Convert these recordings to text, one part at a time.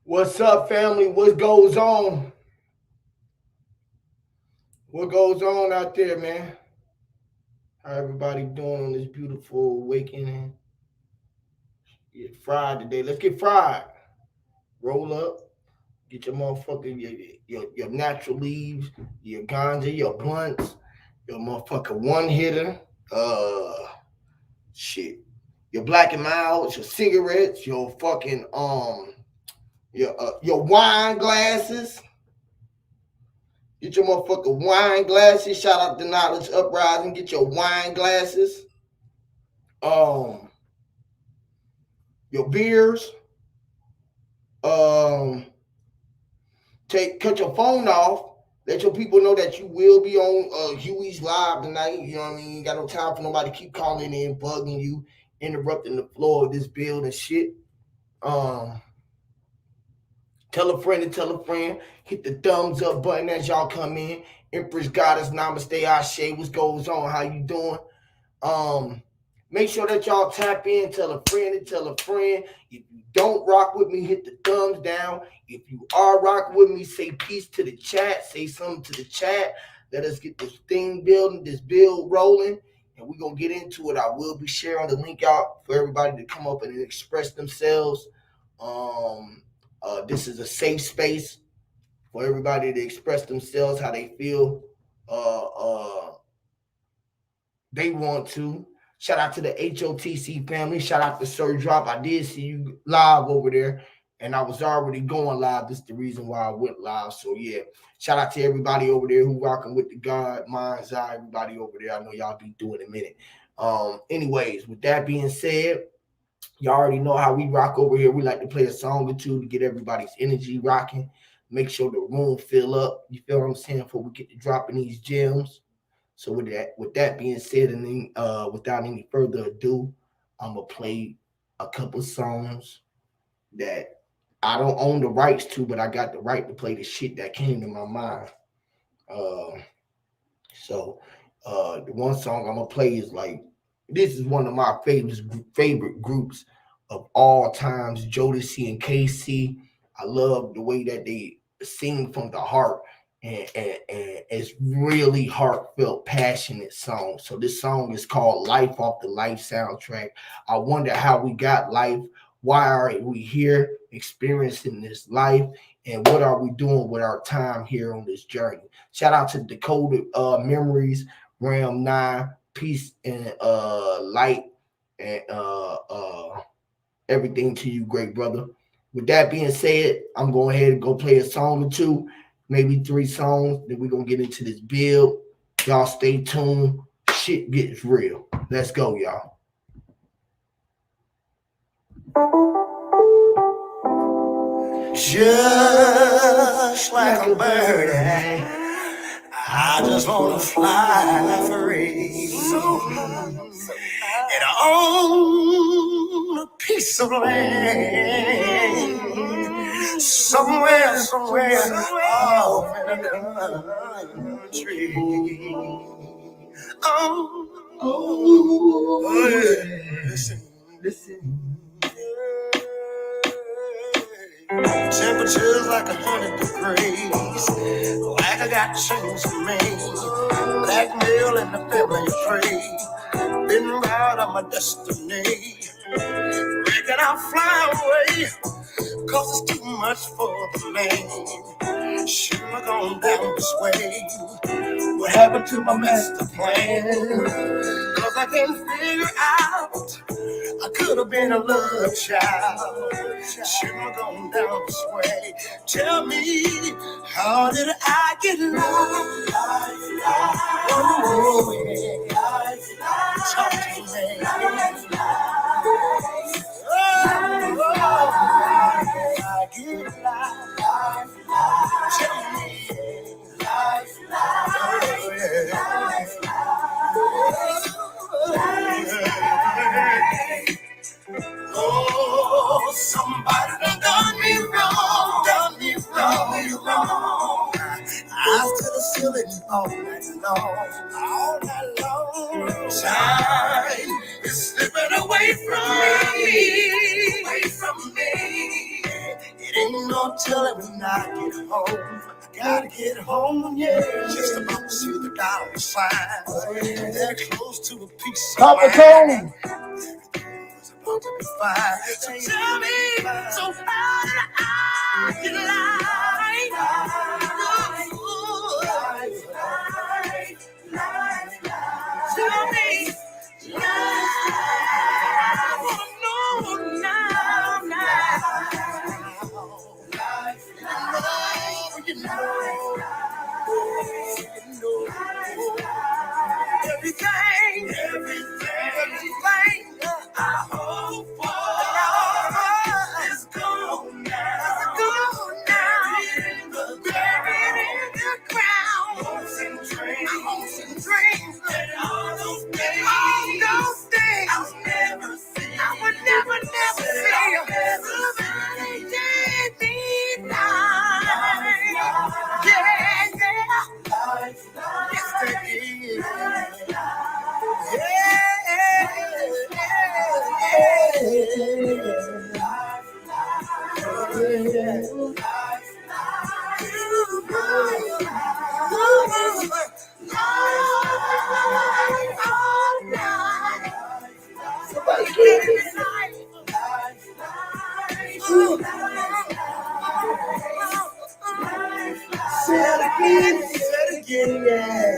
What's up, family? What goes on? What goes on out there, man? How everybody doing on this beautiful awakening? It's fried today. Let's get fried. Roll up. Get your motherfucking your natural leaves, your ganja, your blunts, your motherfucking one hitter. Shit. Your black and milds, your cigarettes, your fucking your wine glasses. Get your motherfucking wine glasses. Shout out to Knowledge Uprising. Get your wine glasses. Um, your beers. Um, cut your phone off. Let your people know that you will be on Huey's live tonight. You know what I mean? You got no time for nobody to keep calling in, bugging you, interrupting the flow of this build and shit. Um, Tell a friend to tell a friend. Hit the thumbs up button as y'all come in. Empress Goddess Namaste Ashe. What goes on? How you doing? Um, Make sure that y'all tap in, tell a friend and tell a friend. If you don't rock with me, hit the thumbs down. If you are rocking with me, say peace to the chat. Say something to the chat. Let us get this thing building, this build rolling, and we're going to get into it. I will be sharing the link out for everybody to come up and express themselves. This is a safe space for everybody to express themselves, how they feel. Uh, uh, they want to. Shout out to the HOTC family. Shout out to Sir Drop. I did see you live over there, and I was already going live. This is the reason why I went live. So yeah, shout out to everybody over there who rocking with the God, Mind's Eye, everybody over there. I know y'all be doing a minute. Anyways, with that being said, y'all already know how we rock over here. We like to play a song or two to get everybody's energy rocking. Make sure the room fill up. You feel what I'm saying? Before we get to dropping these gems. So with that being said, and then, without any further ado, I'm gonna play a couple songs that I don't own the rights to, but I got the right to play the shit that came to my mind. Uh, so the one song I'm gonna play is like this is one of my favorite groups of all times, Jodeci and KC. I love the way that they sing from the heart and it's really heartfelt, passionate song. So this song is called Life off the Life soundtrack. I wonder how we got life. Why are we here experiencing this life? And what are we doing with our time here on this journey? Shout out to Dakota Memories, Ram 9, Peace and Light, and everything to you, great brother. With that being said, I'm going ahead and go play a song or two, maybe 3 songs. Then we're going to get into this build. Y'all stay tuned. Shit gets real. Let's go, y'all. Just like a bird, I just wanna fly free and own a piece of land somewhere off in the country. Oh, yeah. Listen. Temperatures like 100 degrees, like I got chains to me. Blackmail in the family tree, been right on my destiny. Reckon I'll fly away, cause it's too much for the man. Shouldn't have gone down this way. What happened to my master plan? Cause I can't figure out, I could have been a love child. Shouldn't have gone down this way. Tell me, how did I get lost? Oh, yeah. Talk to me. Oh, I get lost. Tell me, oh, somebody done me wrong. Eyes to the ceiling all night long. Time is slipping away from me. It ain't no gonna tell it when I get home. I gotta get home, yeah. Just about to see the dollar signs. They're close to a piece of mind. It's about to be fine. So tell me, so how did I get tell me, I wanna know now. You know, everything I hope for is gone now. Buried in the ground. Hopes and dreams, and all those things I'll never see. I would never see. Did me life. Yes, they did. Somebody give me say it again, yeah.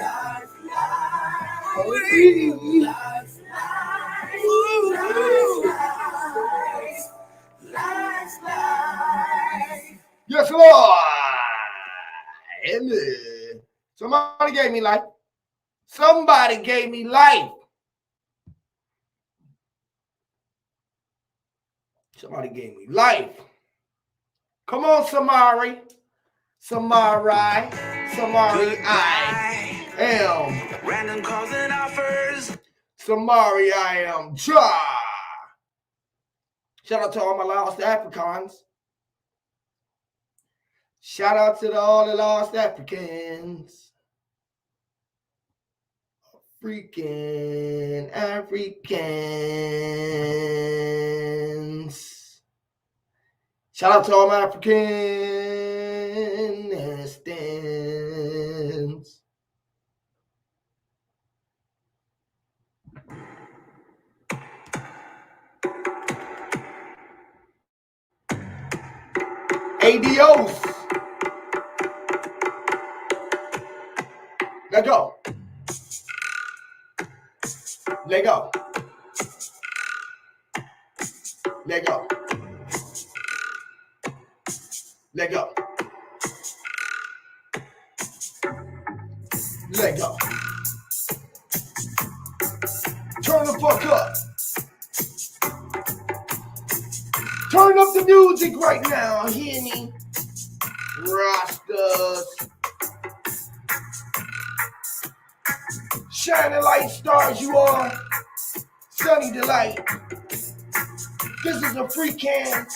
Yes, Lord. Amen. Somebody gave me life. Somebody gave me life. Somebody gave me life. Come on, Samari. Samari, I am. Random calls and offers. Samari, I am. Cha. Shout out to all my lost Africans. Shout out to all the lost Africans. Freaking Africans. Shout out to all my African stands. ADOs. Let go. Let go. Let go. Let go. Let go. Turn the fuck up. Turn up the music right now. Hear me? Rastas. Shining light stars you are. Sunny delight. This is a freaking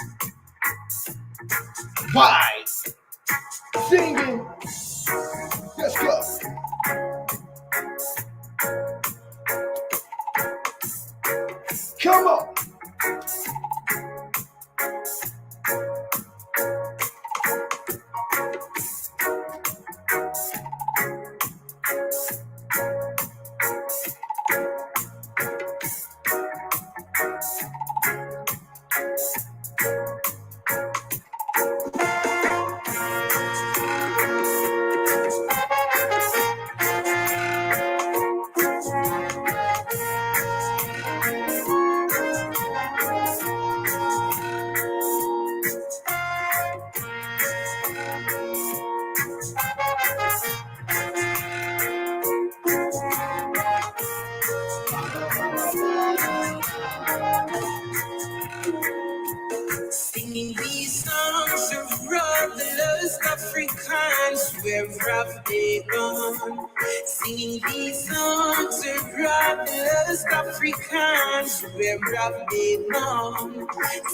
vibe. Singing. Let's go. Come on. Singing these songs of brothers Africans, wherever they gone. Singing these songs around the lost Africans where I've been known.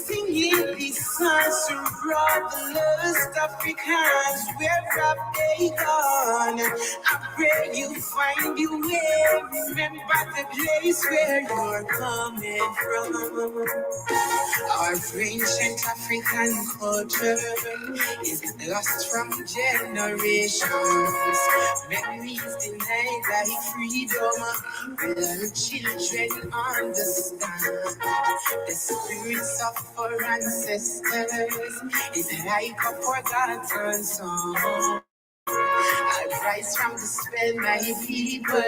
Singing these songs around the lost Africans where I've been gone. I pray you find your way. Remember the place where you're coming from. Our ancient African culture is lost from generations. Memories denied like freedom. Will our children understand? The spirits of our ancestors is like a forgotten song. I rise from the spell, my people.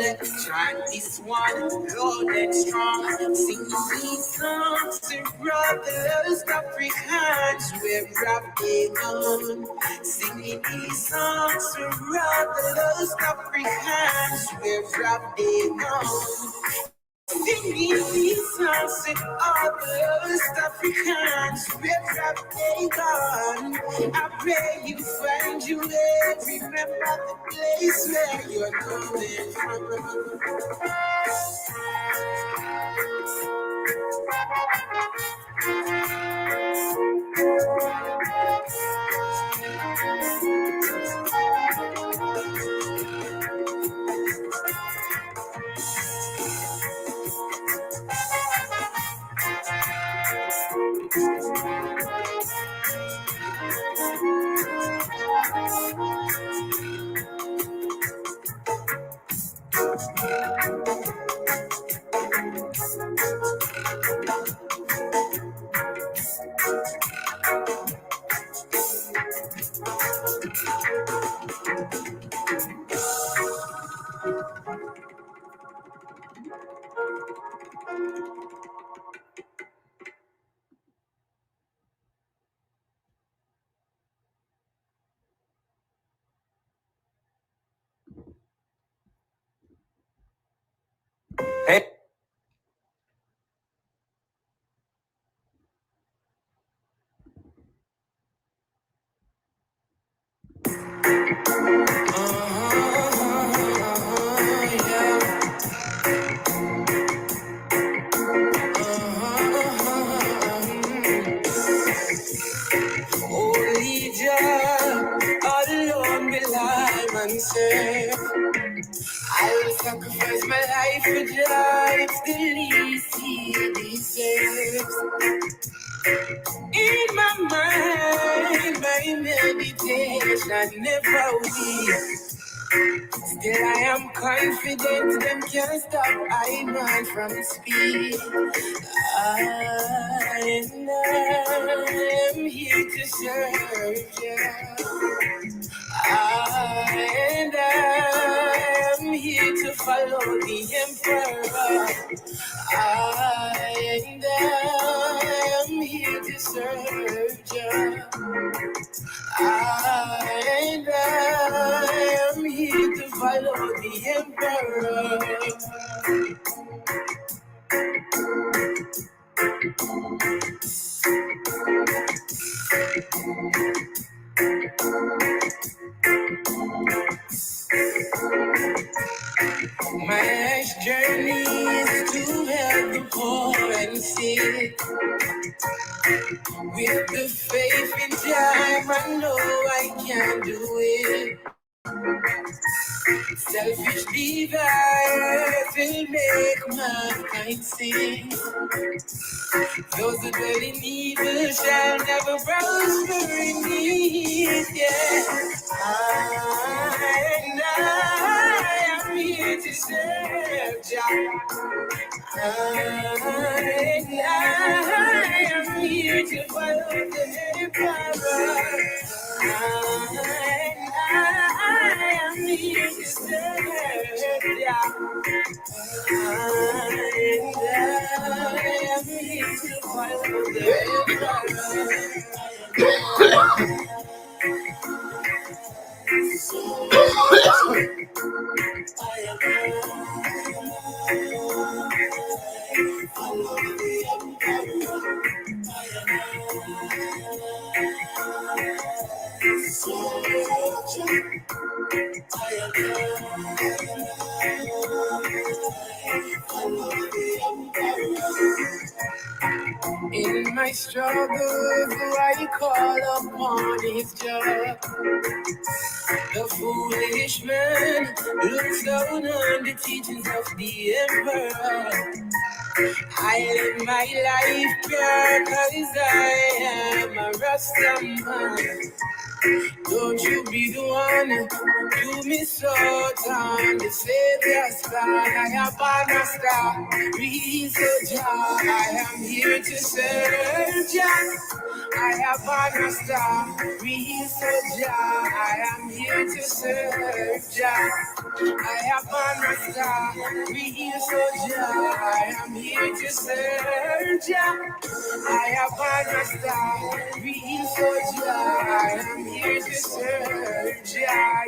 Chant this one, loaded strong. Sing these songs to brothers, Africans, where I've been on. Singing these songs to brothers, Africans, where I've been on. Singing these songs to all the West Africans, where I've been gone. I pray you find your way. Remember the place where you're coming from. Hey. Holy Jah, alone rely and serve. I will sacrifice my life for Jah. It's the least he deserves. In my mind, my meditation never weak. Still I am confident them can't stop I man from speed. I am here to serve you. I am here to follow the emperor. I am here to serve you. I am here to follow the emperor. My life's journey is to help the poor and sick. With the faith in time, I know I can do it. Selfish desires will make mankind sing. Those who dwell in evil shall never prosper in need. Yeah, I am here to serve Jah. I am here to follow the emperor. I am here to serve Jah. I am here to follow the struggles I call upon is just the foolish man looks down on the teachings of the emperor. I live my life pure cause I am a Rastaman. Don't you be the one do me so time the Savior's plan. I am on a star, reason I am here to serve Jah. I have on a star, reason I am here to serve Jah. I have on a star, reason I am here to serve Jah. I have on a star, reason I am here to serve Jah.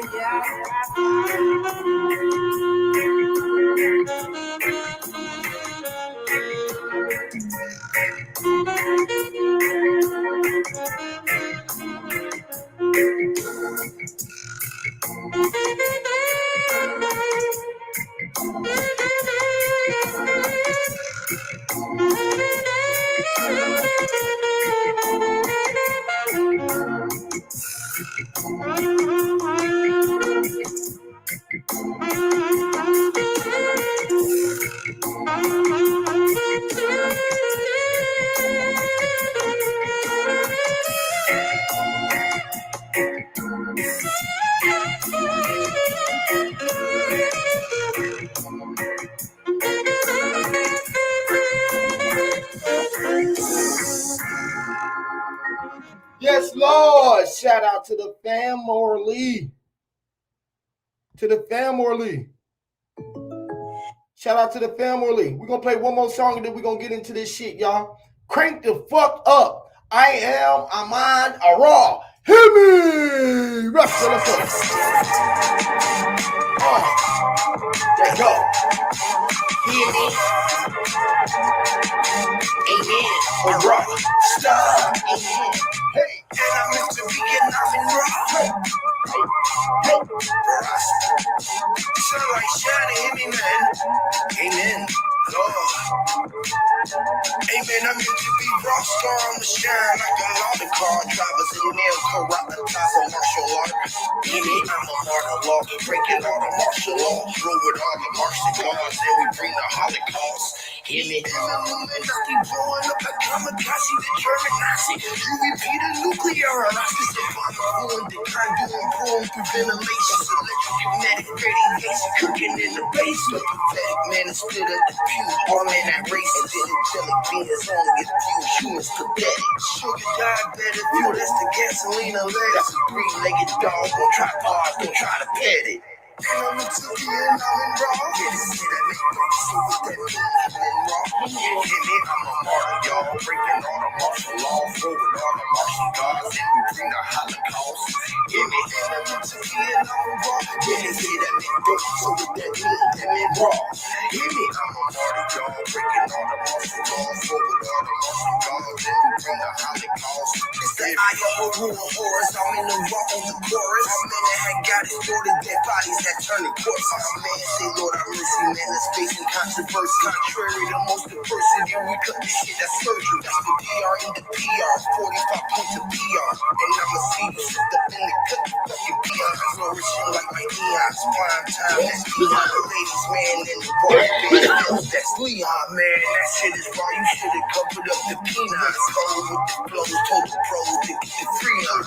Yes, Lord. Shout out to the family. To the family. Shout out to the family. We're going to play one more song and then we're going to get into this shit, y'all. Crank the fuck up. I am Ahmad Ara. Hear me. Let's go. Let's go. Hear me. Amen. Ara. Stop. Amen. Hey. And I'm meant to be getting out in raw. Sunlight shining, hear me, man. Amen. Lord. Amen. I'm meant to be rock star. I'ma shine like a lot of car drivers in nail karate martial art. Amen. I'm a martial law, breaking all the martial law. Roll with all the martial laws, and we bring the Holocaust. Hear me. And I'm Illuminati blowing up like kamikaze, the German Nazi. You repeat a nuclear Alaska, the bomb the conduit boom through ventilation, electromagnetic radiation, cooking in the basement. Pathetic man is split at the pew, all in that race, and then angelic beings only a few humans pathetic. Sugar diabetic, fuel, that's the gasoline and lead. That's a three-legged dog, don't try pause, don't try to pet it. And I'm into the end, I'm in raw. Yeah, this is that make dope, so what that mean, I'm in raw. Yeah, I'm a martyr, y'all, breaking all the martial law, throwing all the martial gods, and we bring the Holocaust. Yeah, and I'm into the end, I'm in raw. Yeah, this is that make dope, so what that mean, I'm in raw. Yeah, I'm a martyr, y'all, breaking all the martial law, throwing all the martial gods, and we bring the Holocaust. It's the eye of a ruin horrors, I'm in the raw on the chorus. My man that had got his daughter dead bodies that turning corpse. My man say, Lord have mercy, man, that's facing controversy. Contrary to most adversity, we cut this shit, that's surgery. That's the DR in the PR, 45 points of PR. And I'ma see you slipped up in the cut, fucking PR. Flourishing like my neons, prime time. That's Leon, the ladies, man, in the bar. That's Leon, man, that shit is raw. You should've covered up the peanuts. Cold with the blows, told the pros to get the free. I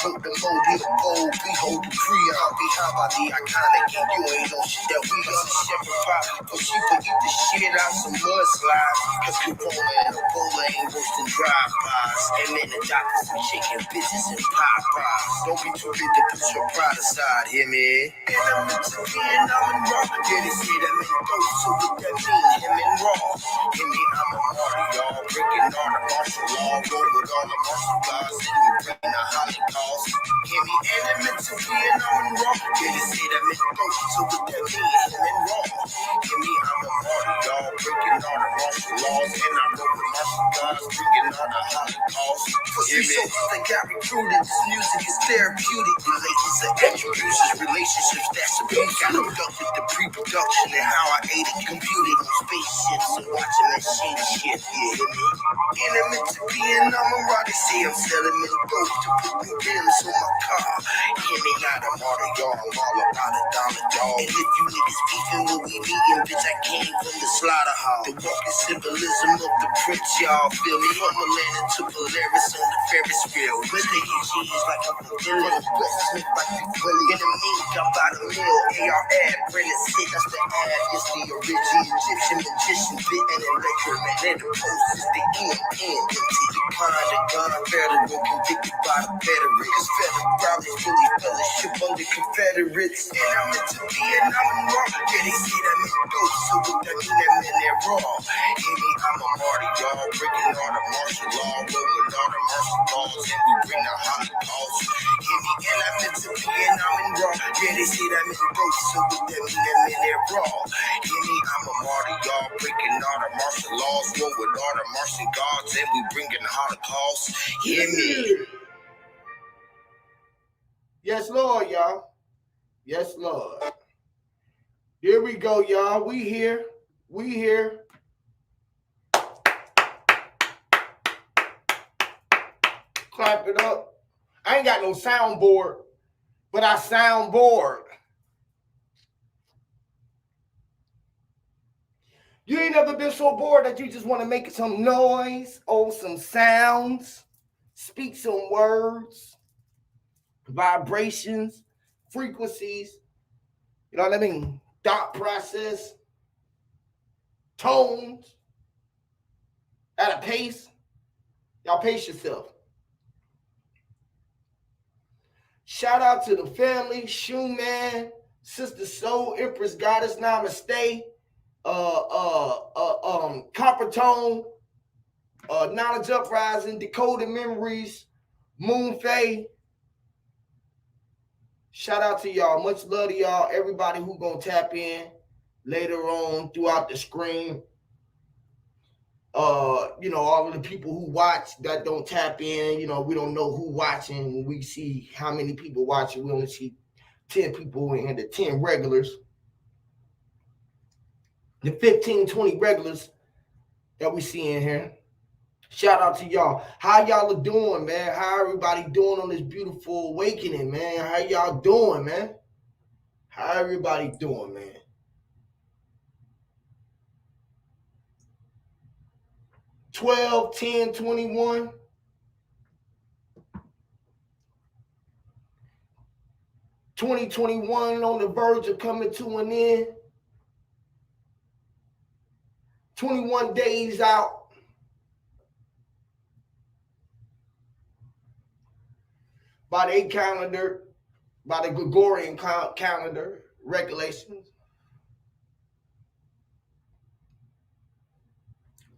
broke the mold, you the bold, we hold the free. I'll be high by the iconic, and you ain't no shit that we got. Shepherd pop, but she forget the shit out some mudslides. Cause Corona and Ebola ain't worse than drive-bys. And then the doctors be shaking bitches and Popeyes. Don't be too big to put your pride aside, hear me? And I'm into being, I'm in raw. Yeah, they say that man dope, so what that mean, him in raw. Hear me, I'm a martyr, y'all, breaking all the martial law, roll with all the martial gods, and we bring the Holocaust. Hear me, and I'm into being, I'm in raw. Yeah, they say that man dope, so what that mean, him in raw. Hear me, I'm a martyr, y'all, breaking all the martial laws, and I roll with martial gods, bringing all the Holocaust. For some soldiers that got recruited, this music is therapeutic. Relations are attributions, relationships that's abuse. Got abducted the pre-production and how I ate it, computed on space shifts, I'm watching that shape shift, yeah, hear me? Enemy to being, I'm a rock, they say I'm selling many goats to put new rims on my car. Hear me not, I'm all of y'all, I'm all about $1, y'all. And if you niggas beefing with we vegan, bitch, I came from the slaughterhouse. The walking symbolism of the prince, y'all feel me? From Atlanta to Polaris on the Ferris wheel. We're licking cheese like I'm from Philly. West Smith like you Willie. In the mink, I'm by the mill. AR ad, Brennan sit, that's the ad. It's the original Egyptian magician, bit and electromagnetic post is the end. Into your pond, the gun, federal, convicted by the veterans. Cause federal probably really fellowship under Confederates. And I'm into Vietnam and raw. Yeah, they say that man dope, so what that mean, that man that raw. Hear me, I'm a marty, y'all. Breaking all the martial law, rolling all the martial laws, and we bring the Holocaust. Hear me, and I'm into Vietnam and raw. Yeah, they say that man dope, so what that mean, that man that raw. Hear me, I'm a marty, y'all. Breaking all the martial laws, rolling all the Martian gods, and we bringing the Holocaust. Hear me. Yes, Lord, y'all. Yes, Lord. Here we go, y'all. We here. We here. Clap it up. I ain't got no soundboard, but I sound bored. You ain't never been so bored that you just want to make some noise, some sounds, speak some words, vibrations, frequencies, you know what I mean? Thought process, tones, at a pace. Y'all pace yourself. Shout out to the family, Shoe Man, Sister Soul, Empress Goddess, Namaste, Copper Tone, Knowledge Uprising, Decoded Memories, Moon Faye. Shout out to y'all. Much love to y'all. Everybody who gonna tap in later on throughout the screen. All of the people who watch that don't tap in, we don't know who watching. When we see how many people watching, we only see 10 people and the 10 regulars. The 15, 20 regulars that we see in here. Shout out to y'all. How y'all are doing, man? How everybody doing on this beautiful awakening, man? How y'all doing, man? How everybody doing, man? $12, $10, $21. $2021 on the verge of coming to an end. 21 days out. By the Gregorian calendar regulations.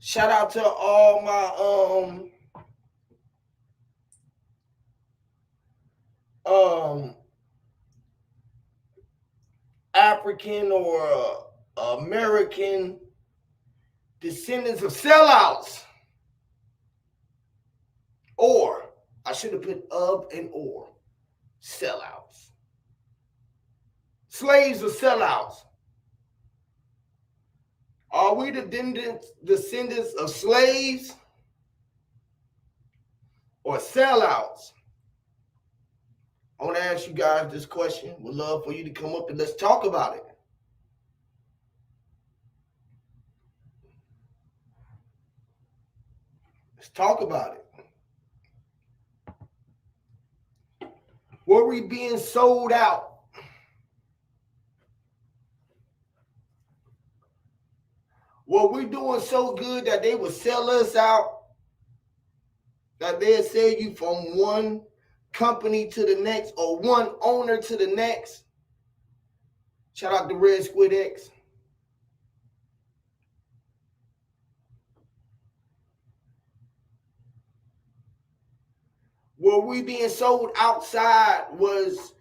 Shout out to all my African or American descendants of sellouts. Or, I should have put of and or. Sellouts. Slaves are sellouts. Are we the descendants of slaves or sellouts? I want to ask you guys this question. Would love for you to come up and let's talk about it. Let's talk about it. Were we being sold out? Were we doing so good that they would sell us out? That they'd sell you from one company to the next or one owner to the next? Shout out to Red Squid X. Were we being sold outside? Was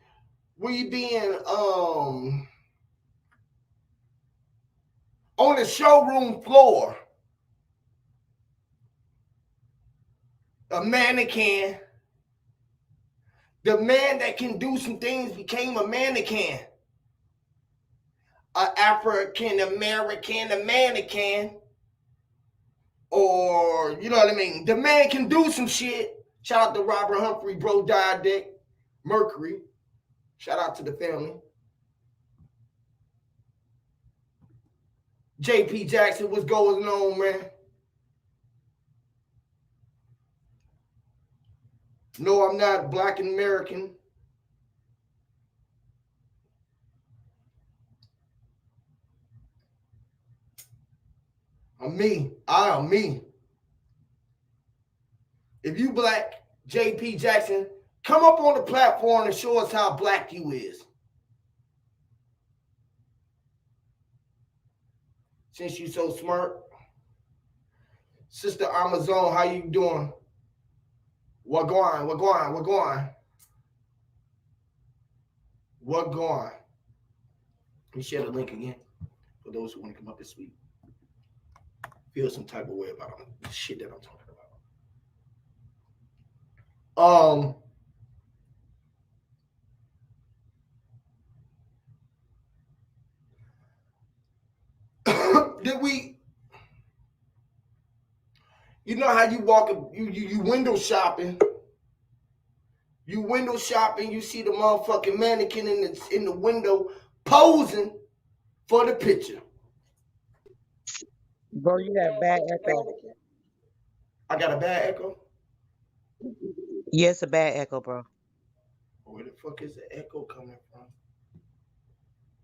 we being on the showroom floor? A mannequin. The man that can do some things became a mannequin. African American mannequin, or you know what I mean. The man can do some shit. Shout out to Robert Humphrey, bro, died Dick Mercury. Shout out to the family. JP Jackson, what's going on, man? No, I'm not black and American. I'm me. I am me. If you black, JP Jackson, come up on the platform and show us how black you is. Since you so smart. Sister Amazon, how you doing? What going? What going? What going? What going? Let me share the link again for those who want to come up this week. Feel some type of way about the shit that I'm talking about. Did we? You know how you walk, you window shopping. You window shopping, you see the motherfucking mannequin in the window posing for the picture. Bro, you have bad echo. I got a bad echo? Yes, a bad echo, bro. Where the fuck is the echo coming from?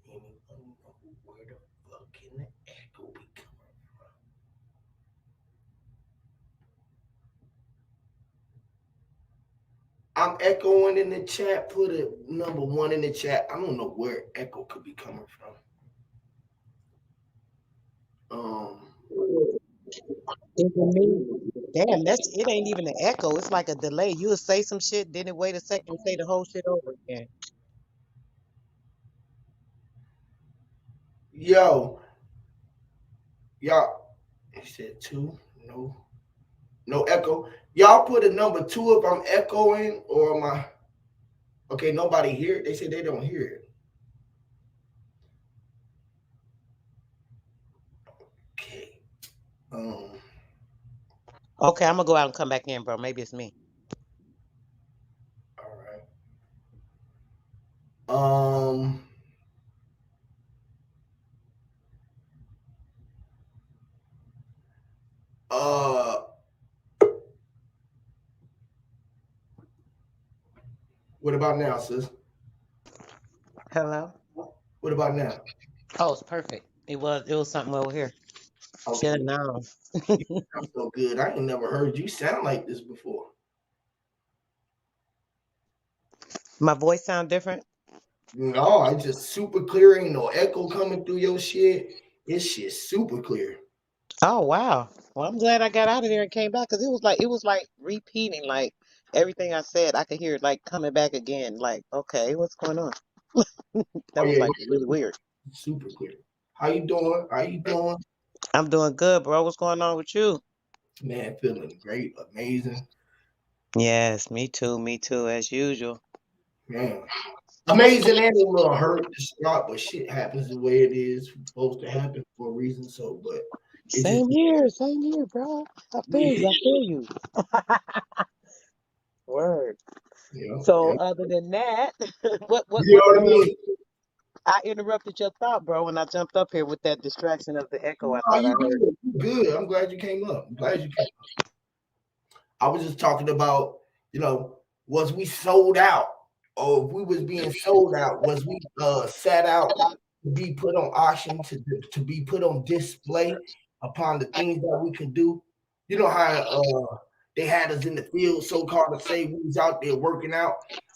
Anyone know where the fuck can the echo be coming from? I'm echoing in the chat. Put a number 1 in the chat. I don't know where echo could be coming from. It's me. Damn, it ain't even an echo. It's like a delay. You'll say some shit, then it wait a second and say the whole shit over again. Yo, y'all, he said 2. No echo. Y'all put a number 2 if I'm echoing, or am I? Okay, nobody hear it. They said they don't hear it. Okay. Okay, I'm gonna go out and come back in, bro. Maybe it's me. All right. What about now, sis? Hello? What about now? Oh, it's perfect. It was something over here. Okay. Shut it down. You sound so good. I ain't never heard you sound like this before. My voice sound different? No, I just super clear. Ain't no echo coming through your shit. This shit super clear. Oh wow. Well, I'm glad I got out of there and came back because it was like repeating like everything I said. I could hear it like coming back again. Like, okay, what's going on? Oh That was yeah, like really weird. super clear. How you doing? How you doing? I'm doing good, bro. What's going on with you? Man, feeling great, amazing. Yes, me too, as usual. Man, amazing and a little hurt to start, but shit happens the way it is supposed to happen for a reason. So, but it just Same here, bro. I yeah, feel you. Word. So yeah. other than that, You know what what I mean? I interrupted your thought, bro, when I jumped up here with that distraction of the echo I No, thought I you heard. good. You good. I'm glad you came up. I'm glad you came up. I was just talking about, was we sold out, or if we was being sold out, was we set out to be put on auction, to be put on display upon the things that we could do. You know how they had us in the field, so called, to say we was out there working out.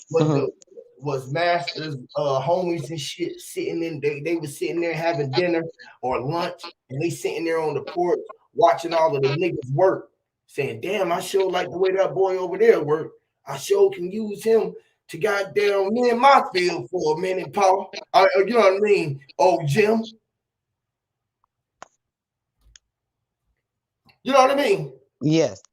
Was Mhm. the was masters, homies and shit sitting in, they was sitting there having dinner or lunch, and they sitting there on the porch watching all of the niggas work, saying, damn, I sure like the way that boy over there work. I sure can use him to goddamn me in my field for a minute, Paul. You know what I mean? Oh, Jim. You know what I mean? Yes.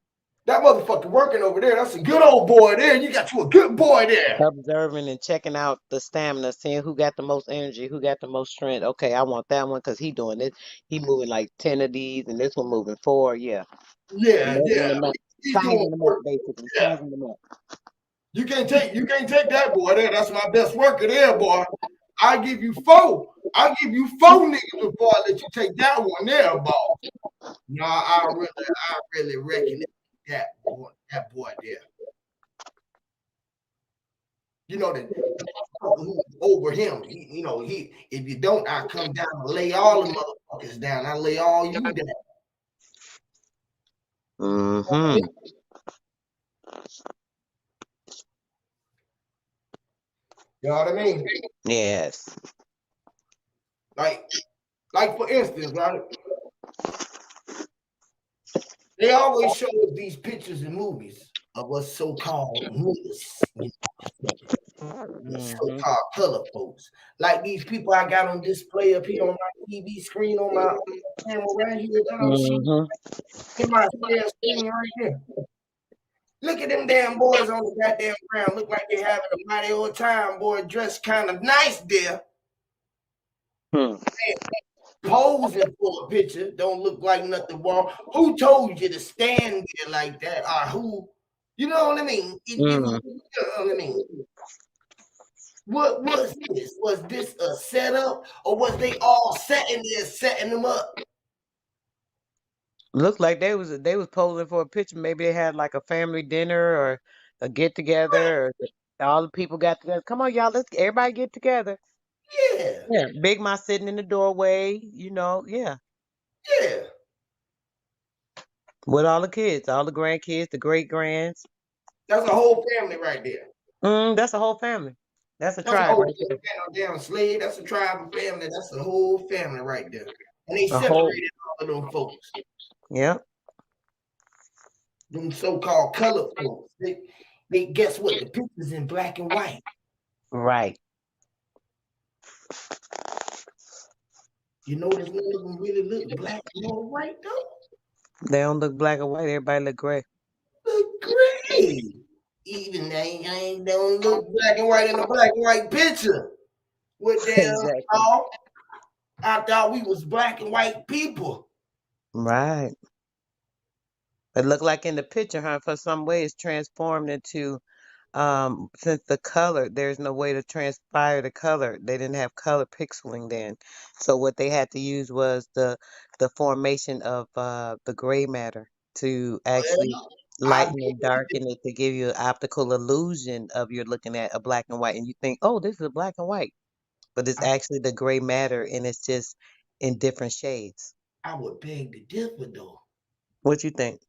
That motherfucker working over there. That's a good old boy there. You got you a good boy there. Observing and checking out the stamina, seeing who got the most energy, who got the most strength. Okay, I want that one because he doing this. He moving like 10 of these, and this one moving 4. Yeah, Yeah, measuring yeah. them up, He's doing sizing them up, work. basically Yeah. sizing them up. You can't take that boy there. That's my best worker there, boy. I give you 4. I give you 4 niggas before I let you take that one there, boss. No, I really reckon that boy there. You know the motherfucker who's over him. He if you don't, I come down and lay all the motherfuckers down. I lay all you down. Mm-hmm. You know what I mean? Yes. Like for instance, right? They always show us these pictures and movies of us so-called niggas, Mm-hmm. so-called color folks. Like these people I got on display up here on my TV screen on my camera right here. That don't see Mm-hmm. in my spare screen right here. Look at them damn boys on the goddamn ground. Look like they having a mighty old time, boy. Dressed kind of nice there. Hmm. Posing for a picture. Don't look like nothing wrong. Who told you to stand there like that? Or who? You know what I mean? You know what I mean? What was this? Was this a setup, or was they all sitting there setting them up? Looked like they was posing for a picture. Maybe they had like a family dinner or a get together, or all the people got together. Come on, y'all, let's everybody get together. Yeah, Yeah, Big Ma sitting in the doorway. Yeah, yeah. with all the kids, all the grandkids, the great grands. That's a whole family right there. That's a whole family. That's a That's a tribe whole right there. damn slave. That's a tribal family. That's a whole family right there. And they A whole. separated all of them folks. Yeah. Them so-called colored folks. They guess what? The pictures in black and white. Right. You notice none of them really look black or white though. They don't look black and white. Everybody look gray. Look great. Even they don't look black and white in a black and white picture. What damn Exactly. I thought we was black and white people. Right. It looked like in the picture, huh? For some way, it's transformed into since the color, there's no way to transpire the color. They didn't have color pixeling then. So what they had to use was the formation of the gray matter to actually Well, I lighten and darken it to give you an optical illusion of you're looking at a black and white and you think, oh, this is a black and white. But it's actually the gray matter and it's just in different shades. I would beg to differ though. What you think?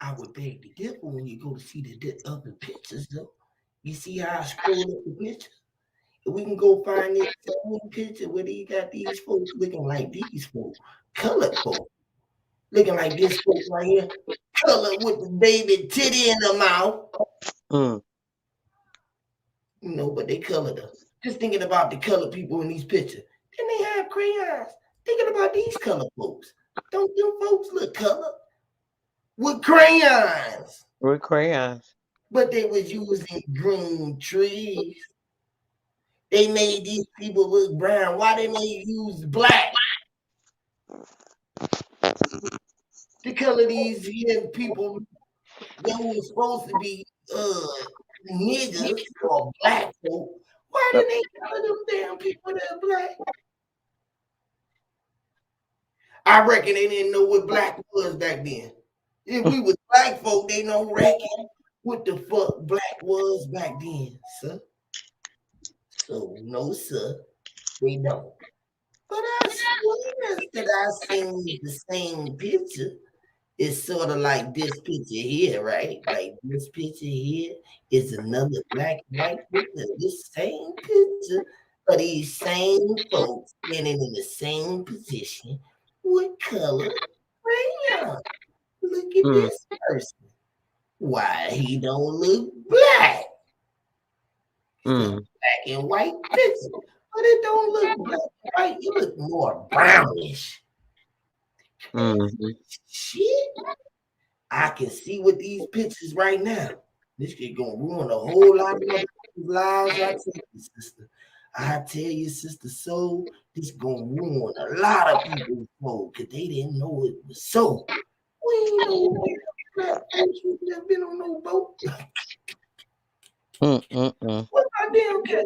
I would beg to differ when you go to see the other pictures though. You see how I scroll up the pictures? If we can go find this same picture where they got these folks looking like these folks, colored folks, looking like this folks right here, colored with the baby titty in the mouth. Mm. But they colored them. Just thinking about the colored people in these pictures. Then they have crayons. Thinking about these colored folks. Don't them folks look colored? With crayons. With crayons. But they was using green trees. They made these people look brown. Why didn't they use black to color these young people that were supposed to be niggas or black folk? Why didn't they color them damn people that black? I reckon they didn't know what black was back then. If we was black folk, they don't reckon what the fuck black was back then, sir. So no, sir, they don't. But I swear that I seen the same picture. It's sort of like this picture here, right? Like this picture here is another black and white picture. This same picture of these same folks standing in the same position with colored crayon. Look at this person. Why he don't look black? It's a black and white picture, but it don't look black and white. It look more brownish. Mm-hmm. Shit. I can see with these pictures right now. This shit gonna ruin a whole lot of motherfuckers' lives. I tell you, sister. I tell you, sister. So this gonna ruin a lot of people's soul because they didn't know it was so. We ain't know black folks who never been on no boat. What my damn cat?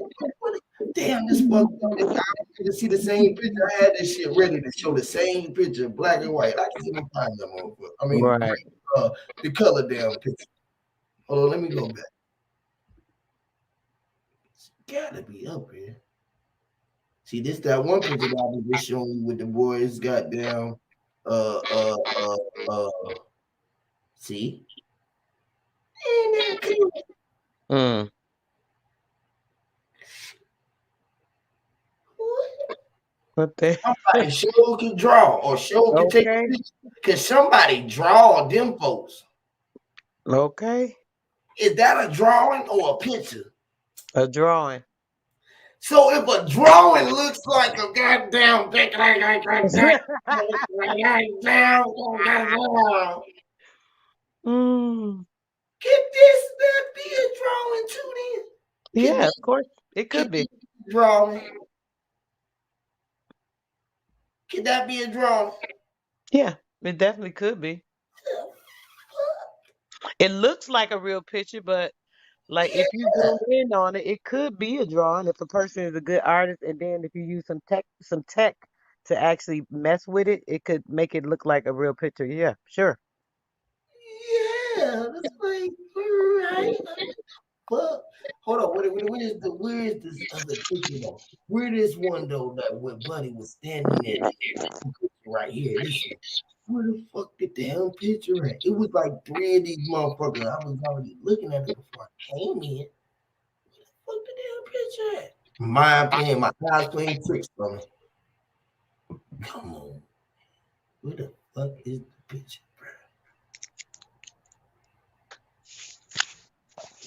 Damn, this fucked up. I can see the same picture. I had this shit ready to show the same picture, black and white. I can see them find that motherfucker. I mean, Right. the color damn picture. Hold on, let me go back. It's gotta be up here. See, this that one picture that I was just showing you with the boys. Goddamn. Uh, uh, uh, uh. See, ain't that cute? Mm. What the? Somebody sure can draw or sure can take a Okay. picture. Can somebody draw them folks? Okay. Is that a drawing or a picture? A drawing. So if a drawing looks like a goddamn Mm. can this that be a drawing too then? Can Yeah, this, of course. It can could be. this be a drawing? Can that be a drawing? Yeah, it definitely could be. It looks like a real picture, but like if you zoom in on it, it could be a drawing if a person is a good artist, and then if you use some tech to actually mess with it, it could make it look like a real picture. Yeah, sure. Yeah, that's like right. Fuck. Hold on, where is this other picture though? Where this one though that where Buddy was standing there? Right here, this one. Where the fuck did the hell picture at? It was like three of these motherfuckers. I was already looking at it before I came in. Where the fuck did the hell picture at? My eyes playing tricks for me. Come on. Where the fuck is the picture, bro?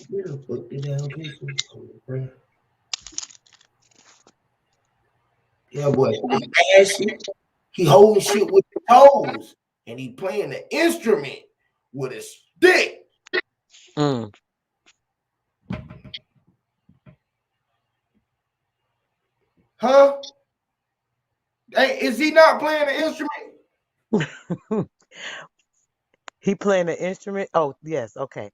Where the fuck did the hell picture go, bro? Yeah, boy. He ashy. He holding shit with his toes. And he playing the instrument with his stick. Mm. Huh? Hey, is he not playing the instrument? He playing an instrument. Oh, yes. Okay.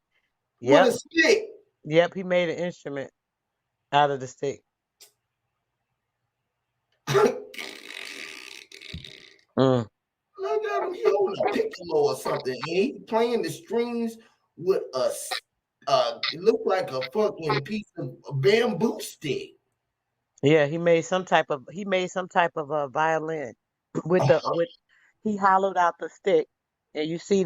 With Yep. a stick. Yep. He made an instrument out of the stick. Mm. Look at him. He holding a piccolo or something. And he playing the strings with it looked like a fucking piece of a bamboo stick. Yeah, he made some type of a violin with the with he hollowed out the stick, and you see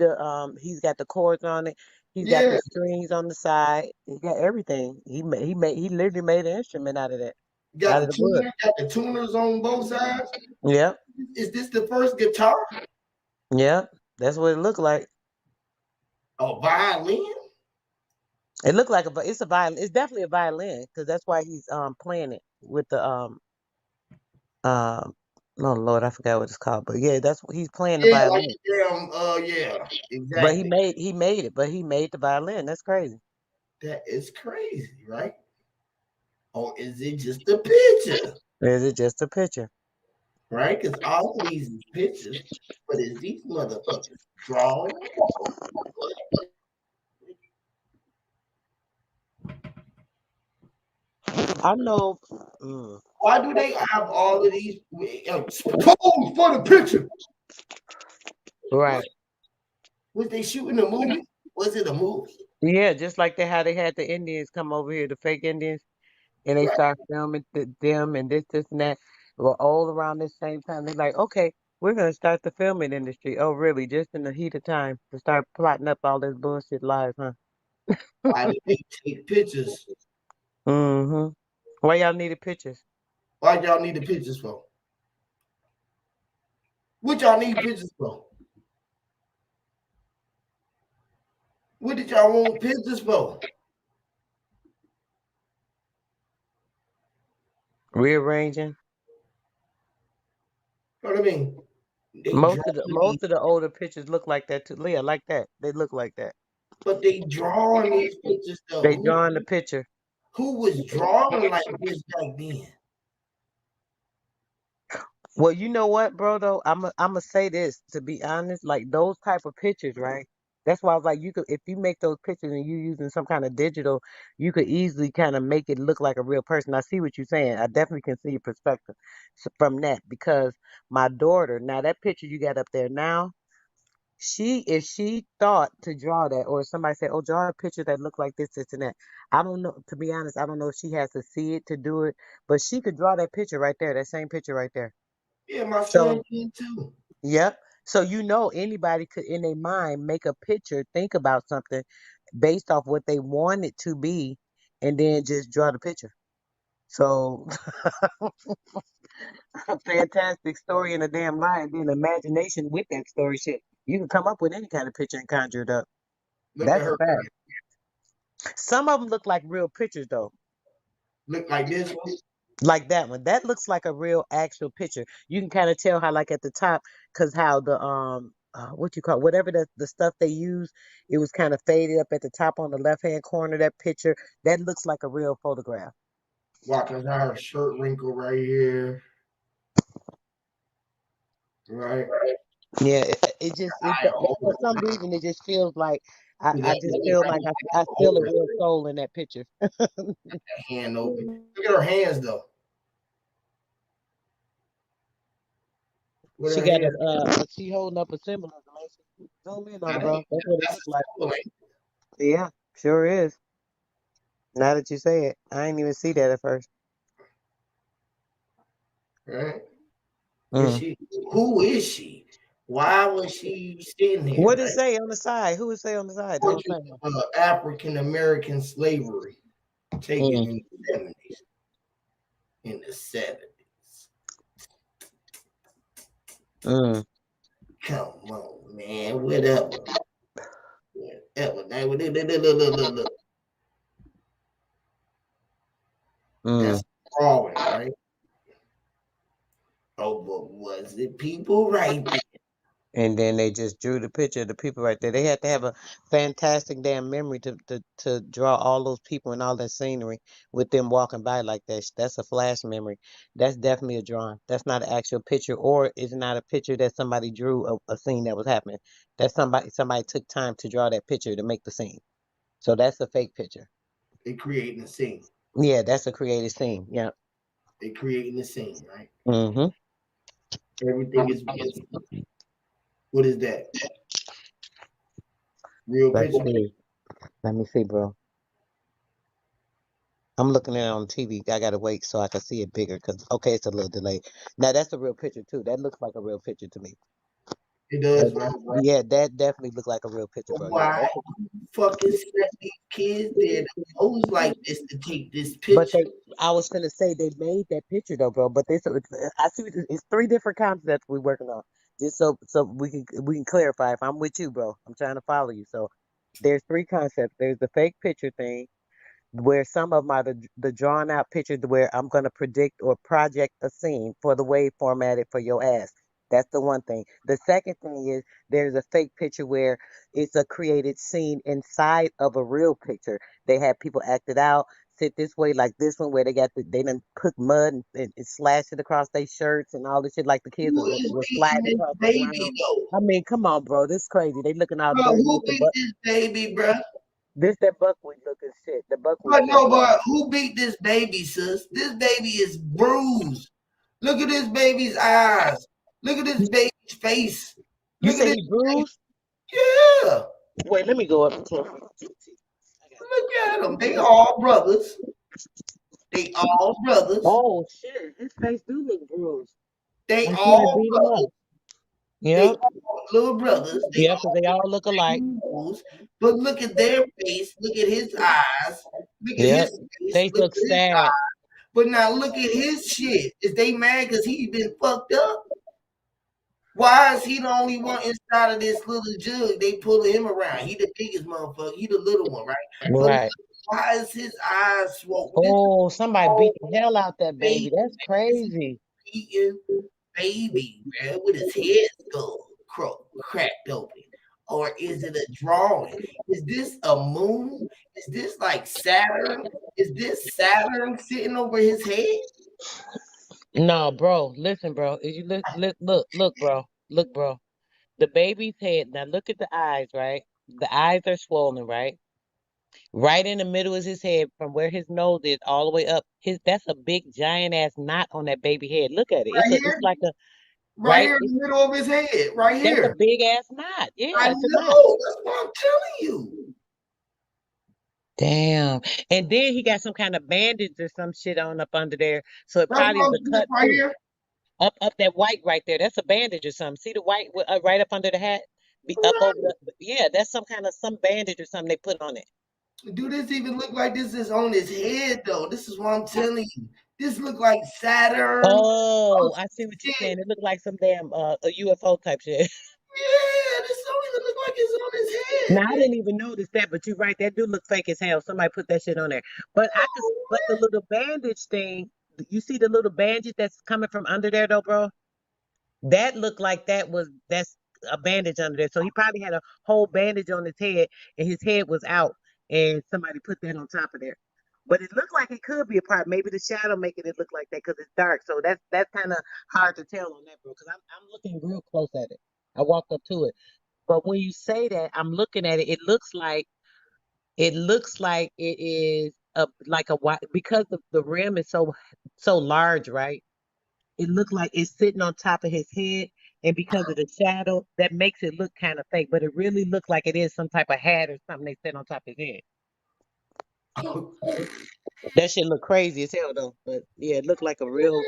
he's got the chords on it. He's got Yeah, the strings on the side. He got everything. He literally made an instrument out of that, got out the of the wood. tuner, got the tuners on both sides. Yep. Is this the first guitar? Yep. That's what it looked like. A violin? It looked like it's a violin. It's definitely a violin because that's why he's playing it with the um oh Lord, I forgot what it's called. But yeah, that's what he's playing the Yeah, like violin. the damn yeah, But he exactly. made he made it, but he made the violin. That's crazy. That is crazy, right? Or is it just a picture? Or is it just a picture? Right? Because all these is pictures, but is these motherfuckers drawing? Or what? I know. Mm, Why do they have all of these pose for the picture? right. What was they shooting a movie? Was it a movie? Yeah, just like how they had the Indians come over here, the fake Indians, and they Right. start filming them and this and that. Were all around the same time. They're like, okay, we're gonna start the filming industry. Oh, really? Just in the heat of time to start plotting up all this bullshit lies, huh? Why did they take pictures? Mm-hmm. Why y'all needed pictures? Why y'all need the pictures for? What y'all need pictures for? What did y'all want pictures for? Rearranging. You know what I mean? They Most drawing of the these, most of the older pictures look like that too. Leah, like that. They look like that. but they drawing these pictures though. They drawing the picture. Who was drawing like this back then? Well, you know what, bro? Though I'm gonna say this to be honest, like those type of pictures, right? That's why I was like, you could if you make those pictures and you using some kind of digital, you could easily kind of make it look like a real person. I see what you're saying. I definitely can see your perspective from that because my daughter, now that picture you got up there now, she if she thought to draw that or somebody said, oh, draw a picture that look like this and that. I don't know. To be honest, I don't know if she has to see it to do it, but she could draw that picture right there, that same picture right there. Yeah, my son So can too. yep. So anybody could in their mind make a picture, think about something based off what they want it to be, and then just draw the picture. So a fantastic story and a damn lie, and then imagination with that story shit. You can come up with any kind of picture and conjure it up. Look at That's a her. fact. Some of them look like real pictures though. Look like this one. Like that one. That looks like a real actual picture. You can kind of tell how like at the top, cause how the what you call whatever the stuff they use, it was kind of faded up at the top on the left hand corner. That picture that looks like a real photograph. Watch her shirt wrinkle right here. Right. Yeah, it just I for some reason it just feels like I just feel like I feel a real soul in that picture. hand open. Look at her hands though. With She her got hands. she holding up a symbolism. Zoom in on Now it, bro. That's what it that's looks like. a symbol, ain't Yeah, sure is. Now that you say it, I didn't even see that at first. it? Right? Is Mm. she? Who is she? Why was she sitting here? What did it Right? say on the side? Who would say on the side? The whole Portrait thing. of African American slavery taken Mm, in the 70s. In the 70s. mm, Come on, man. Whatever. Whatever. Now, look. mm. That's drawing, right? Oh, but was it people right there? And then they just drew the picture of the people right there. They had to have a fantastic damn memory to draw all those people and all that scenery with them walking by like that. That's a flash memory. That's definitely a drawing. That's not an actual picture, or it's not a picture that somebody drew a scene that was happening. That's somebody took time to draw that picture to make the scene. So that's a fake picture. They creating a scene. Yeah, that's a created scene. Yeah. They creating a scene, right? Mm-hmm. Everything is what is that? Real Let's picture? see. Let me see, bro. I'm looking at it on TV. I gotta wait so I can see it bigger because okay, it's a little delayed. Now that's a real picture too. That looks like a real picture to me. It does, right? Yeah, that definitely looks like a real picture, bro. Yeah, Why fucking set these kids there to pose like this to take this but picture? I was gonna say they made that picture though, bro. But I see it's three different concepts we're working on. Just so we can clarify. If I'm with you, bro, I'm trying to follow you. So there's three concepts. There's the fake picture thing, where some of them are the drawn out pictures where I'm going to predict or project a scene for the way formatted for your ass. That's the one thing. The second thing is there's a fake picture where it's a created scene inside of a real picture. They have people acted out, sit this way like this one where they done put mud and slashed it across their shirts and all this shit like the kids Who is were beating sliding this across the baby ground. though? I mean, come on, bro. This crazy. They looking all Bro, dirty who with the beat butt. this baby, bro? This that buckwheat looking shit. The buckwheat But shit. no, but who beat this baby, sis? This baby is bruised. Look at this baby's eyes. Look at this baby's face. You Look at say this. he bruised? Yeah. Wait, let me go up and close. Look at them. They all brothers. They all brothers. Oh shit, his face do look bruised. They Like somebody all beat him brothers. up. They Yep. all little brothers. They Yep, because all they all look alike. bruised. But look at their face. Look at his eyes. Look at Yep. his face. Face Look looks at his sad. eyes. But now look at his shit. Is they mad because he been fucked up? Why is he the only one inside of this little jug? They pulling him around. He the biggest motherfucker. He the little one, right? But Right. why is his eyes swollen? This Oh, somebody beat whole the hell out that face baby. That's is crazy. eating. baby, man, with his head cracked open? Or is it a drawing? Is this a moon? Is this like Saturn? Is this Saturn sitting over his head? No, bro. Listen, bro. If you look, bro. Look, bro. The baby's head. Now look at the eyes, right? The eyes are swollen, right? Right in the middle is his head, from where his nose is all the way up. That's a big giant ass knot on that baby head. Look at it. Right It's here, like a right right. here in the middle of his head, right That's a here. big ass knot. I Yeah, it's a knot. know. That's what I'm telling you. Damn. And then he got some kind of bandage or some shit on up under there. So it That's probably is what a I'm cut right too. here. Up that white right there. That's a bandage or something. See the white right up under the hat? Be up over the, yeah, that's some bandage or something they put on it. Do this even look like this is on his head though? This is what I'm telling you. This look like Saturn. Oh Oh, I see what you're shit. saying. It looked like some damn a UFO type shit. Yeah, this don't even look like it's on his Now head, I man. didn't even notice that, but you're right. That do look fake as hell. Somebody put that shit on there. But the little bandage thing, you see the little bandage that's coming from under there though, bro? That looked like that's a bandage under there. So he probably had a whole bandage on his head and his head was out and somebody put that on top of there. But it looked like it could be a part. Maybe the shadow making it look like that because it's dark. So that's kind of hard to tell on that, bro. Because I'm looking real close at it. I walked up to it. But when you say that, I'm looking at it. It looks like it is a like a white because the rim is so large, right? It looked like it's sitting on top of his head, and because of the shadow, that makes it look kind of fake. But it really looked like it is some type of hat or something they set on top of his head. That shit look crazy as hell though. But yeah, it looked like a real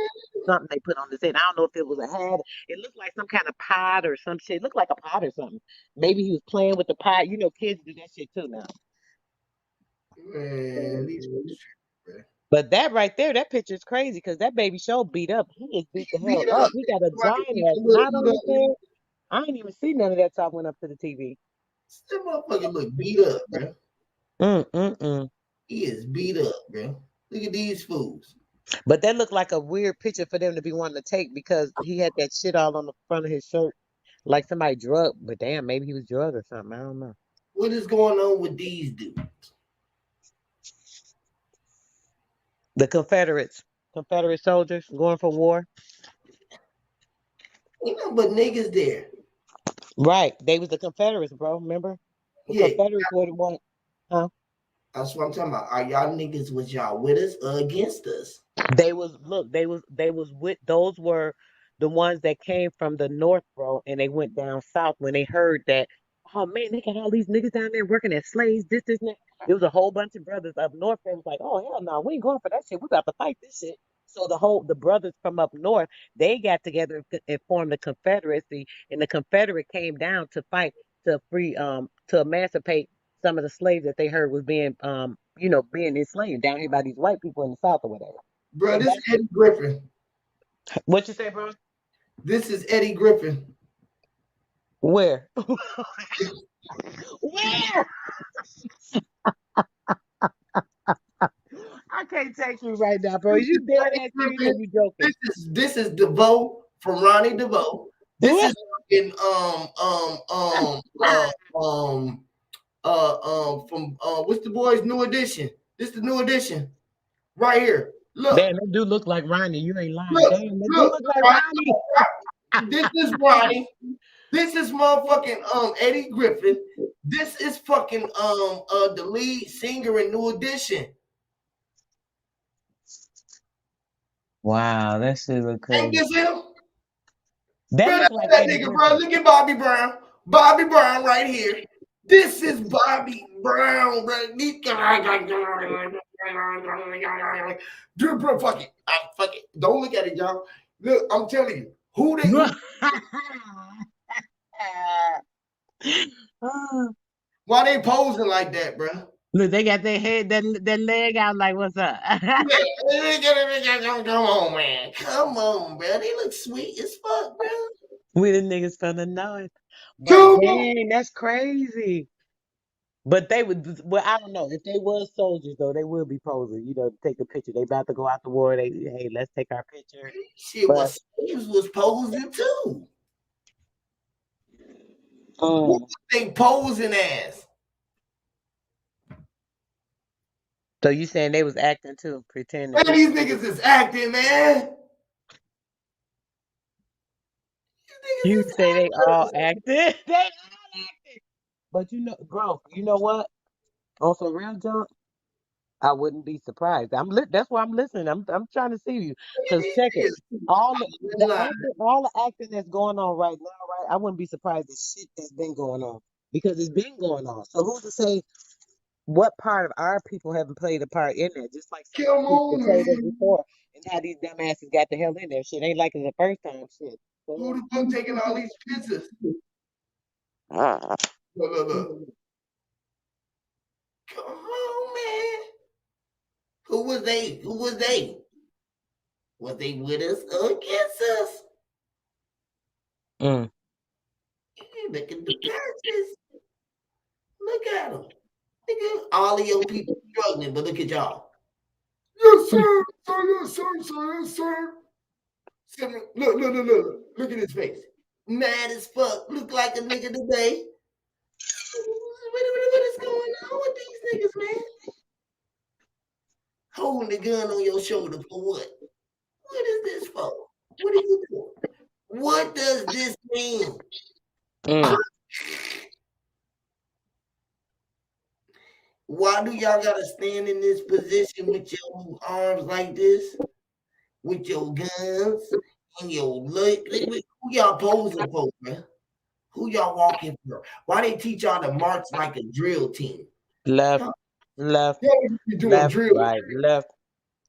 something they put on his head. I don't know if it was a hat. It looked like some kind of pot or some shit. It looked like a pot or something. Maybe he was playing with the pot. You know, kids do that shit too now. Man, these folks tripping, bro. But that right there, that picture is crazy because that baby show beat up. He is beat the hell Beat up. up. He got a Somebody giant beat ass the knot hood on his up. head. I ain't even see none of that till I went up to the TV. That motherfucker look beat up, bro. Mm-mm-mm. He is beat up, bro. Look at these fools. But that looked like a weird picture for them to be wanting to take because he had that shit all on the front of his shirt, like somebody drug. But damn, maybe he was drugged or something. I don't know. What is going on with these dudes? The Confederate soldiers going for war. Ain't nothing but niggas there. Right, they was the Confederates, bro. Remember, the Yeah, Confederates were the one. Huh? that's what I'm talking about. Are y'all niggas was y'all with us or against us? They was with those were the ones that came from the north, bro, and they went down south when they heard that, oh man, they got all these niggas down there working as slaves, this, and that. There was a whole bunch of brothers up north that was like, oh hell no, we ain't going for that shit. We about to fight this shit. So the brothers from up north, they got together and formed the Confederacy, and the Confederate came down to fight to free to emancipate some of the slaves that they heard was being being enslaved down here by these white people in the south or whatever. Bro, So this that's Eddie Griffin. what you say, bro? This is Eddie Griffin. Where? Where? I can't text you right now, bro. This Is you is dead Eddie ass serious or Griffin. you joking? This is DeVoe from Ronnie DeVoe. This is fucking from what's the boys new edition? This the new edition right here. Look, Damn, that do look like Ronnie. You ain't lying. look, Damn, that do look, look like right, Ronnie. right. This is Ronnie. This is motherfucking Eddie Griffin. This is fucking the lead singer in New Edition. Wow, that shit look Ain't crazy. this him? That Bro, look that's like that Eddie nigga, bro. Griffin. Look at Bobby Brown. Bobby Brown right here. This is Bobby Brown, bro. Dude, bro, fuck it. Fuck it. Don't look at it, y'all. Look, I'm telling you. Why they posing like that, bro? Look, they got their head, that leg out like, what's up? Come on, man. Come on, bro. They look sweet as fuck, bro. We the niggas from the north. But Come on. dang, that's crazy. But they would. Well, I don't know if they was soldiers though. They will be posing. You know, to take a picture. They about to go out the war. They hey, let's take our picture. Shit, But was slaves was posing too. What um, was they posing as? so you saying they was acting too, pretending? Man, these niggas is acting, man. These You niggas is say they all actors. acting? They all acting. But you know, bro, you know what? On some real junk, I wouldn't be surprised. That's why I'm listening. I'm trying to see you. Look at Cause check it. these niggas. All I'm not lying. all the acting that's going on right now, right? I wouldn't be surprised at shit that's been going on because it's been going on. So who's to say what part of our people haven't played a part in that? Just like some Come other people on, played it man. before, and how these dumbasses got the hell in there. Shit ain't like it the first time. Shit. Who the fuck taking all these pictures? Look, look, look. Come on, man. Who was they? Who was they? Was they with us or against us? Mm. Look at the pictures. Look at them. Nigga, all of your people struggling, but look at y'all. Yes, sir. Sir, yes, sir, sir, yes, sir. Look, look, look, look. Look at his face. Mad as fuck. Look like a nigga today. What is going on with these niggas, man? Holding the gun on your shoulder for what? What is this for? What are you doing? What does this mean? Mm. Why do y'all gotta stand in this position with your arms like this, with your guns and your leg? Who y'all posing for, man? Who y'all walking for? Why they teach y'all to march like a drill team? Left, Y'all, left, y'all be doing left, drill. right, left,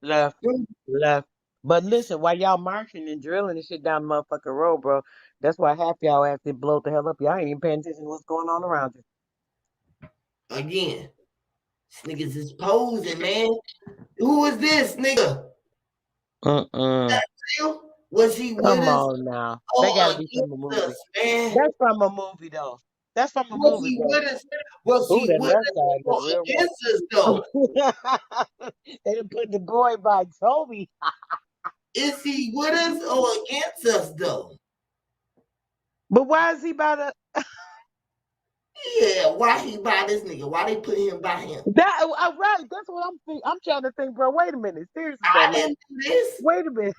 left. But listen, while y'all marching and drilling and shit down the motherfucking road, bro, that's why half y'all ass get blow the hell up. Y'all ain't even paying attention to what's going on around you. Again, this niggas is posing, man. Who is this nigga? Mm-mm. That real? Was he with Come us on now. That or gotta be from a against movie. us, man? That's from a movie though. That's from a Was movie, he bro. with us? Was Ooh, he that with left us side or look real against us, though? rough. They done put the boy by Toby. Is he with us or against us, though? But why is he by the Yeah, why he by this nigga? Why they put him by him? that right, that's what I'm thinking. I'm trying to think, bro. Wait a minute. Seriously though, I man. didn't do this. Wait a minute.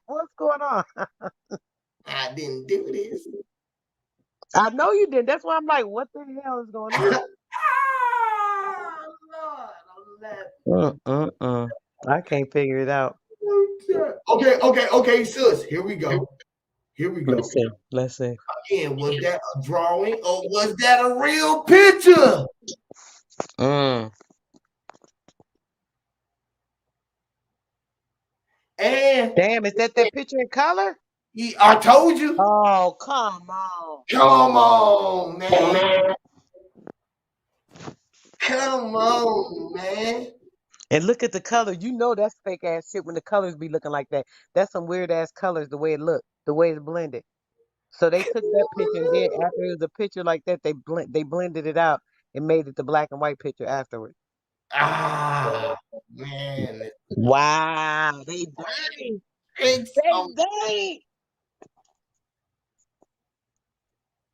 What's going on? I didn't do this. I know you did. That's why I'm like, what the hell is going on? Ah, Lord, I'm laughing. I can't figure it out. Okay, okay, okay, sis. Here we go. Here we Let's go. see. Let's see. Again, was that a drawing or was that a real picture? Mm. And Damn, is that picture in color? I told you. Oh, come on. Come on, man. Come on, man. And look at the color. You know that's fake ass shit when the colors be looking like that. That's some weird ass colors the way it looked, the way it's blended. So they took that picture and then after it was a picture like that, they blended it out and made it the black and white picture afterwards. Ah, man. Wow, they dirty. It's They dirty.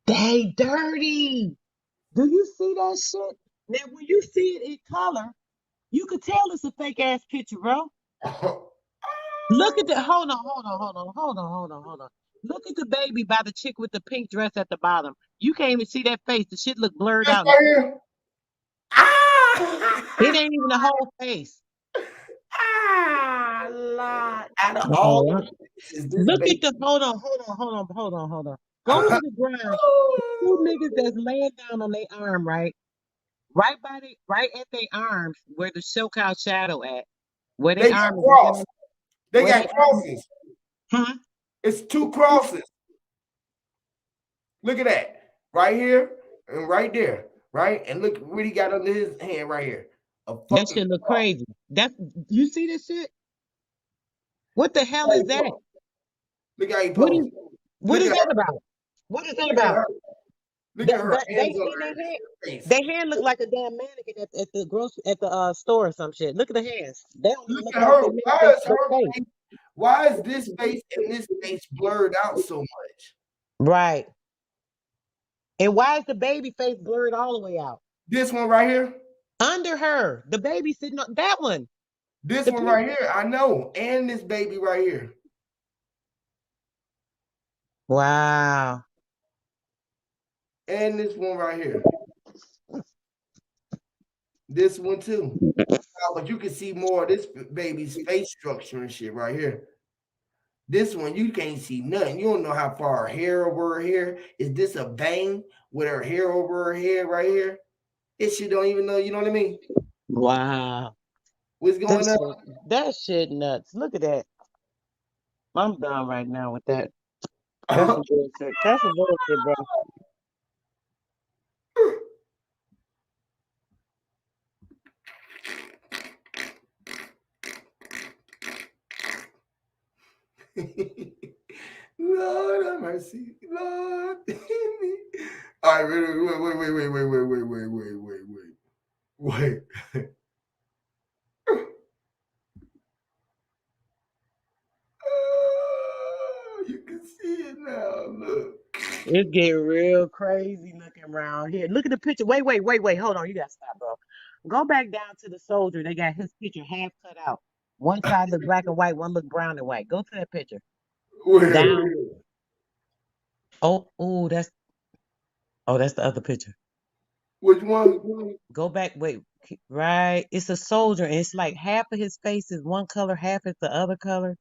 They dirty. Do you see that shit? Now when you see it in color, you could tell it's a fake ass picture, bro. Look at the hold on. Look at the baby by the chick with the pink dress at the bottom. You can't even see that face. The shit look blurred this out. right here. It Ah, ain't even the whole face. Lord. Out of all All the right. pieces, this Look at baby. the hold on. Go to the ground. Two niggas that's laying down on their arm, right? Right at their arms where the show cow shadow at. Where They their got arm is cross. They where got they arm crosses. huh? It's two crosses. Look at that. Right here and right there. Right? And look what he got under his hand right here. A That fucking shit look cross. crazy. That you see this shit? What the hell Look is that? Look how he What posed. is what Look is at that her. about? What is that Look at about? her. Look at her They hands on in their hand. her face. Their hand look like a damn mannequin at the store or some shit. Look at the hands. They don't even Look look at like her. they Why made is their her face. face? Why is this face and this face blurred out so much? Right. And why is the baby face blurred all the way out? This one right here. Under her, the baby sitting on that one. This The one picture. right here. I know. And this baby right here. Wow. And this one right here. This one too. But you can see more of this baby's face structure and shit right here. This one, you can't see nothing. You don't know how far her hair over her hair. Is this a bang with her hair over her head right here? This shit don't even know, you know what I mean? Wow. What's going on? That shit nuts. Look at that. I'm done right now with that. That's some bullshit. That's some bullshit, bro. Lord have mercy. Lord. All right, wait. Oh, you can see it now. Look. It's getting real crazy looking around here. Look at the picture. Wait. Hold on. You gotta stop, bro. Go back down to the soldier. They got his picture half cut out. One side look black and white, one look brown and white. Go to that picture. Where? Down. Oh, that's the other picture. Which one? Go back, wait, right. It's a soldier, and it's like half of his face is one color, half is the other color.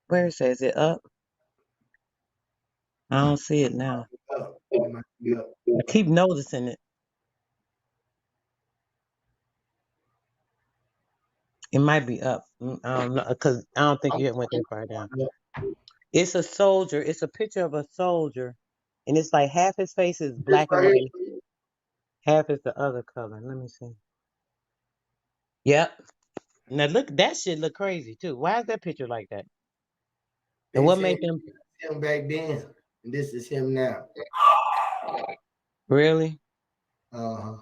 Where it says it up? I don't see it now. Yeah. I keep noticing it. It might be up. I don't know, because I don't think you went that far down. It's a soldier. It's a picture of a soldier, and it's like half his face is black and white, half is the other color. Let me see. Yep. Now look, that shit look crazy too. Why is that picture like that? And They what said made them him back then, and this is him now. really? Uh-huh.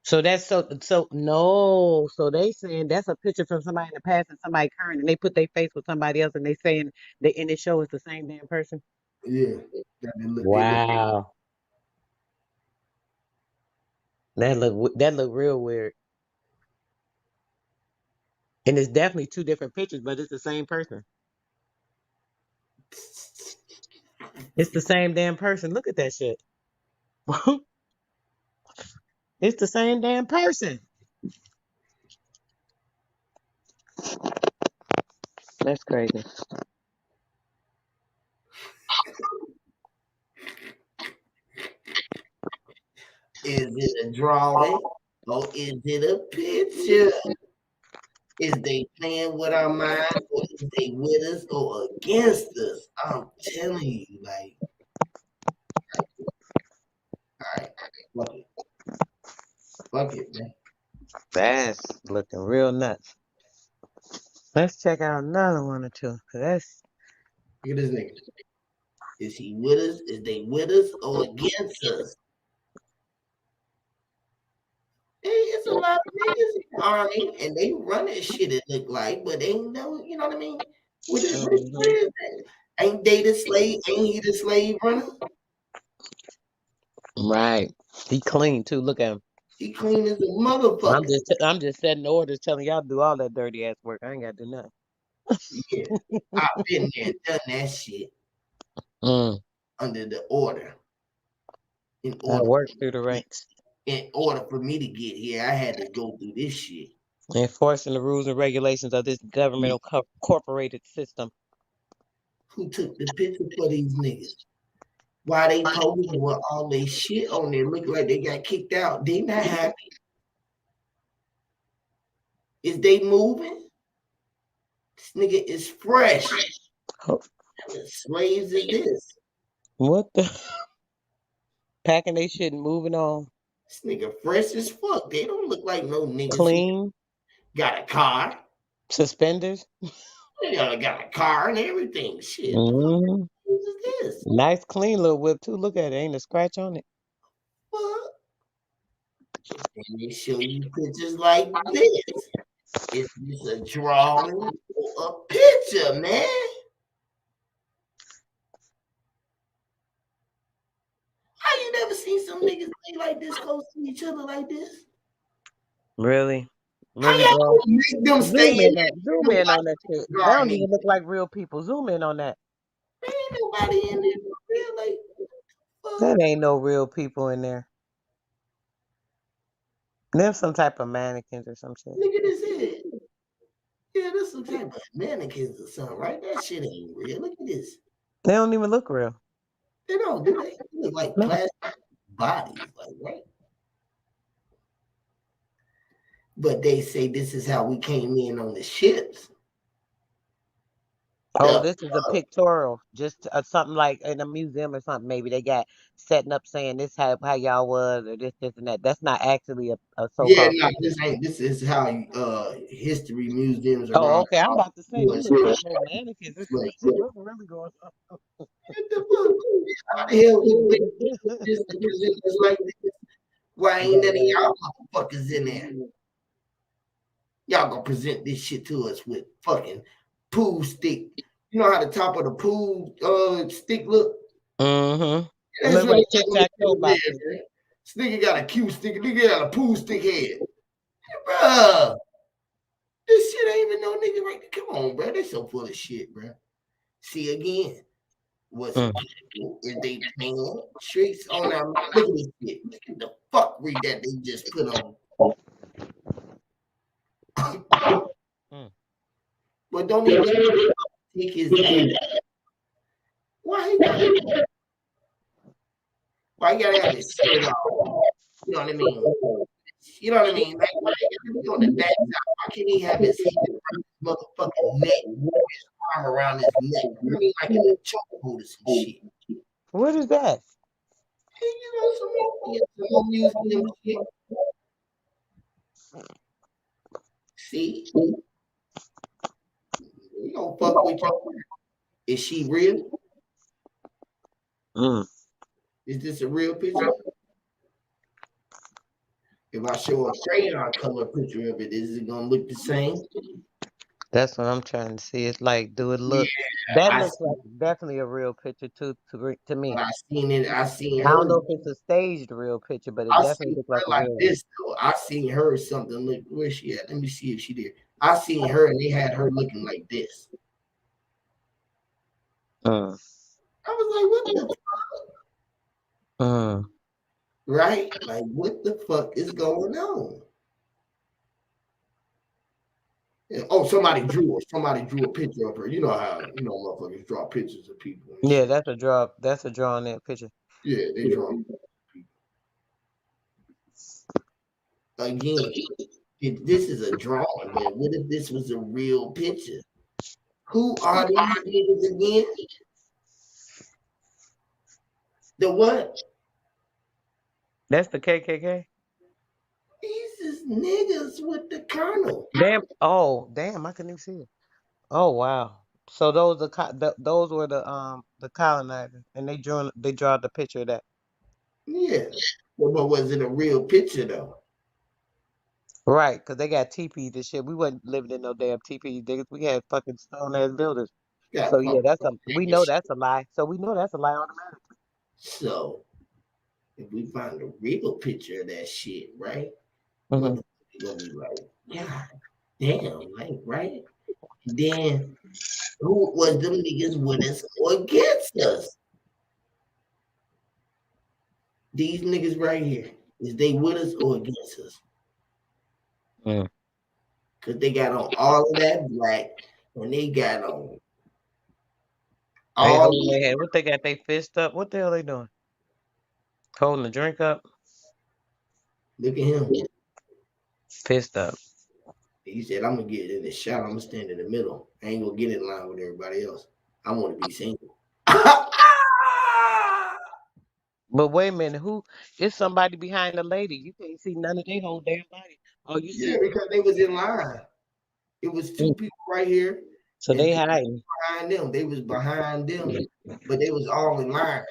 So that's so no. So they saying that's a picture from somebody in the past and somebody current, and they put their face with somebody else, and they saying they in the show is the same damn person. Yeah. They look. Wow, that look real weird. And it's definitely two different pictures, but it's the same person. It's the same damn person. Look at that shit. It's the same damn person. That's crazy. Is it a drawing or is it a picture? Is they playing with our minds or is they with us or against us? I'm telling you, like, all right, fuck it, man. That's looking real nuts. Let's check out another one or two. 'Cause that's Look at this nigga. Is he with us? Is they with us or against us? Hey, it's a lot of niggas in the army and they run that shit, it look like, but they ain't know, you know what I mean? What is that? Ain't they the slave? Ain't he the slave runner? right. He clean too. Look at him. He clean as a motherfucker. I'm just setting orders, telling y'all to do all that dirty ass work. I ain't got to do nothing. Yeah, I've been there, done that shit under the order. I work through the ranks. In order for me to get here, I had to go through this shit. Enforcing the rules and regulations of this governmental corporated system. Who took the picture for these niggas? Why they posing with all they shit on there, look like they got kicked out? They not happy. Is they moving? This nigga is fresh. Oh. How many slaves is this? What the? Packing they shit and moving on. This nigga fresh as fuck. They don't look like no niggas. Clean. Got a car. Suspenders. They got a car and everything. Shit. Mm-hmm. What is this? Nice clean little whip too. Look at it. Ain't a scratch on it. What? And they show you pictures like this. Is this a drawing or a picture, man? How you never seen some niggas lay like this close to each other like this? Really? How Really, y'all bro? gonna make them stay in there Zoom and in watch on that shit. the They don't garden? even look like real people. Zoom in on that. There ain't nobody in there for real. Like, fuck. That ain't no real people in there. Them some type of mannequins or some shit. Look at his head. Yeah, that's some type of mannequins or something, right? That shit ain't real. Look at this. They don't even look real. They don't, do they? They look like No. plastic bodies, like, right? But they say this is how we came in on the ships. Oh, The this is a pictorial, just something like in a museum or something. Maybe they got setting up saying this how y'all was or this and that. That's not actually a yeah, so-called no, picture. this ain't. This is how history museums Oh, around. okay. I'm about to say Doing them look shit. like no mannequins. This Like, shit really going on. what the fuck? How the hell we bring this to present us like this? Why ain't none of y'all motherfuckers in there? Y'all gonna present this shit to us with fucking pool stick. You know how the top of the pool stick look? Mm-hmm. That's Look what like it's tic-tac-toe there, boxes. man. This nigga got a cute stick. Nigga got a pool stick head. Bruh. This shit ain't even no nigga right there. Come on, bro. They so full of shit, bro. See again. What's Mm. people? Is they playing tricks on our look at this shit. Look at the fuckery that they just put on. Mm. But don't he just take his ass? Why he gotta have his shirt off? You know what I mean? You know what I mean? Like, why he gotta be on the back side? Why can't he have his head around his motherfucking neck? His arm around his neck. You know what I mean? Like in a chokehold or some shit. What is that? Hey, you know, some more museum shit. See? You don't fuck with you. Is she real? Mm. Is this a real picture? If I show a crayon color picture of it, is it gonna look the same? That's what I'm trying to see. It's like, do it Yeah, look? That I looks see, like definitely a real picture to but me. I seen it. I seen I don't her. know if it's a staged real picture, but it I definitely seen looks like her a like real one. this though. I seen her something look where she at. Let me see if she did. I seen her and they had her looking like this. Mm. I was like, what the Mm. right? Like, what the fuck is going on? Yeah, oh, somebody drew a picture of her. You know how motherfuckers draw pictures of people and Yeah, shit. that's a draw. That's a drawn in picture. Yeah, they draw people. Again, if this is a drawing, but what if this was a real picture? Who are these niggas again? The what? That's the KKK. These is niggas with the colonel. Damn. Oh, damn! I couldn't even see it. Oh, wow. So those were the colonizers, and they draw the picture of that. Yeah. But was it a real picture though? Right, because they got teepees and shit. We wasn't living in no damn teepees, niggas. We had fucking stone ass buildings. So Got yeah, fucking we nigga know shit. that's a lie. So we know that's a lie automatically. So if we find a real picture of that shit, right? Hmm. Motherfucker gonna be like, God damn, like, right? And then who was them niggas with us or against us? These niggas right here, is they with us or against us? Mm. Cause they got on all of that black and they got on They all holding their head. What they got? They fist up. What the hell they doing? Holding the drink up. look at him. Fist up. He said, I'm gonna get in the shot, I'm gonna stand in the middle. I ain't gonna get in line with everybody else. I wanna be single. But wait a minute, who is somebody behind the lady? You can't see none of their whole damn body. Oh, you Yeah, see? because they was in line. It was two Mm. people right here, So and they people hiding. behind them. They was behind them, but they was all in line.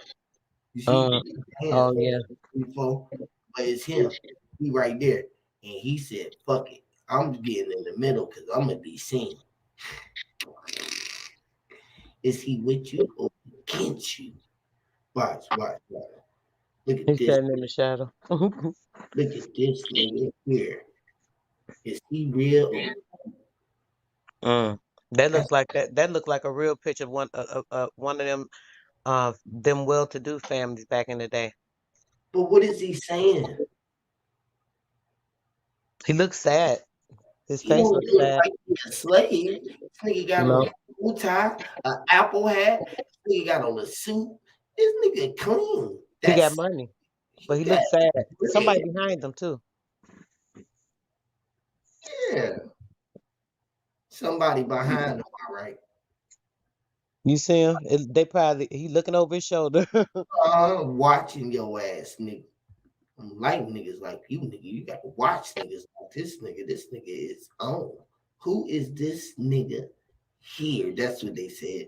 You see, Uh, hands oh yeah. 3, 4, but it's him. He right there, and he said, "Fuck it, I'm getting in the middle because I'm gonna be seen. Is he with you or against you? Watch, watch, watch. Look at He's this. standing in the shadow. Look at this nigga here. Is he real or Mm. That that's, looked like that looked like a real picture of one of them well-to-do families back in the day. but what is he saying? He looks sad. His He face don't looks look sad. like he's a slave. This nigga got on No, a bow tie, an apple hat. This nigga got on a suit. This nigga clean. he got That's money, he but he got looks sad. bread. Somebody behind him too. Yeah. Somebody behind him, all right. You see him? They probably he looking over his shoulder. Watching your ass, nigga. I'm like niggas like you, nigga. You gotta watch niggas like this nigga. This nigga is on. Who is this nigga here? That's what they said.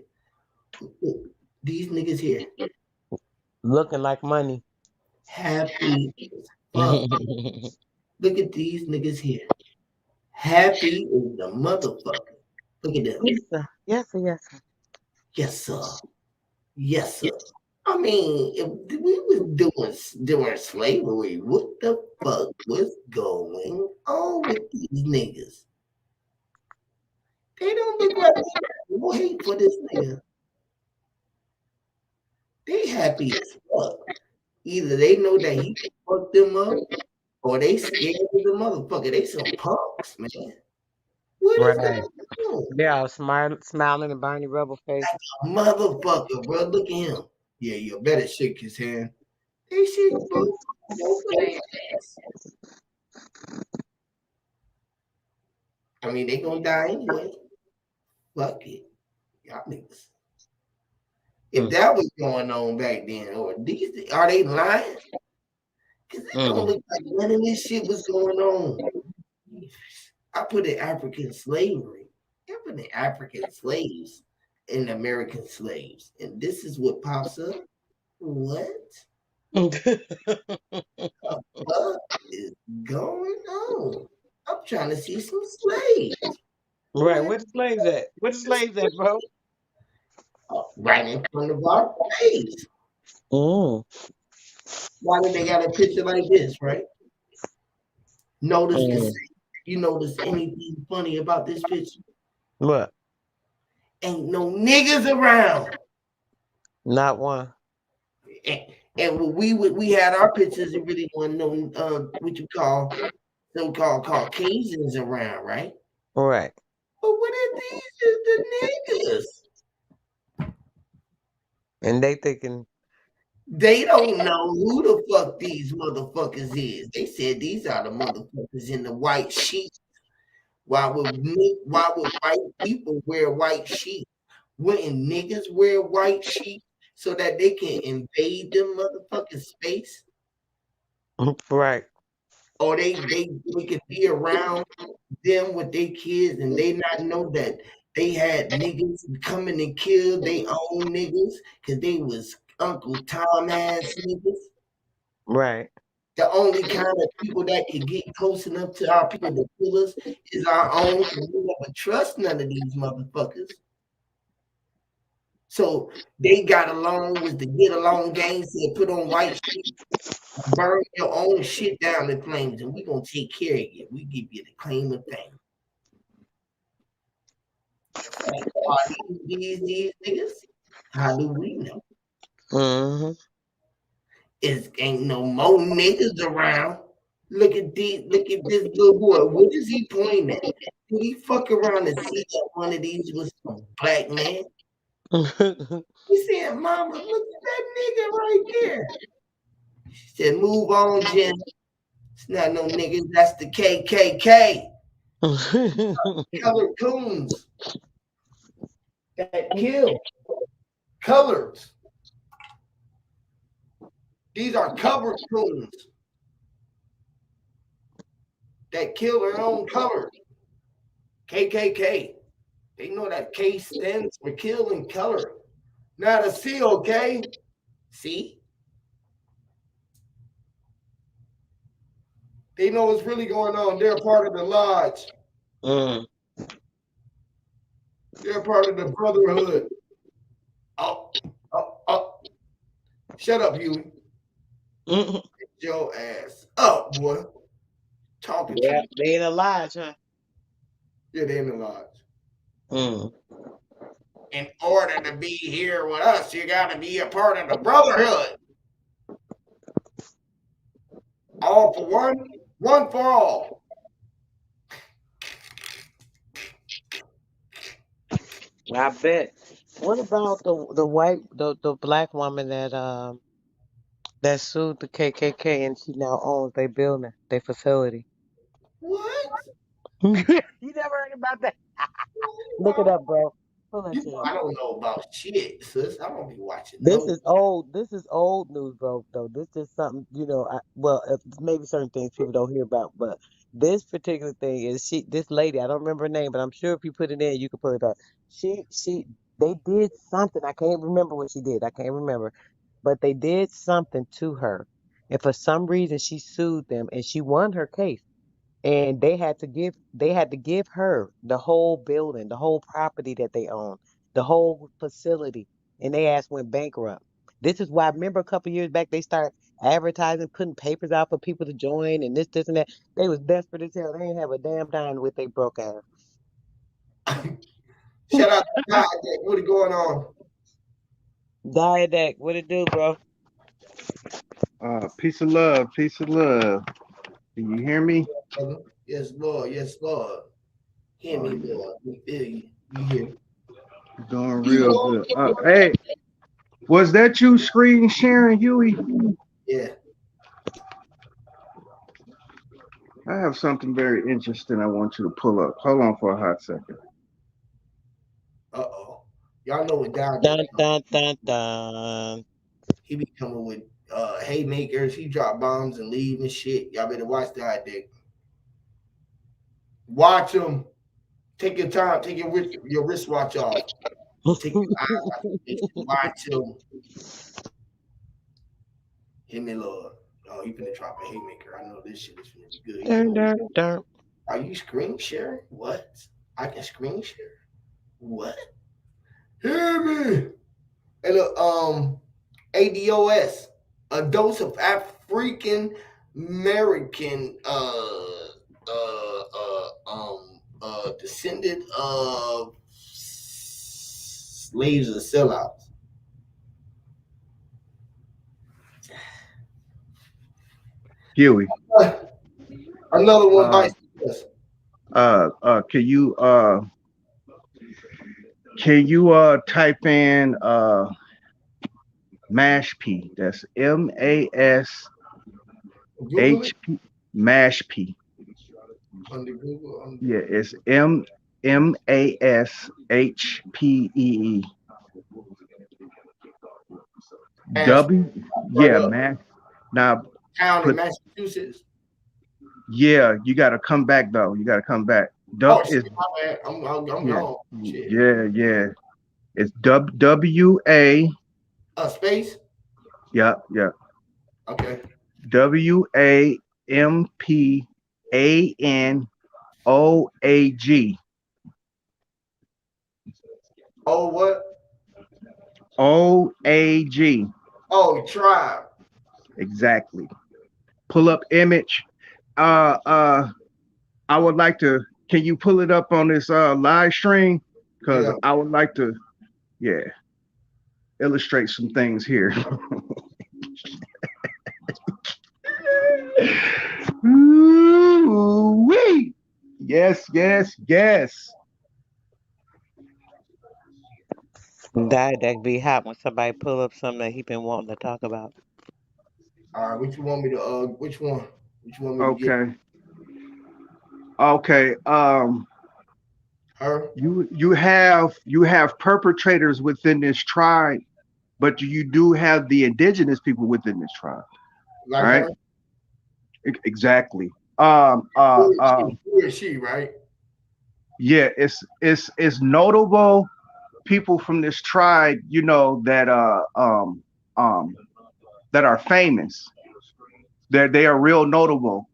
These niggas here. Looking like money. Happy as fuck. Look at these niggas here. Happy is the motherfucker. Look at them. Yes, sir. Yes, sir. Yes, sir. Yes, sir. Yes, sir. I mean, if we was during slavery, what the fuck was going on with these niggas? They don't look like they got no hate for this nigga. They happy as fuck. Either they know that he can fuck them up, or they scared of the motherfucker. They some punks, man. What is Right. going on? They all smiling and Barney Rubble face. Motherfucker, bro. Look at him. Yeah, you better shake his hand. They shake both of their ass. I mean, they gonna die anyway. Fuck it. Y'all niggas. If Mm. that was going on back then, or these are they lying? Because it don't Mm. look like none of this shit was going on. I put in African slavery. I put in African slaves and American slaves. And this is what pops up. What is going on? I'm trying to see some slaves. Right. Where the slaves at? Where the slaves at, bro? Right in front of our face. Mm. Why did they got a picture like this, right? Notice Mm. the you notice anything funny about this picture? What? Ain't no niggas around. Not one. And when we had our pictures, it really wasn't no what you call so-called Caucasians around, right? Right. But what if these is the niggas? And they thinking, They don't know who the fuck these motherfuckers is. They said these are the motherfuckers in the white sheet. Why would white people wear white sheet? Wouldn't niggas wear white sheet so that they can invade them motherfucking space? right. Or they could be around them with their kids and they not know that they had niggas coming and kill their own niggas because they was Uncle Tom ass niggas. Right. The only kind of people that can get close enough to our people to kill us is our own. We never trust none of these motherfuckers. So they got along with the get along gang, said put on white shit, burn your own shit down in flames, and we gonna take care of you. We give you the claim of fame. Are these niggas? How do we know? Mm-hmm. Ain't no more niggas around. Look at this little boy. What is he pointing at? Did he fuck around and see that one of these was a black man? He said, Mama, look at that nigga right there. She said, move on, Jen. It's not no niggas, that's the KKK. Colored coons that kill. Colors. These are covered coons that kill their own colors. KKK. They know that K stands for kill and color. Not a C, okay? See? They know what's really going on. They're part of the lodge. Mm. They're part of the brotherhood. Oh, oh. Shut up, Huey. Mm. Get your ass up, boy. Talking to Yeah, you. they in a lodge, huh? Yeah, they in the lodge. Mm. In order to be here with us, you got to be a part of the brotherhood. All for one for all. I bet. What about the black woman that sued the KKK and she now owns their building, their facility? What? You never heard about that? Look it up, bro. Pull that You shit know, up. I don't know about shit, sis. I don't be watching This no. is old. This is old news, bro. Though this is something maybe certain things people don't hear about, but this particular thing is this lady. I don't remember her name, but I'm sure if you put it in, you can pull it up. They did something. I can't remember what she did. I can't remember, but they did something to her, and for some reason she sued them, and she won her case. And they had to give her the whole building, the whole property that they own, the whole facility, and they ass went bankrupt. This is why I remember a couple years back they start advertising, putting papers out for people to join, and this and that. They was desperate as hell. They didn't have a damn dime with they broke ass. Shout out to God. What is going on? Diadeck, what it do, bro? Peace of love, peace of love. Can you hear me? Brother? Yes, Lord. Yes, Lord. Hear Oh, me, yeah. Lord. We feel you. We hear. Doing You real know? good. Hey, was that you screen sharing, Huey? Yeah. I have something very interesting I want you to pull up. Hold on for a hot second. Uh-oh. Y'all know what God did. Dun dun dun dun. He be coming with haymakers. He drop bombs and leave and shit. Y'all better watch that dick. Watch him. Take your time. Take your wristwatch off. Take your eyes off your face. Watch him. Hit me, Lord. Oh, he finna drop a haymaker. I know this shit is finna be good. He Dun finna. dun dun. Are you screen sharing? What? I can screen share. What? Hear me. And ADOS, a dose of African American descendant of slaves or sellouts. Huey, Another one uh, bites the dust. can you type in mash p? That's Google it MASHP, mash p. under Google. Yeah, it's MASHPEE. Ash W. right Yeah, up. man. Now Town in put. Massachusetts. Yeah, you got to come back though. You got to come back. Oh Is shit, my bad. I'm yeah, gone. Shit. yeah. It's WA. Space. Yeah. Okay. WAMPANOAG. Oh what? OAG. Oh tribe. Exactly. Pull up image. Uh uh I would like to, can you pull it up on this live stream? Because Yeah. I would like to, yeah, illustrate some things here. Ooh-wee. Yes. Diadeck be hot when somebody pull up something that he been wanting to talk about. All right. Which you want me to? Which one? Which you want me to get? Okay. Okay. Her. You have perpetrators within this tribe, but you do have the indigenous people within this tribe. All Like right. her. Exactly. Um. Uh. Who is Uh. she? Who is she? Right. Yeah, it's notable people from this tribe, you know, um that are famous. They are real notable.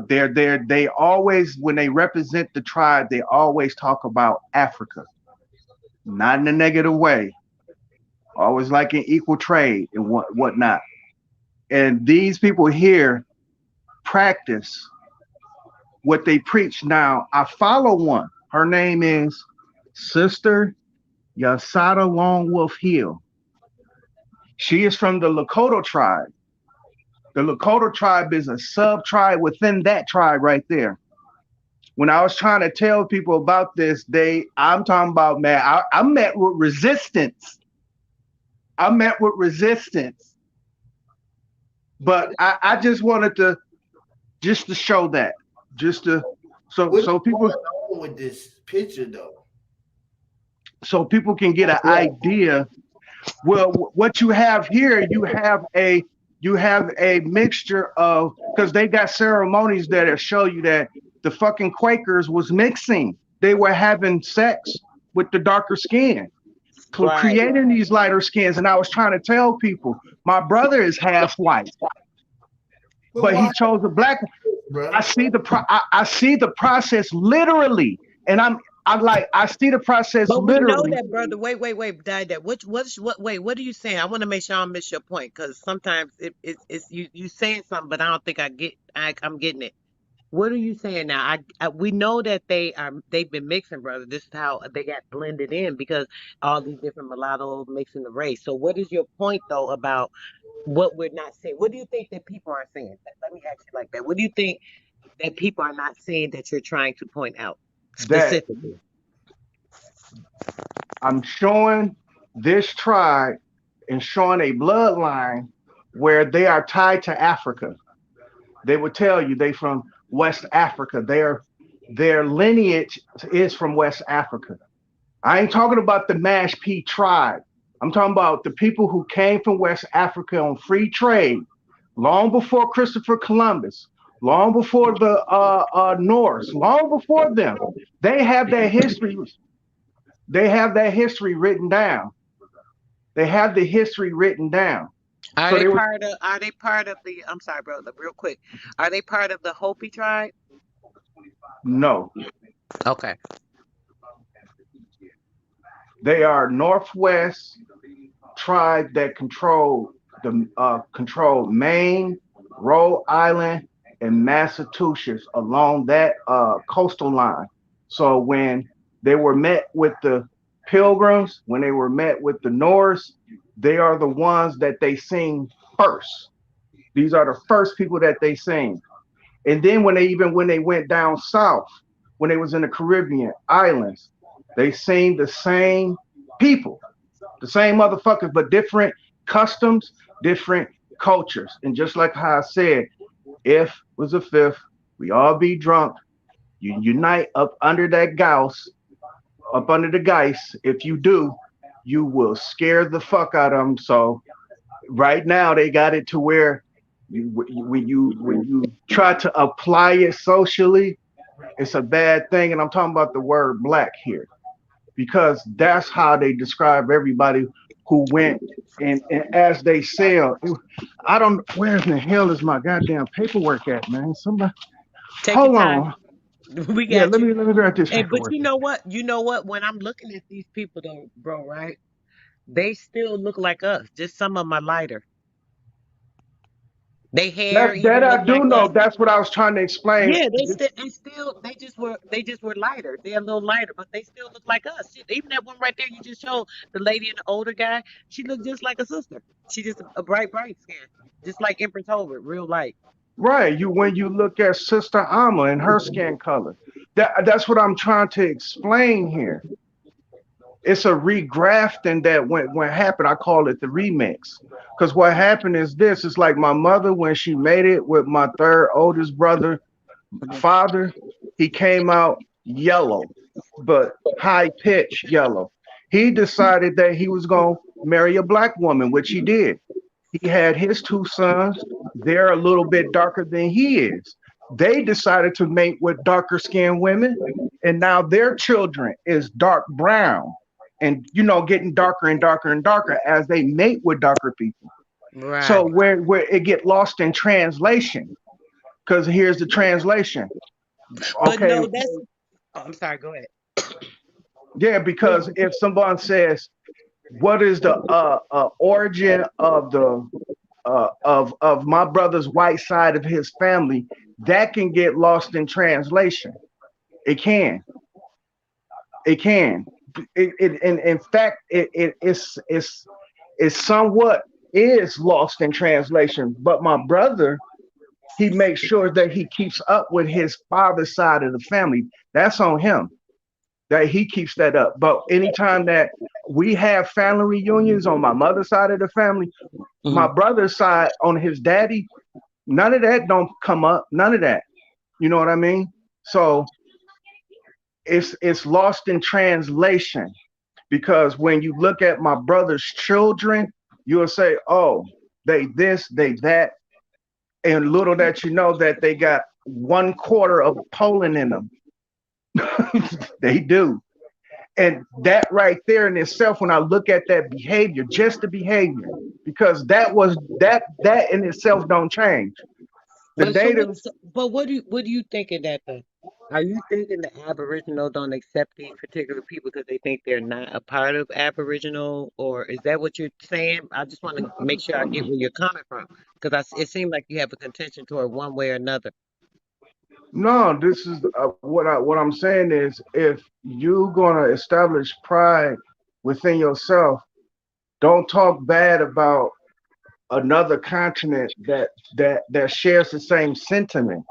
They always, when they represent the tribe, they always talk about Africa, not in a negative way. Always like in equal trade and whatnot. And these people here practice what they preach. Now I follow one. Her name is Sister Yasada Long Wolf Hill. She is from the Lakota tribe. The Lakota tribe is a sub tribe within that tribe right there. When I was trying to tell people about this, I'm talking about, man, I met with resistance. I met with resistance. But I just wanted to just to show that. Just to What's so people going on with this picture though? so people can get an Yeah. idea. Well, what you have here, you have a mixture of, because they got ceremonies that show you that the fucking Quakers was mixing. They were having sex with the darker skin, Right. creating these lighter skins. And I was trying to tell people, my brother is half white, But but why, he chose a black. bro? I see the process literally, and I'm like, I see the process But we know literally. that, brother. Wait, Dad. What are you saying? I want to make sure I don't miss your point, because sometimes it's you saying something, but I don't think I'm getting it. What are you saying now? We know that they've been mixing, brother. This is how they got blended in, because all these different mulattoes mixing the race. So what is your point though about what we're not seeing? What do you think that people are saying? Let me ask you like that. What do you think that people are not seeing that you're trying to point out That specifically? I'm showing this tribe and showing a bloodline where they are tied to Africa. They would tell you they from West Africa. Their lineage is from West Africa. I ain't talking about the Mash P tribe. I'm talking about the people who came from West Africa on free trade long before Christopher Columbus, long before the Norse, long before them. They have that history. They have that history written down. They have the history written down. Are So they they were part of? Are they part of the? I'm sorry, brother. Real quick, are they part of the Hopi tribe? no, Okay. they are Northwest tribe that control Maine, Rhode Island, and Massachusetts along that coastal line. So when they were met with the Pilgrims, when they were met with the Norse, they are the ones that they sing first. These are the first people that they sing. And then when they went down south, when they was in the Caribbean islands, they sing the same people, the same motherfuckers, but different customs, different cultures. And just like how I said, if was a fifth, we all be drunk. You unite up under that Gauss, up under the Geist. If you do, you will scare the fuck out of them. So right now they got it to where when you try to apply it socially, it's a bad thing. And I'm talking about the word black here, because that's how they describe everybody who went and as they sail. I don't, where in the hell is my goddamn paperwork at, man? Somebody Take your hold time. on. We Yeah, got you. let me grab this Hey, but paperwork. you know what? You know what? When I'm looking at these people, though, bro, right? They still look like us. Just some of them are lighter. They hair That even look I like do know. us. That's what I was trying to explain. Yeah, they just were lighter. They're a little lighter, but they still look like us. Shit, even that one right there you just showed, the lady and the older guy, she looked just like a sister. She just a bright skin, just like Empress Holbert, real light. Right. You when you look at Sister Amma and her skin color. That's what I'm trying to explain here. It's a regrafting that when happened. I call it the remix. Because what happened is this, it's like my mother when she made it with my third oldest brother, Mhm. father, he came out yellow, but high pitch yellow. He decided that he was going to marry a black woman, which he did. He had his two sons. They're a little bit darker than he is. They decided to mate with darker skinned women. and now their children is dark brown, and getting darker and darker and darker as they mate with darker people. So Right. where it get lost in translation, because here's the translation. But Okay, no, that's. Oh, I'm sorry. Go ahead. yeah, because if someone says, what is the origin of the of my brother's white side of his family, that can get lost in translation. It can. It can. And in fact, it's somewhat is lost in translation. But my brother, he makes sure that he keeps up with his father's side of the family. That's on him. That he keeps that up. But anytime that we have family reunions on my mother's side of the family, my Mhm. brother's side on his daddy, none of that don't come up. None of that. You know what I mean? So it's lost in translation, because when you look at my brother's children, you'll say, oh, they this, they that, and little that you know that they got 1/4 of Poland in them. They do. And that right there in itself, when I look at that behavior, just the behavior, because that in itself don't change. The But so native, what's but what do you think of that though? Are you thinking the Aboriginal don't accept these particular people because they think they're not a part of Aboriginal, or is that what you're saying? I just want to make sure I get where you're coming from, because it seemed like you have a contention toward one way or another. no, this is what I'm saying is, if you're gonna establish pride within yourself, don't talk bad about another continent that shares the same sentiment.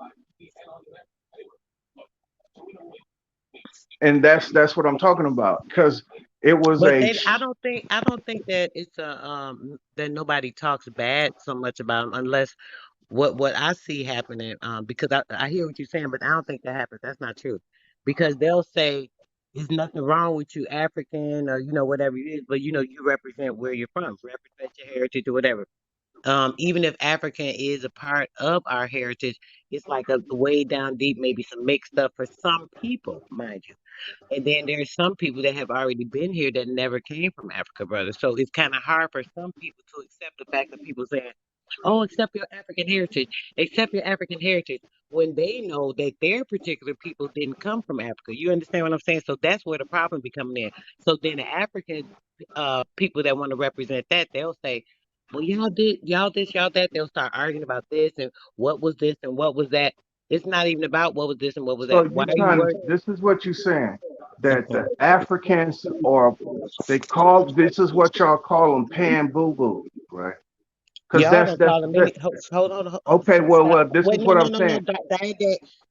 And that's what I'm talking about, because it was But a I don't think that it's a that nobody talks bad so much about 'em unless what I see happening, because I hear what you're saying, but I don't think that happens. That's not true. Because they'll say there's nothing wrong with you African, or whatever it is, but you represent where you're from, represent your heritage or whatever. Even if African is a part of our heritage, it's like a way down deep, maybe some mixed stuff for some people, mind you. And then there's some people that have already been here that never came from Africa, brother. So it's kind of hard for some people to accept the fact that people saying, "Oh, accept your African heritage," when they know that their particular people didn't come from Africa. You understand what I'm saying? So that's where the problem be coming in. So then the African people that want to represent that, they'll say, "Well, y'all did y'all this, y'all that." They'll start arguing about this and what was this and what was that. It's not even about what was this and what was so that. Why you are you trying to, worried? this is what you're saying, that the Mhm. Africans, or they call, this is what y'all call them, pan boo boo, right? Because Y'all that's don't call them that. any. Hold on, Okay, stop. this Wait, is no, what no, I'm no, no. saying.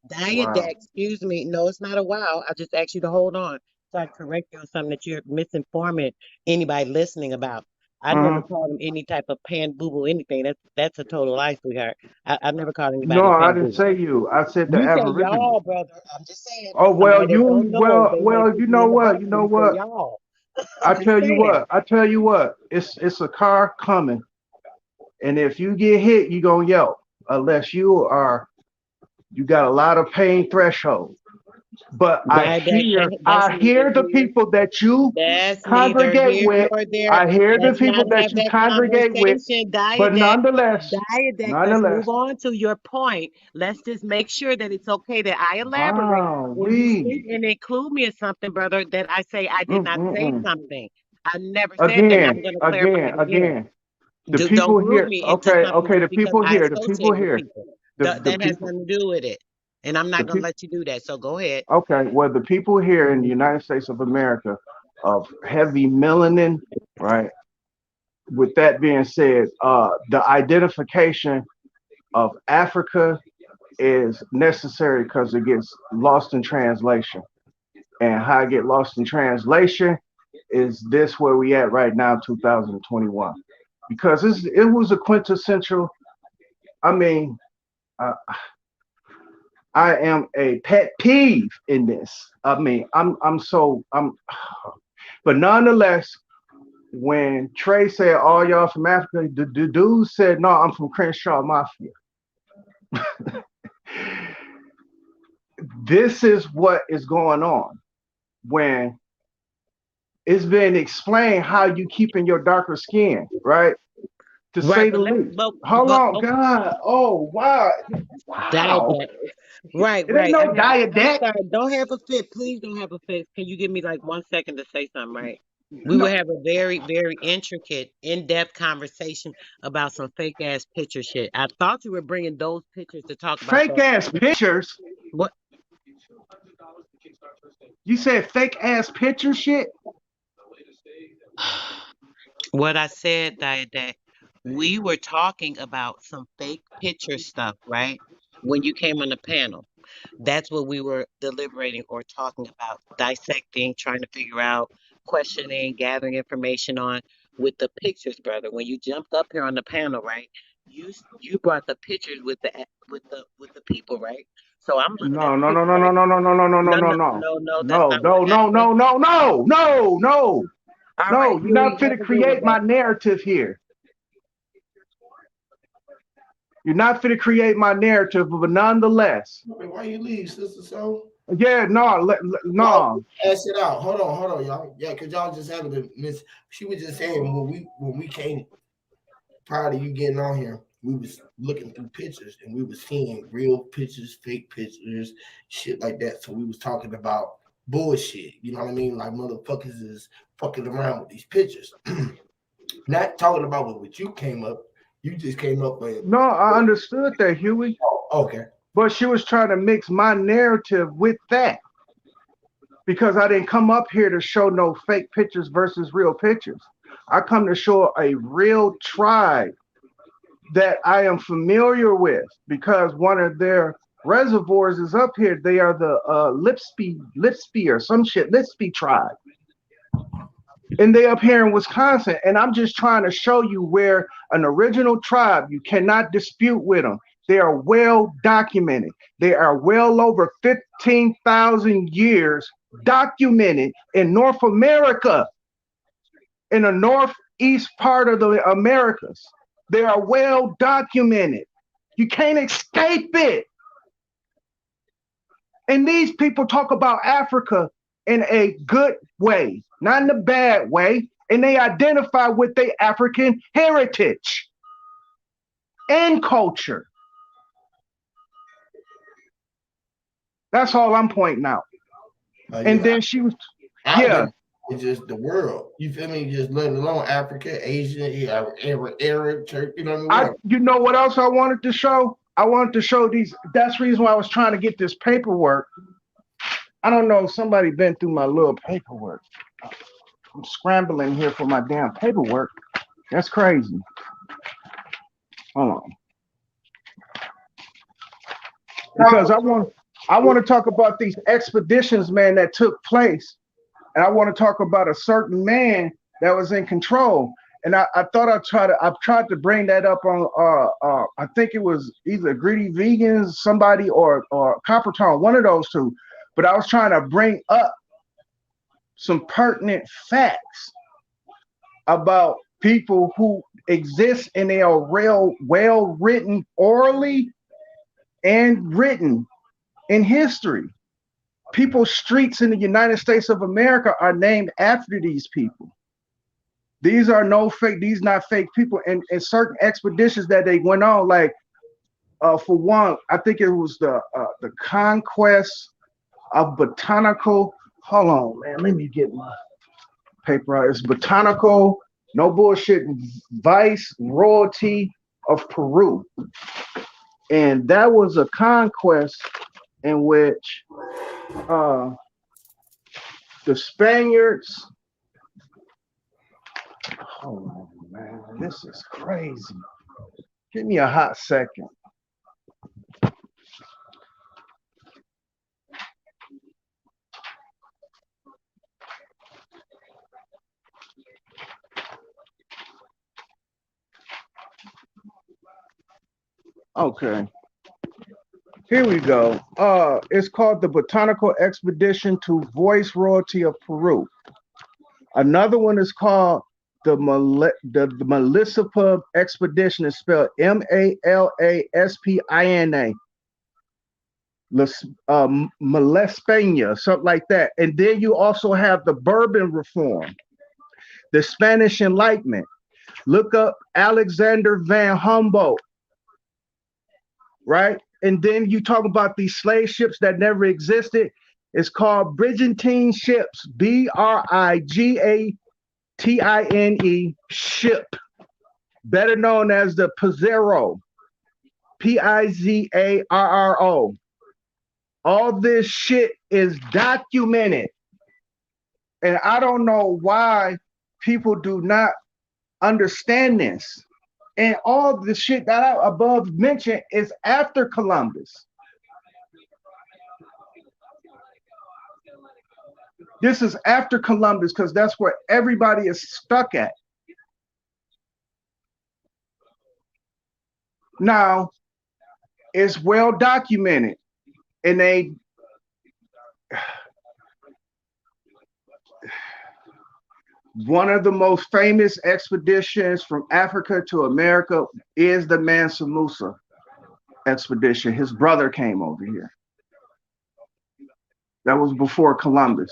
Diet, Wow. excuse me. No, it's not a wow. I just asked you to hold on so I can correct you on something that you're misinforming anybody listening about. I never Hmm. called him any type of pan boo boo anything. That's a total lie, sweetheart. I never called No, anybody I pan didn't boo boo. say you. I said the You say Aboriginal. y'all, brother. I'm just saying Oh for well, somebody that you don't know, they may you put me know in the what? box You when know you say what? y'all. I'm just saying. I tell you what. It's a car coming, and if you get hit, you gonna yelp, unless you got a lot of pain threshold. But That's I neither hear the here. people that you That's neither congregate here with. nor there. I hear the Let's people not that have you that congregate with. conversation. But nonetheless, Diadex, let's move nonetheless, on to your point. Let's just make sure that it's okay that I elaborate wow, when you sit we, and include me in something, brother, that I say I did not say mm-mm-mm. something. I never said that, and I'm Again, going to clarify again, it again. again. The Don't people group here, me into okay, something okay, just the because people I here, the people associate with here, people. the That has people, nothing to do with it. And I'm the not going to people. let you do that. So go ahead. Okay, well, the people here in the United States of America of heavy melanin, right? With that being said, the identification of Africa is necessary because it gets lost in translation. And how I get lost in translation is this where we at right now, 2021. Because it was a quintessential, I mean, uh, I am a pet peeve in this. I mean, but nonetheless, when Trey said all y'all from Africa, the dude said, no, I'm from Crenshaw Mafia. this is what is going on when it's been explained how you keeping your darker skin, right? To Right, say but the let's least. Hold but on, God. Oh, wow. Wow. diadetic. Right, It ain't right. no I'm diadetic. sorry. Don't have a fit. Please don't have a fit. Can you give me like 1 second to say something, right? We will No, have a very, very intricate, in-depth conversation about some fake ass picture shit. I thought you were bringing those pictures to talk about fake that. ass pictures. What You said fake ass picture shit? what I said that we were talking about some fake picture stuff, right? When you came on the panel. That's what we were deliberating or talking about, dissecting, trying to figure out, questioning, gathering information on with the pictures, brother. When you jumped up here on the panel, right? You brought the pictures with the people, right? So I'm looking at No, the no, no, pictures no, no, like, no, no, no, no, no, no, no, no, no, no. no, no, that's No, not what no, no, happened. no, no, no, no, no, All no. right, You're not Huey, fit to have a good one, create my brother. narrative here. You're not fit to create my narrative, but nonetheless. Why you leave, sister? So Yeah, no, y'all no. ask it out. Hold on, y'all. Yeah, cause y'all just having to miss. She was just saying when we came prior to you getting on here, we was looking through pictures and we was seeing real pictures, fake pictures, shit like that. So we was talking about bullshit. You know what I mean? Like motherfuckers is fucking around with these pictures. Not talking about what you came up. You just came up with. No, I understood that, Huey. Oh, okay. But she was trying to mix my narrative with that because I didn't come up here to show no fake pictures versus real pictures. I come to show a real tribe that I am familiar with because one of their reservoirs is up here. They are the Lipsby or some shit, Lipsby tribe. And they up here in Wisconsin. And I'm just trying to show you where an original tribe, you cannot dispute with them. They are well documented. They are well over 15,000 years documented in North America, in the northeast part of the Americas. They are well documented. You can't escape it. And these people talk about Africa in a good way, not in a bad way. And they identify with their African heritage and culture. That's all I'm pointing out. And Yeah, then she was, I yeah, didn't. It's just the world. You feel me? Just let alone Africa, Asia, yeah, Arab, Turkey. You know what I mean? I, Whatever. you know what else I wanted to show? I wanted to show these. That's the reason why I was trying to get this paperwork. I don't know. Somebody been through my little paperwork. I'm scrambling here for my damn paperwork. That's crazy. Hold on. Because I want to talk about these expeditions, man, that took place. And I want to talk about a certain man that was in control. And I thought I've tried to bring that up on I think it was either Greedy Vegans, somebody or Copper Tone, one of those two. But I was trying to bring up some pertinent facts about people who exist and they are real well written orally and written in history. People's streets in the United States of America are named after these people. These are no fake, these not fake people. And certain expeditions that they went on, like for one, I think it was the conquest of botanical. Hold on, man. Let me get my paper out. It's botanical, no bullshit, vice royalty of Peru. And that was a conquest in which uh, the Spaniards. Hold on, man. This is crazy. Give me a hot second. Okay. Here we go. It's called the Botanical Expedition to Voice Royalty of Peru. Another one is called the Malisipa Expedition. Is spelled Malaspina. Malespania, something like that. And then you also have the Bourbon Reform, the Spanish Enlightenment. Look up Alexander van Humboldt, right? And then you talk about these slave ships that never existed. It's called Byzantine ships, Brigatine ship, better known as the Pizarro, Pizarro. All this shit is documented. And I don't know why people do not understand this. And all the shit that I above mentioned is after Columbus. This is after Columbus because that's where everybody is stuck at. Now, it's well documented, and one of the most famous expeditions from Africa to America is the Mansa Musa expedition. His brother came over here. That was before Columbus.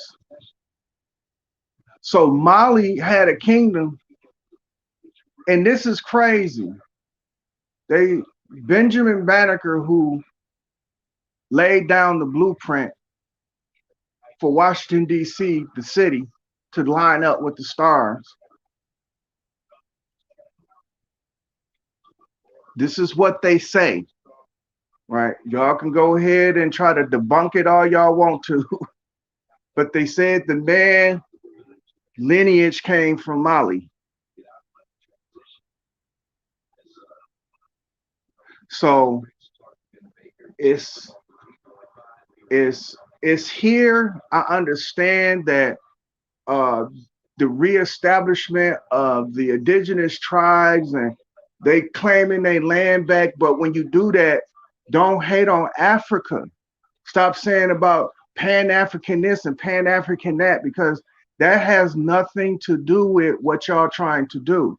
So Mali had a kingdom, and this is crazy. Benjamin Banneker, who laid down the blueprint for Washington, D.C., the city, to line up with the stars. This is what they say, right? Y'all can go ahead and try to debunk it all y'all want to, but they said the man lineage came from Mali. So it's here. I understand that the reestablishment of the indigenous tribes and they claiming they land back, but when you do that, don't hate on Africa. Stop saying about Pan-African this and Pan-African that, because that has nothing to do with what y'all trying to do.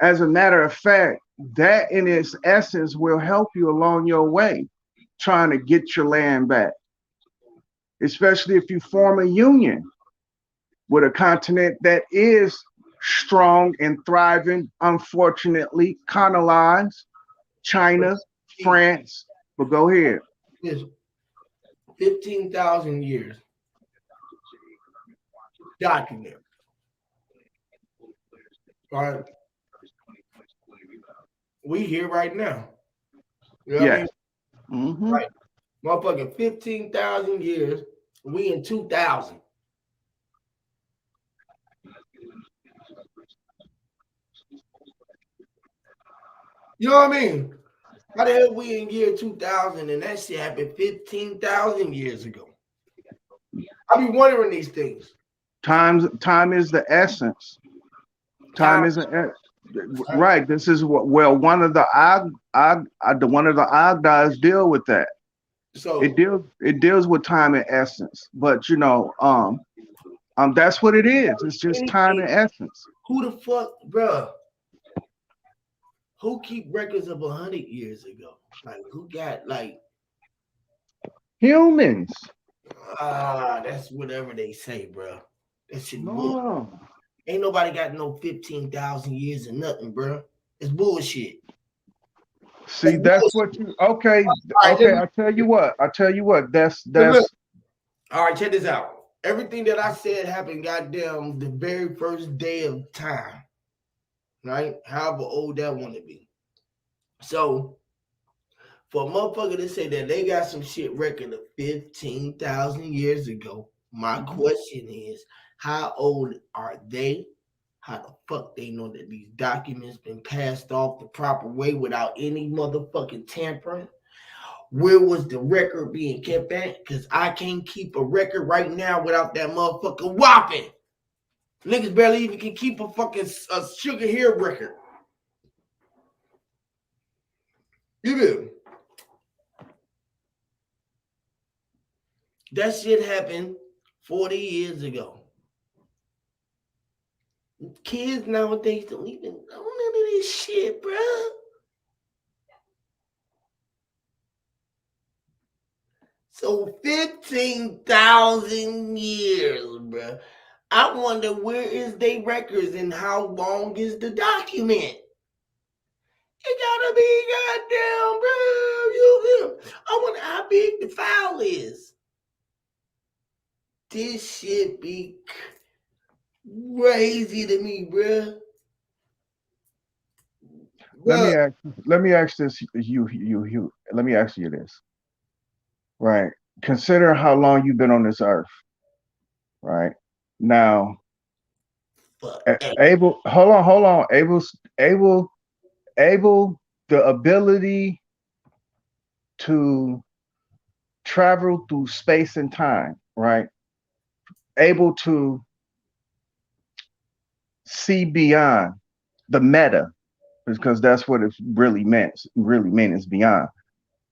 As a matter of fact, that in its essence will help you along your way, trying to get your land back, especially if you form a union with a continent that is strong and thriving, unfortunately, colonized, China, France, but go ahead. Yes. 15,000 years documented. All right. We here right now. You know what I mean? Mm-hmm. Right. Motherfucking 15,000 years. We in 2000. You know what I mean? How the hell we in year 2000 and that shit happened 15,000 years ago? I be wondering these things. Time is the essence. Time isn't right. This is what one of the Agdas deal with that. So it deals with time and essence. But that's what it is. It's just time and essence. Who the fuck, bro? Who keep records of 100 years ago? Like who got like humans? That's whatever they say, bro. That shit no. Ain't nobody got no 15,000 years of nothing, bro. It's bullshit. See, that's what you okay. Okay, I tell you what. That's all right, check this out. Everything that I said happened goddamn the very first day of time. Right? However old that want to be. So for a motherfucker to say that they got some shit record of 15,000 years ago, my question is, how old are they? How the fuck they know that these documents been passed off the proper way without any motherfucking tampering? Where was the record being kept at? Because I can't keep a record right now without that motherfucking whopping. Niggas barely even can keep a fucking Sugar Hill record. You do. That shit happened 40 years ago. Kids nowadays don't even know none of this shit, bro. So 15,000 years, bruh. I wonder where is they records and how long is the document? It gotta be goddamn, bro. I wonder how big the file is. This shit be crazy to me, bro. Let me Bruh, ask. Let me ask this. You. Let me ask you this. Right. Consider how long you've been on this earth. Right. Now, fuck. Able. Hold on. Hold on. Able. Able. The ability to travel through space and time. Right. Able to see beyond the meta, because that's what it really meant. Really means beyond.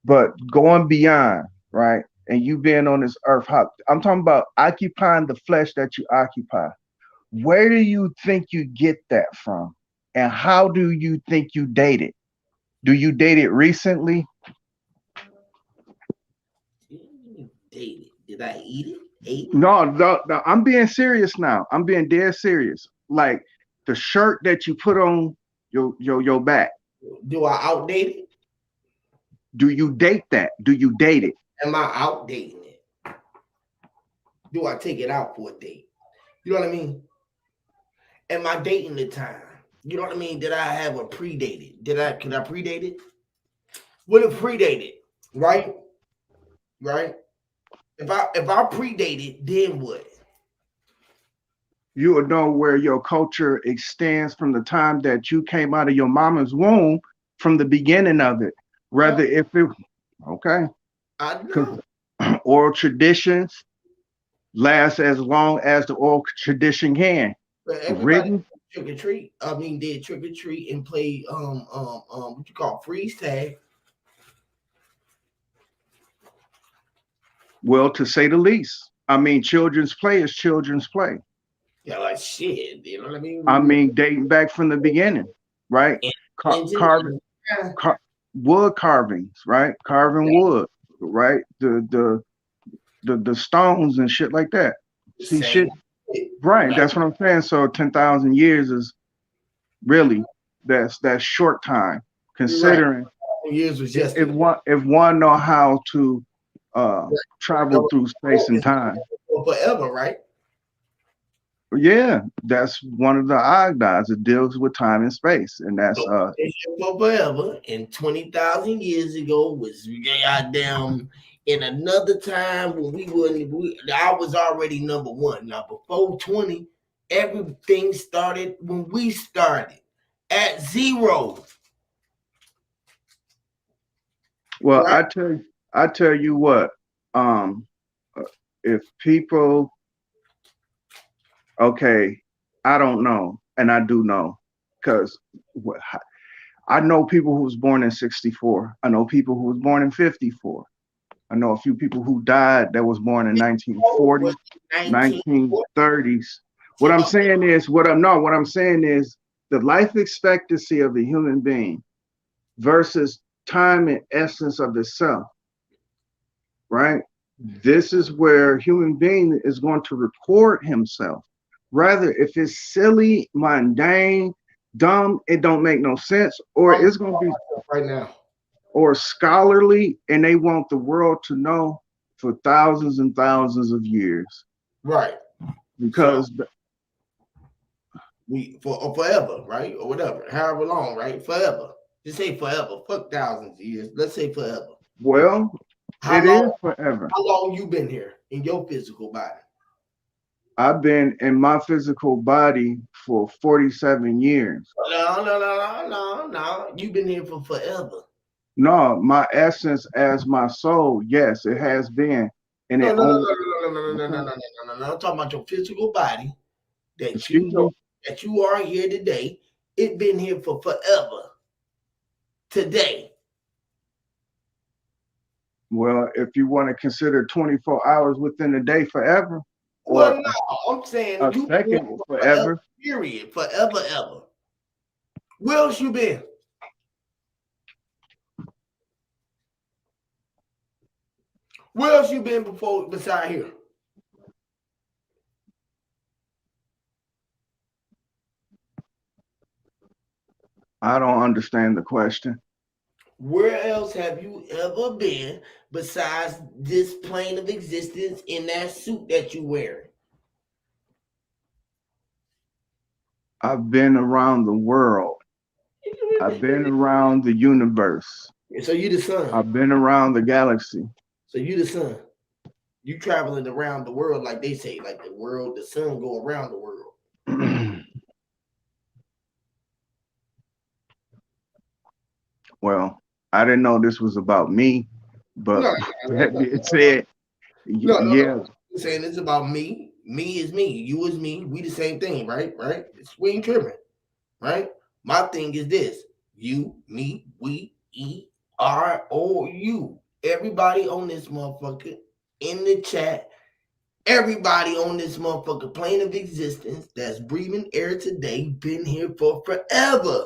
But going beyond, right? And you being on this earth, how, I'm talking about occupying the flesh that you occupy. Where do you think you get that from? And how do you think you date it? Do you date it recently? Dated. Did I eat it? Ate it? No, no, no, I'm being serious now. I'm being dead serious. Like the shirt that you put on your back. Do I outdate it? Do you date that? Do you date it? Am I outdating it? Do I take it out for a date? You know what I mean? Am I dating the time? You know what I mean? Did I have a predated? Could I predate it? Would have predated, right? Right? If I predated, then what? You will know where your culture extends from the time that you came out of your mama's womb, from the beginning of it. Yeah, Rather, if it, okay, I because know. oral traditions last as long as the oral tradition can. But everybody Written, trick or treat. I mean, did trick or treat and play what you call freeze tag. well, to say the least. I mean, children's play is children's play. Yeah, like shit. You know what I mean? I mean, dating back from the beginning, right? Carving, Engineering. Yeah. wood carvings, right? Carving wood, right? The stones and shit like that. The See, same shit. shit. Right, Like that's what I'm saying. So 10,000 years is really that's short time, you're right. considering Years was if yesterday. one know how to That travel was through space and time. forever, right? Yeah, that's one of the Ogdoads. It deals with time and space, and that's So for forever and 20,000 years ago was goddamn in another time when I was already number one. Now before 20, everything started when we started at zero. well. Right? I tell you what. Um, uh, if people, okay, I don't know, and I do know, because I know people who was born in 64. I know people who was born in 54. I know a few people who died that was born in Was 1940s, 1940. 1930s. So What I'm saying is, what I'm saying is the life expectancy of a human being versus time and essence of the self, right? This is where human being is going to record himself. Rather, if it's silly, mundane, dumb, it don't make no sense, or I'm it's going to be right now. or scholarly, and they want the world to know for thousands and thousands of years. Right. So Because we for forever, right? Or whatever, however long, right? Forever. Just say forever. Fuck thousands of years. Let's say forever. well, How it is long? forever. How long you been here in your physical body? I've been in my physical body for 47 years. No. You've been here for forever. No, my essence as my soul, yes, it has been. And No, it no, no, only, no, no, no, no, no, no, okay, no, no, no. I'm talking about your physical body that you excuse know me. that you are here today. It been here for forever. Today. Well, if you want to consider 24 hours within a day forever, Well, or no, I'm saying a you been here second for forever. forever, Period. Forever, ever. Where else you been? Where else you been before beside here? I don't understand the question. Where else have you ever been besides this plane of existence in that suit that you wear? I've been around the world. I've been around the universe. So you the sun. I've been around the galaxy. So you the sun. You traveling around the world like they say, like the world, the sun go around the world. Well, I didn't know this was about me, but that being said, No. yeah. I'm saying it's about me. Me is me. You is me. We the same thing, right? Right? We ain't tripping, right? My thing is this: you, me, we, you. Everybody on this motherfucker in the chat. Everybody on this motherfucker plane of existence that's breathing air today been here for forever.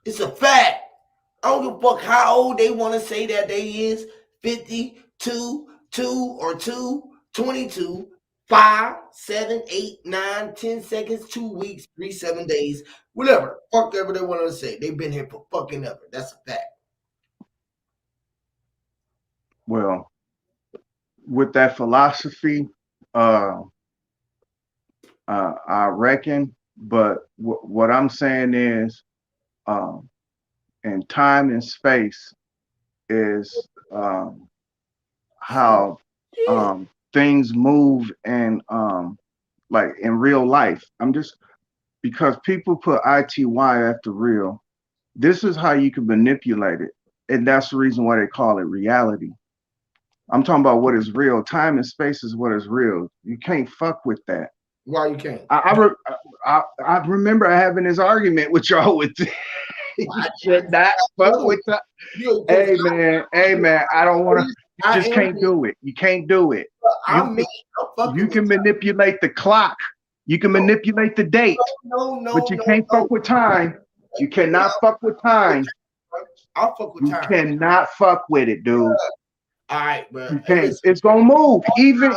It's a fact. I don't give a fuck how old they want to say that they is. 52, 2 or 2, 22, 5, 7, 8, 9, 10 seconds, 2 weeks, 3, 7 days, whatever. Fuck whatever they want to say. They've been here for fucking ever. That's a fact. Well, with that philosophy, I reckon. But what I'm saying is, and time and space is how things move and like in real life. I'm just because people put ITY after real. This is how you can manipulate it, and that's the reason why they call it reality. I'm talking about what is real. Time and space is what is real. You can't fuck with that. Why you can't? I remember having this argument with y'all with you should not fuck with that. Hey man, I don't want to. You just can't do it. You can't do it. You can manipulate the clock. You can manipulate the date. But you can't fuck with time. You cannot fuck with time. I'll fuck with time. You cannot fuck with it, dude. All right, bro. You can't. It's gonna move. Even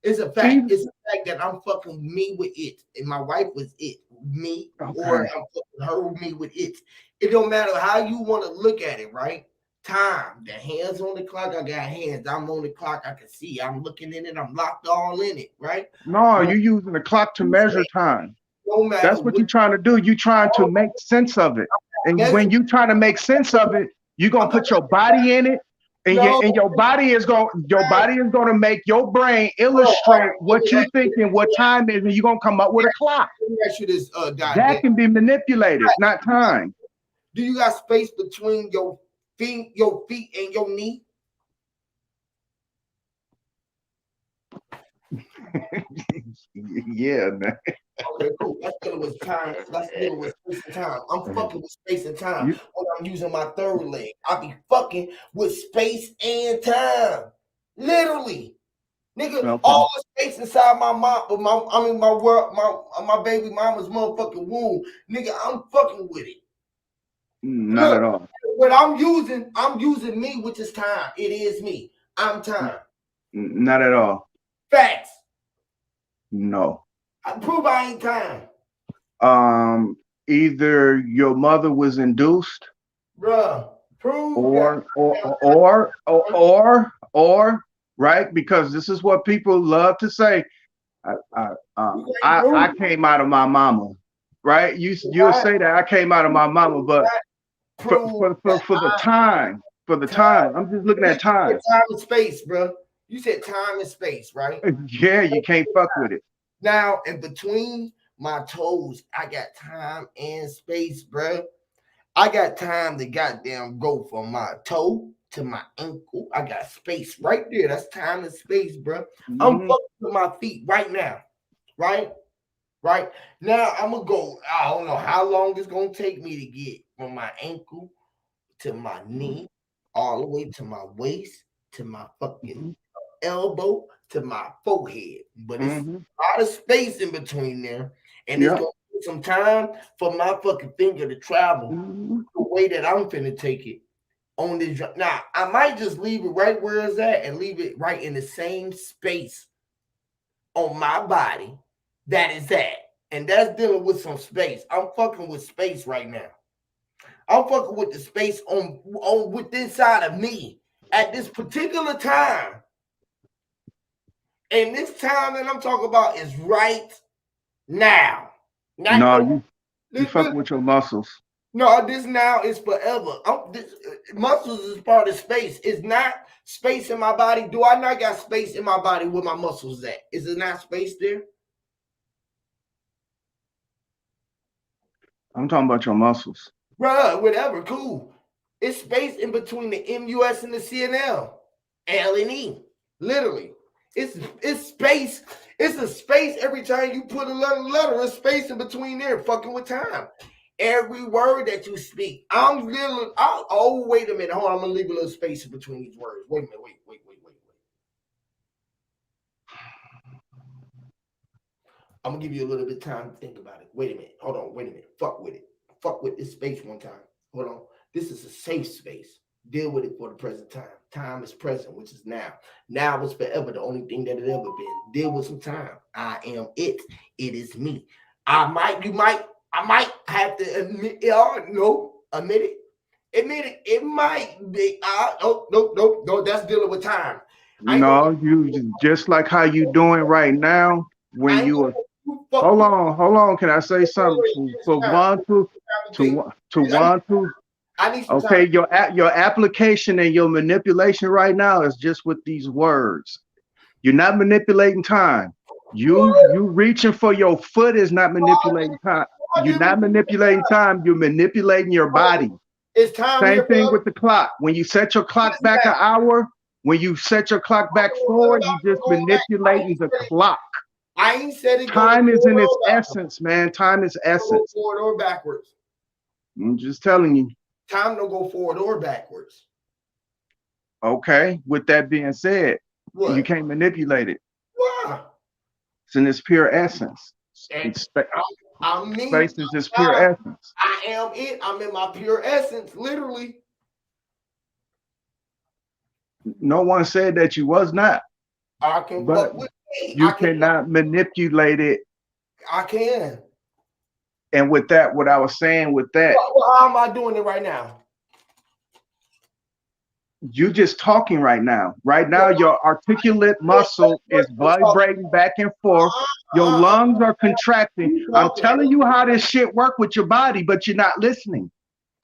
it's a fact. It's a fact that I'm fucking me with it, and my wife was it, me, or I'm fucking her me with it. It don't matter how you want to look at it, right? Time. The hands on the clock. I got hands. I'm on the clock. I can see. I'm looking in it. I'm locked all in it, right? No, you're using the clock to measure time. No matter. That's what you're trying to do. You're trying to make sense of it, and when you trying to make sense of it, you're gonna put your body in it. And, your body is going to make your brain illustrate what you're thinking, what time is, and you're gonna come up with a clock. Let me ask you this, that can be manipulated, not time. Do you got space between your feet and your knee? Yeah, man. Okay, cool. That's dealing with time. That's dealing with space and time. I'm fucking with space and time when I'm using my third leg. I be fucking with space and time. Literally. Nigga, all the space inside my mom, my baby mama's motherfucking womb. Nigga, I'm fucking with it. Not at all. What I'm using me, which is time. It is me. I'm time. Not at all. Facts. No. I prove I ain't time. Either your mother was induced, bruh, prove or right, because this is what people love to say. I came out of my mama, right? You'll say that I came out of my mama, but for the time, I'm just looking at time. Time and space, bro. You said time and space, right? Yeah, you can't fuck with it. Now, in between my toes, I got time and space, bro. I got time to goddamn go from my toe to my ankle. I got space right there. That's time and space, bro. I'm fucking with my feet right now, right? Right now, I'm gonna go. I don't know how long it's gonna take me to get from my ankle to my knee, all the way to my waist, to my fucking elbow, to my forehead. But it's a lot of space in between there, and it's gonna take some time for my fucking finger to travel the way that I'm finna take it on this. Now, I might just leave it right where it's at and leave it right in the same space on my body that is at. And that's dealing with some space. I'm fucking with space right now. I'm fucking with the space on within side of me at this particular time. And this time that I'm talking about is right now. No, you fucking with your muscles. No, this now is forever. Muscles is part of space. It's not space in my body. Do I not got space in my body where my muscles at? Is it not space there? I'm talking about your muscles. Bruh, whatever, cool. It's space in between the MUS and the CNL. L and E. Literally. It's space. It's a space every time you put a letter, a space in between there, fucking with time. Every word that you speak. Oh, wait a minute. Hold on. I'm gonna leave a little space in between these words. Wait a minute. Wait. I'm gonna give you a little bit of time to think about it. Wait a minute. Hold on. Wait a minute. Fuck with it. Fuck with this space one time. Hold on. This is a safe space. Deal with it for the present time. Time is present, which is now. Now is forever, the only thing that it ever been. Deal with some time. I am it. It is me. I might have to admit it. Admit it. It might be. No. That's dealing with time. No, you just like how you doing right now when you are. Hold on. Can I say something? For one, two. I need some okay, time. your application and your manipulation right now is just with these words. You're not manipulating time. You reaching for your foot is not manipulating time. You're not manipulating time. You're manipulating your body. It's time. Same thing with the clock. When you set your clock back an hour, when you set your clock back forward, you just manipulating the clock. I ain't said it. Time is in its essence, man. Time is essence. Forward or backwards. I'm just telling you. Time don't go forward or backwards. Okay. With that being said, what? You can't manipulate it. Why? It's in its pure essence. I'm me. Space is its pure essence. I am it. I'm in my pure essence, literally. No one said that you was not. I can, but you cannot manipulate it. I can. And with that, what I was saying with that. How am I doing it right now? You just talking right now. Right now, your articulate muscle is vibrating back and forth. Your lungs are contracting. I'm telling you how this shit work with your body, but you're not listening.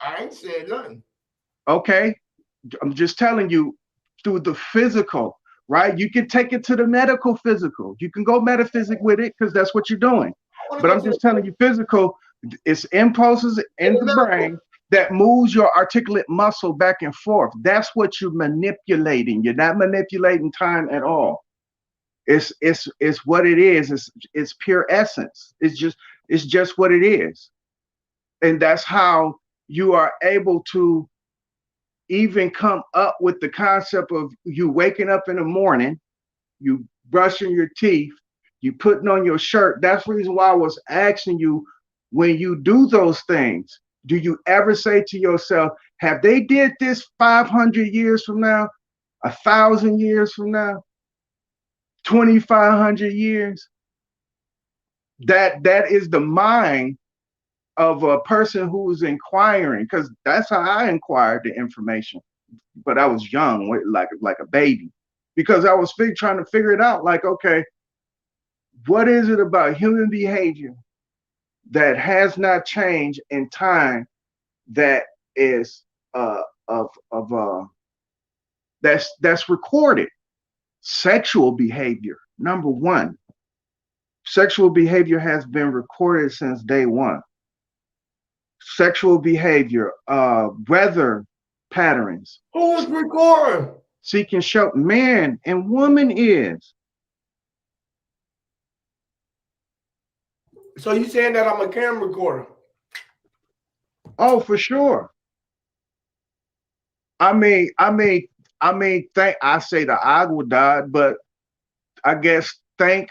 I ain't said nothing. Okay. I'm just telling you through the physical, right? You can take it to the medical physical. You can go metaphysic with it because that's what you're doing. But I'm just telling you physical, it's impulses in the brain that moves your articulate muscle back and forth. That's what you're manipulating. You're not manipulating time at all. It's what it is. It's pure essence. It's just what it is. And that's how you are able to even come up with the concept of you waking up in the morning, you brushing your teeth, you putting on your shirt. That's the reason why I was asking you, when you do those things, do you ever say to yourself, have they did this 500 years from now, 1,000 years from now, 2,500 years? That is the mind of a person who's inquiring, because that's how I inquired the information. But I was young, like a baby, because I was trying to figure it out. Like, okay, what is it about human behavior that has not changed in time, that is that's recorded? Sexual behavior, number one. Sexual behavior has been recorded since day one. Sexual behavior, weather patterns. Who's recording? Seeking show, man and woman is. So you saying that I'm a camera recorder? Oh, for sure. I mean, I say the agua died, but I guess thank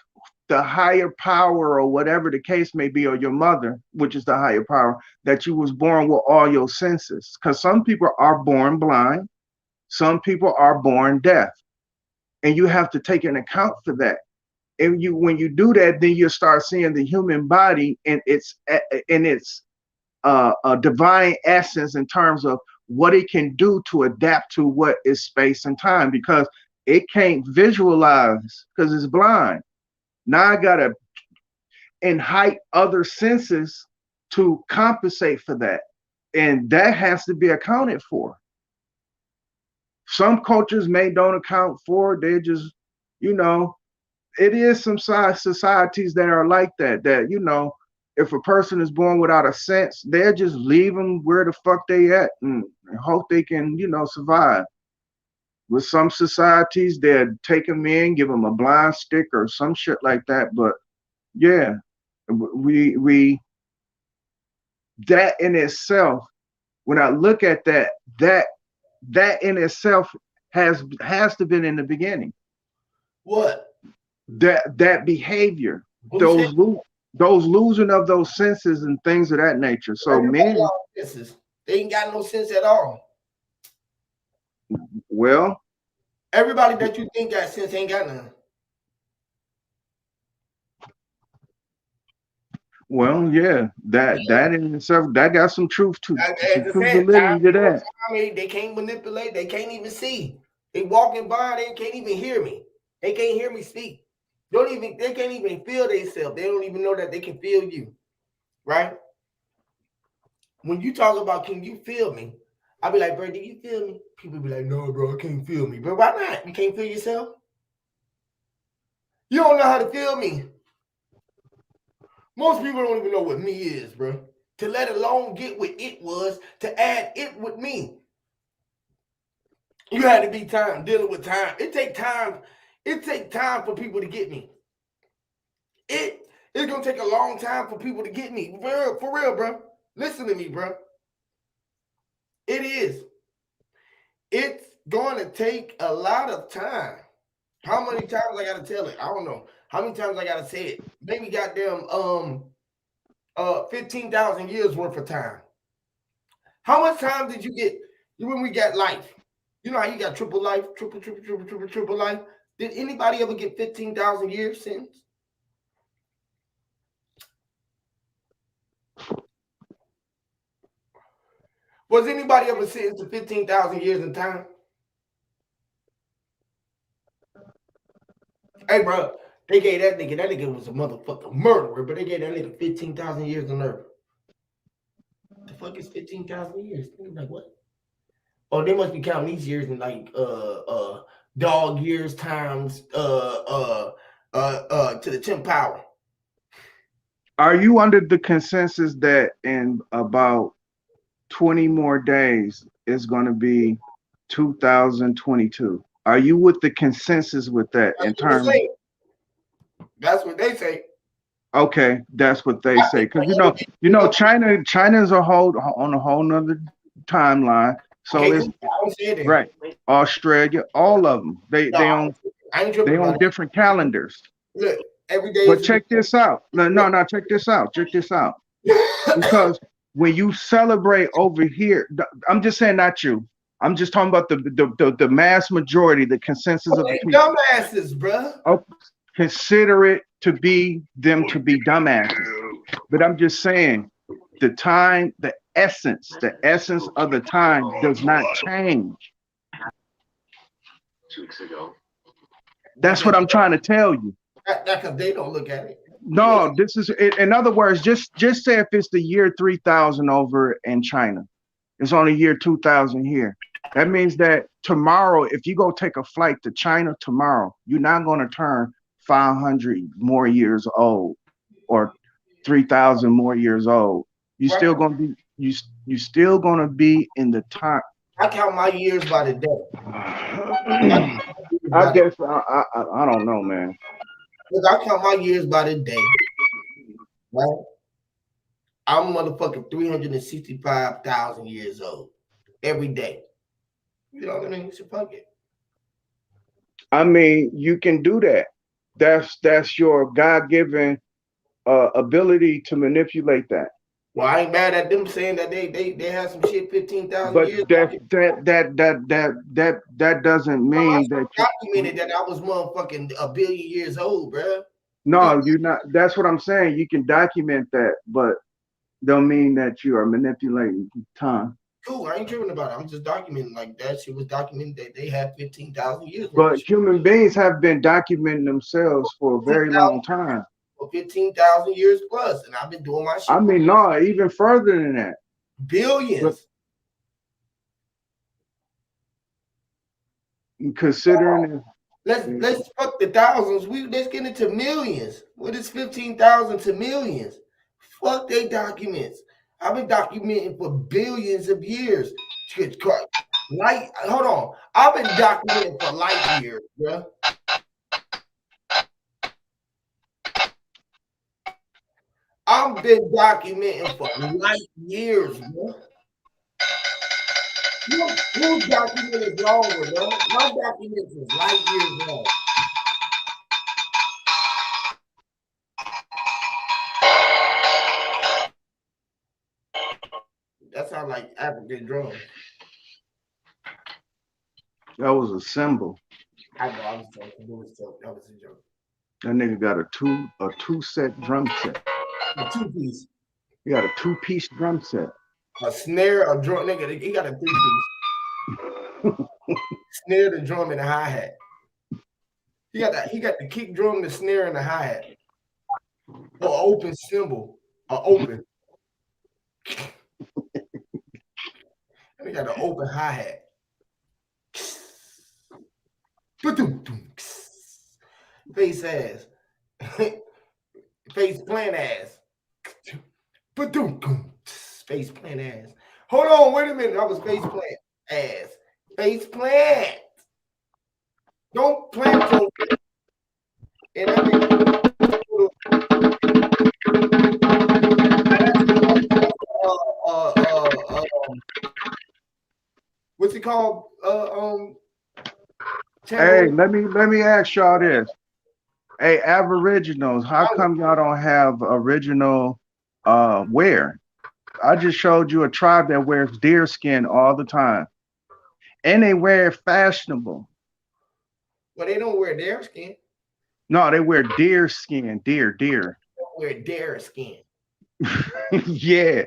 the higher power or whatever the case may be, or your mother, which is the higher power, that you was born with all your senses. Because some people are born blind, some people are born deaf, and you have to take an account for that. And when you do that, then you start seeing the human body in its a divine essence in terms of what it can do to adapt to what is space and time, because it can't visualize because it's blind. Now I gotta height other senses to compensate for that, and that has to be accounted for. Some cultures may don't account for it. They just, it is some societies that are like that. That if a person is born without a sense, they'll just leave them where the fuck they at and hope they can survive. With some societies, they'll take them in, give them a blind stick or some shit like that. But yeah, we that in itself, when I look at that in itself has to been in the beginning. What? That behavior, those losing of those senses and things of that nature. So men, they ain't got no sense at all. Well, everybody that you think got sense ain't got none. Well, yeah, that in itself, that got some truth to validity to that. They can't manipulate. They can't even see. They walking by. They can't even hear me. They can't hear me speak. They can't even feel themselves. They don't even know that they can feel you, right? When you talk about, can you feel me? I'll be like, bro, do you feel me? People be like, no, bro, I can't feel me. Bro, why not? You can't feel yourself? You don't know how to feel me. Most people don't even know what me is, bro. To let alone get what it was, to add it with me. You had to be dealing with time. It take time. It take time for people to get me. It's gonna take a long time for people to get me. For real, bro. Listen to me, bro. It is. It's going to take a lot of time. How many times I gotta tell it? I don't know. How many times I gotta say it? Maybe goddamn 15,000 years worth of time. How much time did you get when we got life? You know how you got triple life, triple life? Did anybody ever get 15,000 years since? Was anybody ever sentenced to 15,000 years in time? Hey, bro, they gave that nigga was a motherfucking murderer, but they gave that nigga 15,000 years on earth. The fuck is 15,000 years? Like what? Oh, they must be counting these years in like dog years times to the 10th power. Are you under the consensus that in about 20 more days is going to be 2022? Are you with the consensus with that in terms? That's what they say. Okay, that's what they say. Because China is on a whole nother timeline. So it's right. Australia, all of them. They on different calendars. Look, every day. But check this out. No, check this out. Check this out. Because when you celebrate over here, I'm just saying, not you. I'm just talking about the mass majority, the consensus of the people. Dumbasses, bro. Oh, consider it to be them to be dumbasses. But I'm just saying, the time, the essence of the time does not change. 2 weeks ago. That's what I'm trying to tell you. That's because they don't look at it. No, this is, in other words, just say if it's the year 3000 over in China, it's only year 2000 here. That means that tomorrow, if you go take a flight to China tomorrow, you're not going to turn 500 more years old or 3000 more years old. You're still going to be, you still going to be in the time. I count my years by the day. I guess I don't know, man. Look, I count my years by the day. Right? I'm motherfucking 365,000 years old every day. You know what I mean? You should fuck it. I mean, you can do that. That's your God-given ability to manipulate that. Well, I ain't mad at them saying that they have some shit 15,000 But years. that doesn't No, I mean that you. documented that I was motherfucking a billion years old, bro. No, you're not. That's what I'm saying. You can document that, but don't mean that you are manipulating time. Cool, I ain't tripping about it. I'm just documenting like that shit was documented that they had 15,000 years worth of But shit. human beings have been documenting themselves for a very long time. For 15,000 years plus, and I've been doing my shit. I mean, no, even further than that. Billions. But considering, let's fuck the thousands. Let's get into millions. What is 15,000 to millions? Fuck they documents. I've been documenting for billions of years. Hold on. I've been documenting for light years, bro. I've been documenting for light years, bro. Whose document is longer, bro? My document is light years long. That sounds like African drums. that was a symbol. I know, I was joking. That was a joke. That nigga got a two set drum set. A two-piece. He got a 2-piece drum set. A snare, a drum, nigga. He got a 3-piece. Snare, the drum, and the hi-hat. He got the kick drum, the snare, and the hi-hat. Or open cymbal. Open. He got an open hi-hat. Face ass. Face plant ass. Face plant ass. Hold on, wait a minute. I was face plant ass. Face plant. Don't plant your. And I mean, what's it called? Hey, let me ask y'all this. Hey, Aboriginals, how come y'all don't have original wear? I just showed you a tribe that wears deer skin all the time. And they wear it fashionable. Well, they don't wear deer skin. No, they wear deer skin. Deer. They don't wear deer skin. Yeah.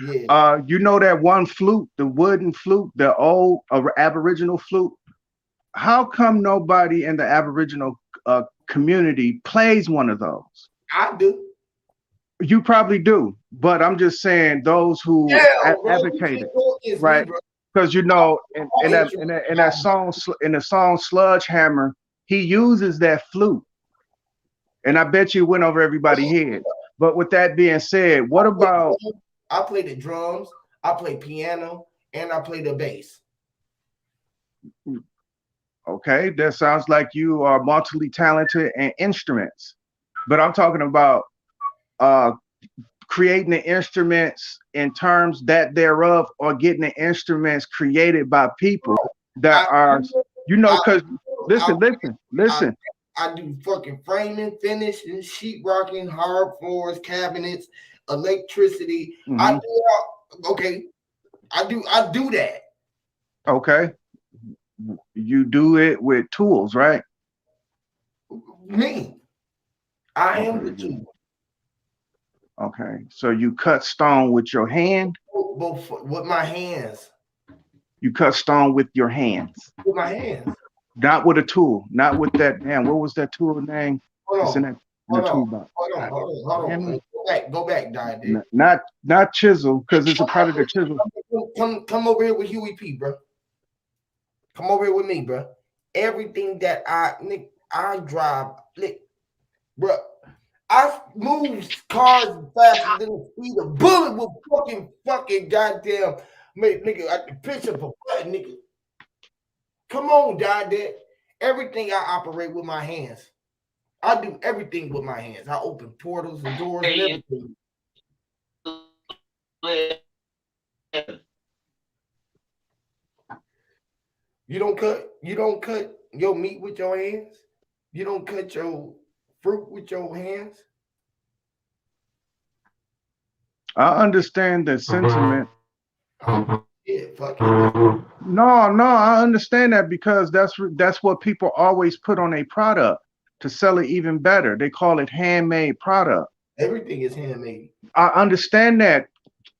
Yeah. You know that one flute, the wooden flute, the old Aboriginal flute? How come nobody in the Aboriginal community plays one of those? I do. You probably do, but I'm just saying those who advocate it, right? Because in that song Sludgehammer, he uses that flute, and I bet you it went over everybody's head. But with that being said, what about? I play the drums, I play piano, and I play the bass. Okay, that sounds like you are multiply talented in instruments, but I'm talking about creating the instruments in terms that thereof, or getting the instruments created by people that are, because listen. I do fucking framing, finishing, sheetrocking, hard floors, cabinets, electricity. Mm-hmm. I do that. Okay. You do it with tools, right? Me. I am the tool. Okay. So you cut stone with your hand? With my hands. You cut stone with your hands? With my hands. Not with a tool. Not with that. Man, what was that tool name? Hold on. Hold on. Go back, Diane. Not chisel, because it's a part of the chisel. Come over here with Huey P, bro. Come over here with me, bro. Everything that I drive, bro. I move cars faster than the speed of bullet with fucking goddamn nigga. I can pitch up a butt, nigga. Come on, Dad. Everything I operate with my hands. I do everything with my hands. I open portals and doors and everything. You don't cut your meat with your hands? You don't cut your fruit with your hands. I understand the sentiment. Yeah, fuck it. No, no, I understand that because that's what people always put on a product to sell it even better. They call it handmade product. Everything is handmade. I understand that,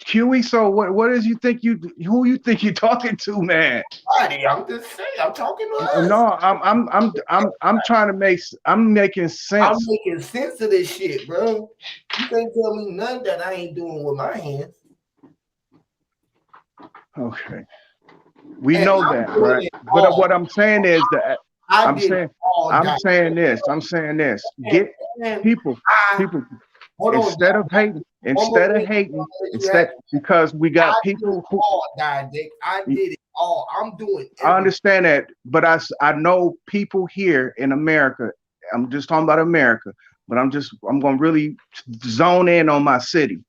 Huey. So what is you think you who you think you're talking to, man? Buddy, I'm just saying. I'm talking to us. No, I'm trying to I'm making I'm sense. making sense of this shit, bro. You can't tell me none that I ain't doing with my hands. Okay, we And know I'm that, doing right? it But all. what I'm saying is that I I'm did it saying all I'm die. saying this. I'm saying this. And, Get and people I people hold on, instead of hating, one more instead of thing. hating, Let you have instead because we I got did it people who all, die, Dick. I did it all. I'm doing I everything. understand that, but I know people here in America. I'm just talking about America, but I'm gonna really zone in on my city,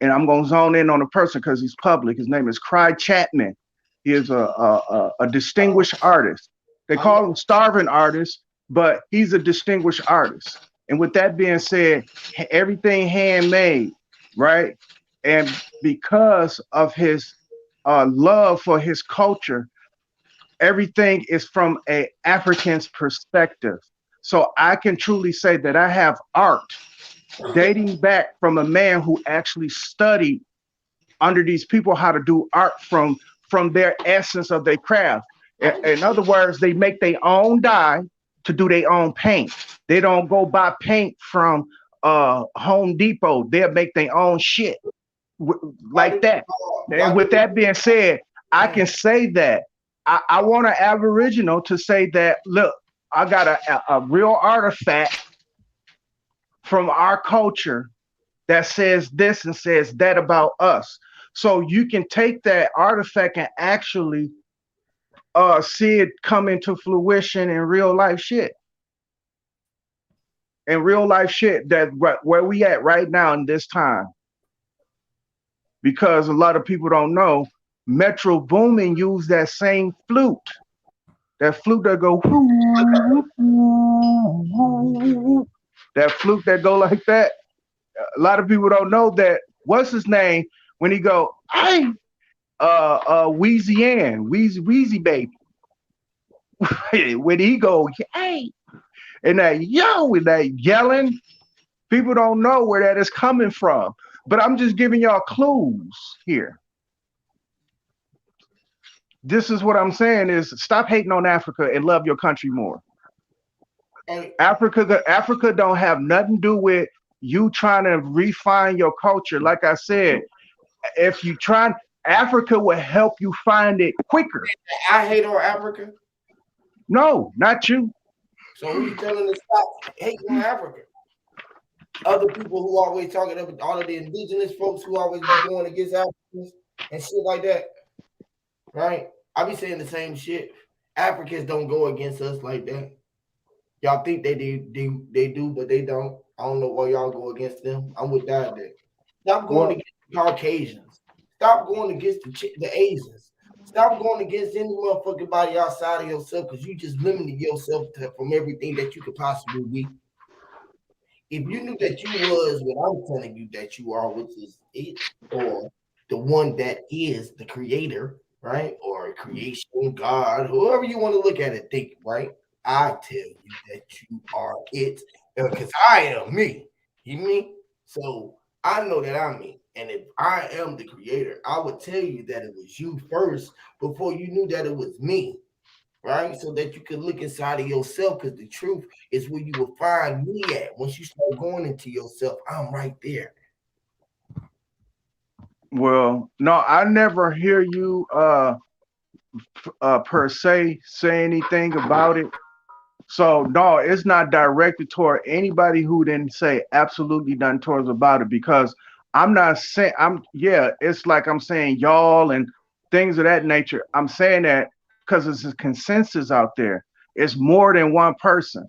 and I'm gonna zone in on a person because he's public. His name is Cry Chapman. He is a distinguished artist. They I know. call him starving artist, but he's a distinguished artist. And with that being said, everything handmade, right? And because of his love for his culture, everything is from a African's perspective. So I can truly say that I have art dating back from a man who actually studied under these people how to do art from their essence of their craft. In other words, they make their own dye to do their own paint. They don't go buy paint from Home Depot. They'll make their own shit Why do like that. And why with do that being said, I can say that I want an Aboriginal to say that, look, I got a real artifact from our culture that says this and says that about us. So you can take that artifact and actually see it come into fruition in real life shit. In real life shit that where we at right now in this time. Because a lot of people don't know, Metro Boomin used that same flute. That flute that go that flute that go like that. A lot of people don't know that. What's his name when he go, hey, Wheezy Ann, Wheezy baby. When he go, hey, and that yo, and that yelling, people don't know where that is coming from. But I'm just giving y'all clues here. This is what I'm saying is stop hating on Africa and love your country more. and Africa don't have nothing to do with you trying to refine your culture. Like I said, if you try, Africa will help you find it quicker. I hate on Africa? No, not you. So who you telling to stop hating on Africa? Other people who always talking about all of the indigenous folks who always be going against Africans and shit like that, right? I be saying the same shit. Africans don't go against us like that. Y'all think they do, but they don't. I don't know why y'all go against them. I'm with that. Stop going Well, against the Caucasians. Stop going against the Asians. Stop going against any motherfucking body outside of yourself because you just limited yourself from everything that you could possibly be. If you knew that you was what I'm telling you that you are, which is it, or the one that is the creator, right? Or creation, God, whoever you want to look at it, think, right? I tell you that you are it because I am me. You mean? So I know that I'm me. And if I am the creator, I would tell you that it was you first before you knew that it was me, right? So that you can look inside of yourself because the truth is where you will find me at. Once you start going into yourself, I'm right there. well, no, I never hear you per se say anything about it. So no, it's not directed toward anybody who didn't say absolutely nothing towards about it because I'm not saying I'm yeah, it's like I'm saying y'all and things of that nature. I'm saying that because it's a consensus out there. It's more than one person.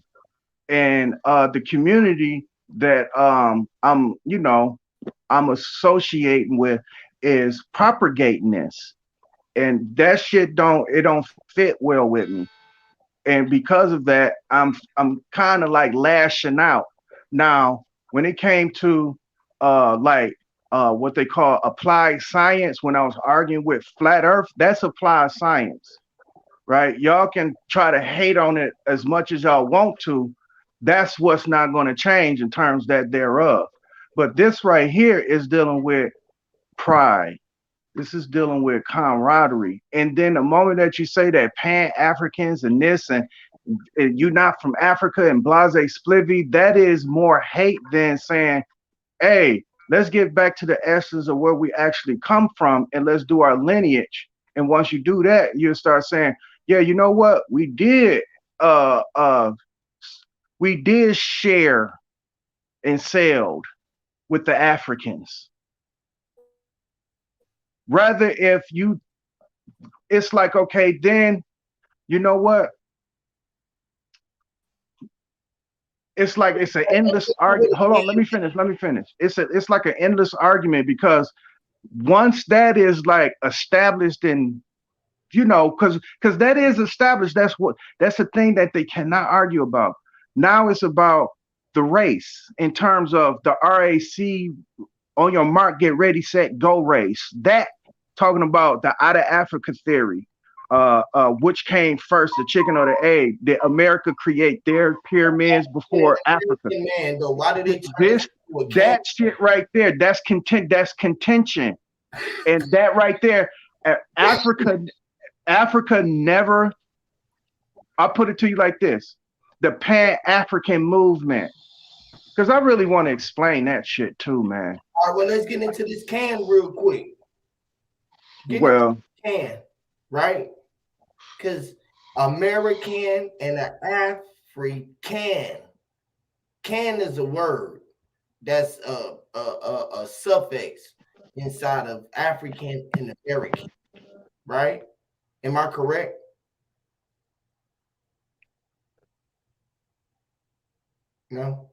And the community that I'm associating with is propagating this. And that shit don't fit well with me. and because of that, I'm kind of like lashing out. Now, when it came to like what they call applied science, when I was arguing with flat Earth, that's applied science, right? Y'all can try to hate on it as much as y'all want to. That's what's not going to change in terms that thereof. But this right here is dealing with pride. This is dealing with camaraderie. And then the moment that you say that Pan Africans and this and you're not from Africa and blase splivy, that is more hate than saying, hey, let's get back to the essence of where we actually come from and let's do our lineage. And once you do that, you'll start saying, yeah, you know what? Uh uh we did share and sailed with the Africans. Rather if you it's like, okay, then you know what? It's like it's an endless argument. Hold on, let me finish. Let me finish. It's like an endless argument because once that is like established in because that is established, that's the thing that they cannot argue about. Now it's about the race in terms of the RAC on your mark, get ready, set, go race. That talking about the out of Africa theory. Which came first, the chicken or the egg? Did America create their pyramids before Africa? Man, though, why did they turn This into a that shit right there, that's contention. And that right there, Africa never, I'll put it to you like this: the Pan-African movement. Because I really want to explain that shit too, man. All right, well, let's get into this can real quick. Well, can, right? Because American and African, can is a word that's a suffix inside of African and American, right? Am I correct? No?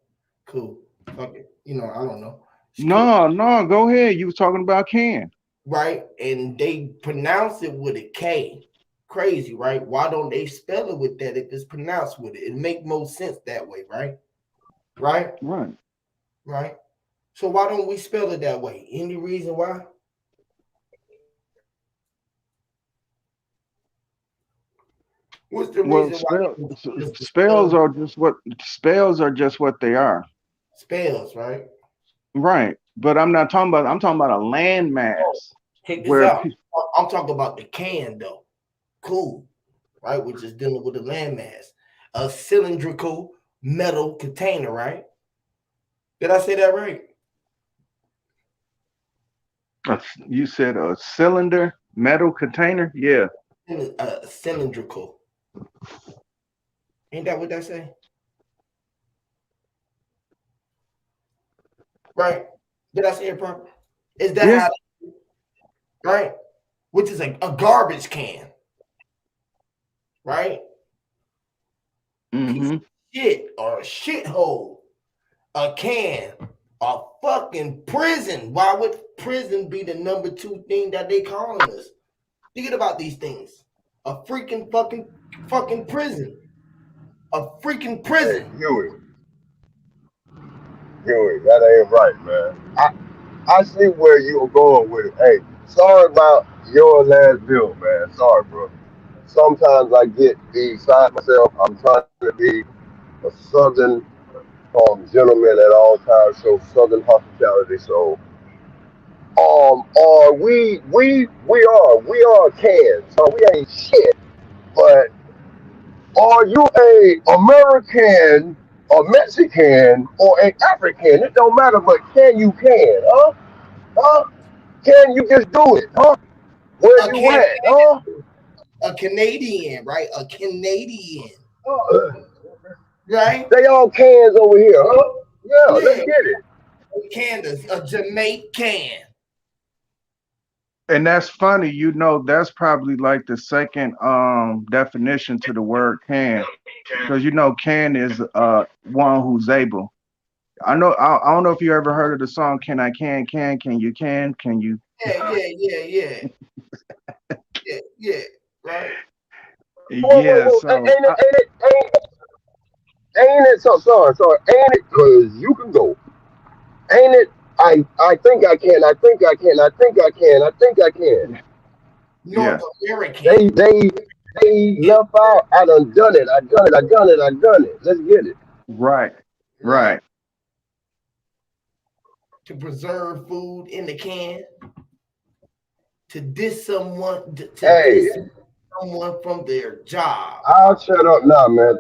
Cool. Fuck it. I don't know. no, go ahead. You was talking about can. Right? And they pronounce it with a K. Crazy, right? Why don't they spell it with that if it's pronounced with it? It make more sense that way, right? Right? Right. So why don't we spell it that way? Any reason why? What's the reason why? Spells are just what they are. Spells, right? Right. But I'm talking about a landmass. Check this out. I'm talking about the can though. Cool. Right? Which is dealing with the landmass. A cylindrical metal container, right? Did I say that right? You said a cylinder metal container? Yeah. Cylindrical. Ain't that what that say? Right? Did I say it proper? Is that how? Right? Which is a garbage can. Right? Mm-hmm. Shit or a shithole. A can. A fucking prison. Why would prison be the number 2 thing that they calling us? Think about these things. A freaking fucking prison. A freaking prison. Hey, Huey, that ain't right, man. I see where you were going with it. Hey, sorry about your last bill, man. Sorry, bro. Sometimes I get beside myself. I'm trying to be a southern gentleman at all times, show southern hospitality. So, we are cans. So we ain't shit. But are you a American, a Mexican, or an African? It don't matter. But huh? Huh? Can you just do it? Huh? Where you at? Huh? A Canadian, right? A Canadian, right? They all cans over here, huh? Yeah, let's get it. Candace, a Jamaican. And that's funny, that's probably like the second definition to the word can. Because can is one who's able. I don't know if you ever heard of the song Can I can you can you? Yeah. Yeah, right. Yeah, Ain't so it so sorry, ain't it? Cause you can go. Ain't it? I think I can. I think I can. I think I can. I think I can. North yeah, American. They It, left out. I done it. I done it. I done it. I done it. Let's get it. right, right. right. To preserve food in the can. To diss someone. To Hey, diss someone from their job. I'll shut up now, man.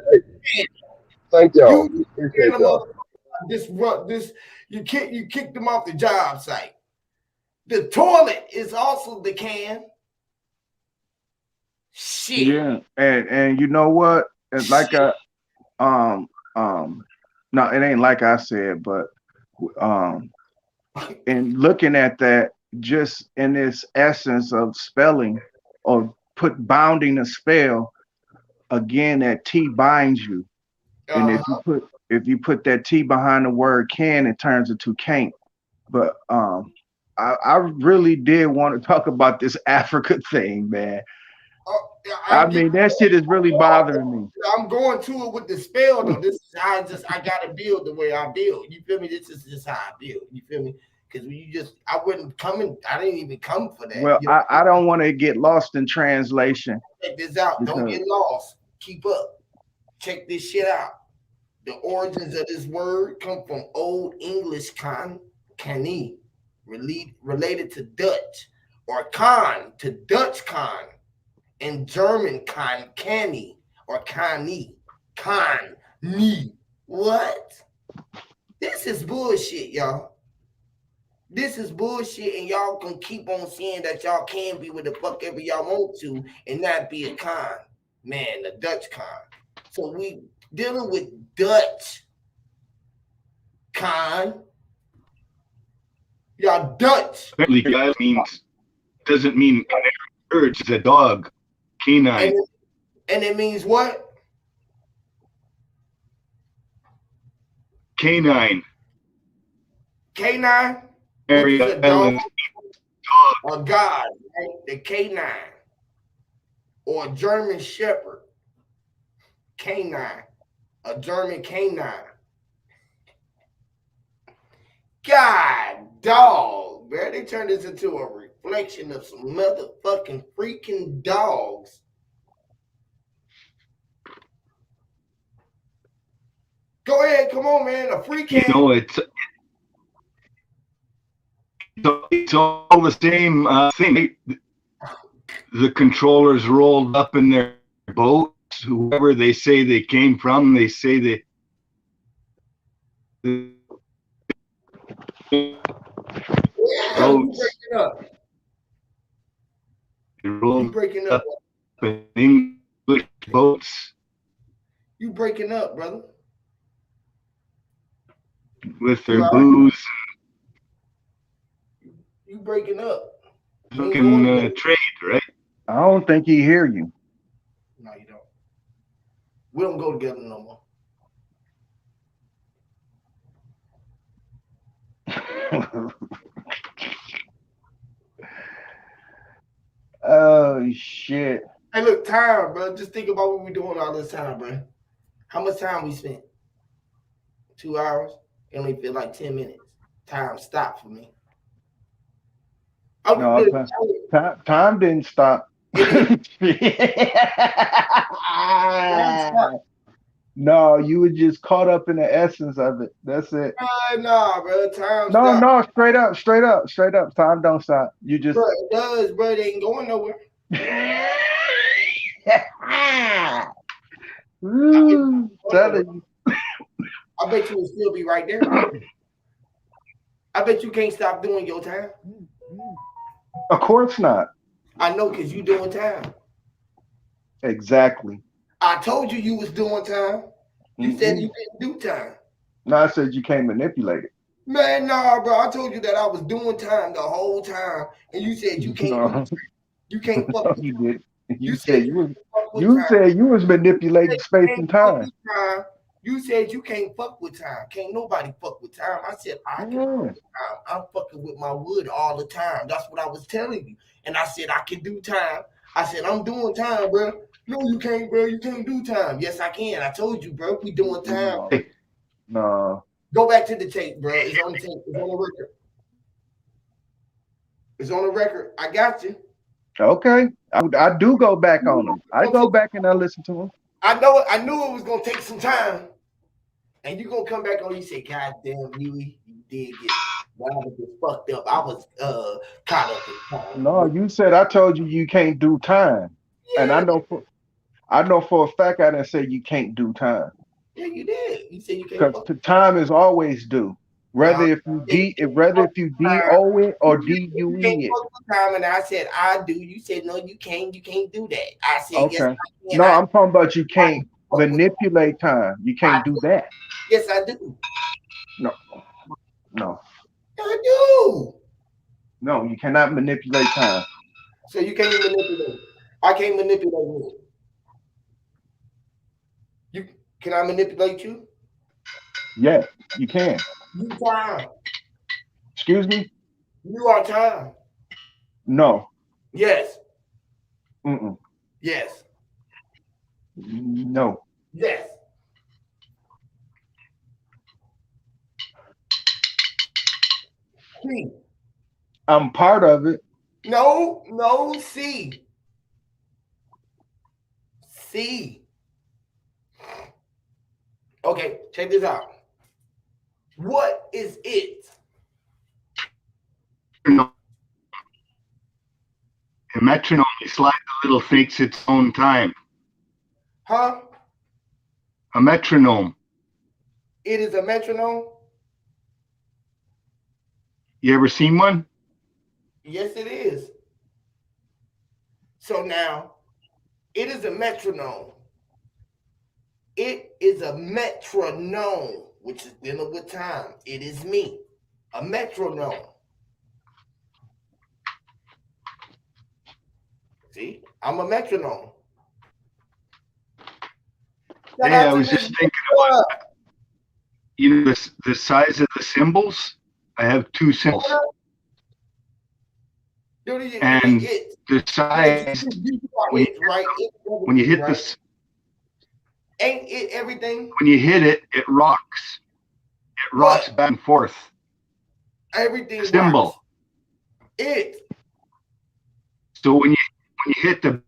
Thank y'all. You Appreciate y'all. disrupt this. You kick them off the job site. The toilet is also the can. Shit. Yeah, and you know what? It's like Shit. um no, it ain't like I said, but um and looking at that just in this essence of spelling or put bounding a spell again, that T binds you. And if you put that T behind the word can, it turns into can't. But I really did want to talk about this Africa thing, man. I I'm just mean, that shit is really bothering me. I'm going to it with the spell though. This is how I gotta build the way I build. You feel me? This is just how I build. You feel me? Because I wouldn't come in. I didn't even come for that. Well, I don't want to get lost in translation Check this out. Don't because get lost. Keep up. Check this shit out. The origins of this word come from Old English canny, related to Dutch, or con to Dutch con, and German canny or canny, con-ni. What? This is bullshit, y'all. This is bullshit, and y'all can keep on saying that y'all can be what the fuck ever y'all want to and not be a con. Man, the Dutch con. So we dealing with Dutch con. Y'all Dutch. Apparently, guy doesn't mean bird. It's a dog, canine. And it means what? Canine. Canine, which is Area a dog Islands. or god, right? The canine. Or a German shepherd. Canine. A German canine. God dog, man. They turned this into a reflection of some motherfucking freaking dogs. Go ahead, come on, man. A free can. You know, it's all the same thing. The controllers rolled up in their boats. Whoever they say they came from, they say they. You breaking up. You breaking up. In English boats. You breaking up, brother. With their booze. You breaking up. Fucking trade, right? I don't think he hear you. No, you don't. We don't go together no more. Oh shit. Hey, look, time, bro. Just think about what we're doing all this time, bro. How much time we spent? 2 hours? It only feel like 10 minutes. Time stopped for me. No, time didn't stop. No, you were just caught up in the essence of it. That's it. Nah, bro. Time No, stopped. no, straight up. Time don't stop. You just. Bro, it does, bro. It ain't going nowhere. Telling you. I bet you will still be right there. I bet you can't stop doing your time. Of course not. I know, because you doing time. Exactly. I told you was doing time. You said you didn't do time. No, I said you can't manipulate it. Man, nah, bro. I told you that I was doing time the whole time, and you said you can't. You can't fuck with you time. did. You said you was manipulating space and time. You said you can't fuck with time. Can't nobody fuck with time. I said I can fuck with time. I'm fucking with my wood all the time. That's what I was telling you. And I said I can do time. I said I'm doing time, bro. No, you can't, bro. You can't do time. Yes, I can. I told you, bro. We doing time. No. Go back to the tape, bro. It's on the tape. It's on the record. It's on the record. I got you. Okay. I do go back on them. I go back and I listen to them. I know it. I knew it was gonna take some time. And you gonna come back on, you say, God damn, Huey, you did get fucked up. I was caught up in time. No, you said I told you can't do time. Yeah. And I know for a fact I didn't say you can't do time. Yeah, you did. You said you can't. Because the time is always due. Whether if you DO it or DUE it. Time, and I said I do. You said no, you can't. You can't do that. I said okay. Yes, I can. No, I'm talking about you can't manipulate time. You can't do that. Yes, I do. No. I do. No, you cannot manipulate time. So you can't manipulate. I can't manipulate me. Can I manipulate you? Yes, you can. You time. Excuse me? You are time. No. Yes. Mm-mm. Yes. No. Yes. C. I'm part of it. No, C. C. Okay, check this out. What is it? A metronome is like the little takes its own time. Huh? A metronome. It is a metronome? You ever seen one? Yes, it is. So now, it is a metronome. It is a metronome, which is dealing with time. It is me, a metronome. See, I'm a metronome. Hey, I was just thinking about, the size of the cymbals. I have two cymbals. And the size, when you hit this, ain't it everything? When you hit it, it rocks. It rocks back and forth. Everything cymbal. Rocks. It. So when you hit the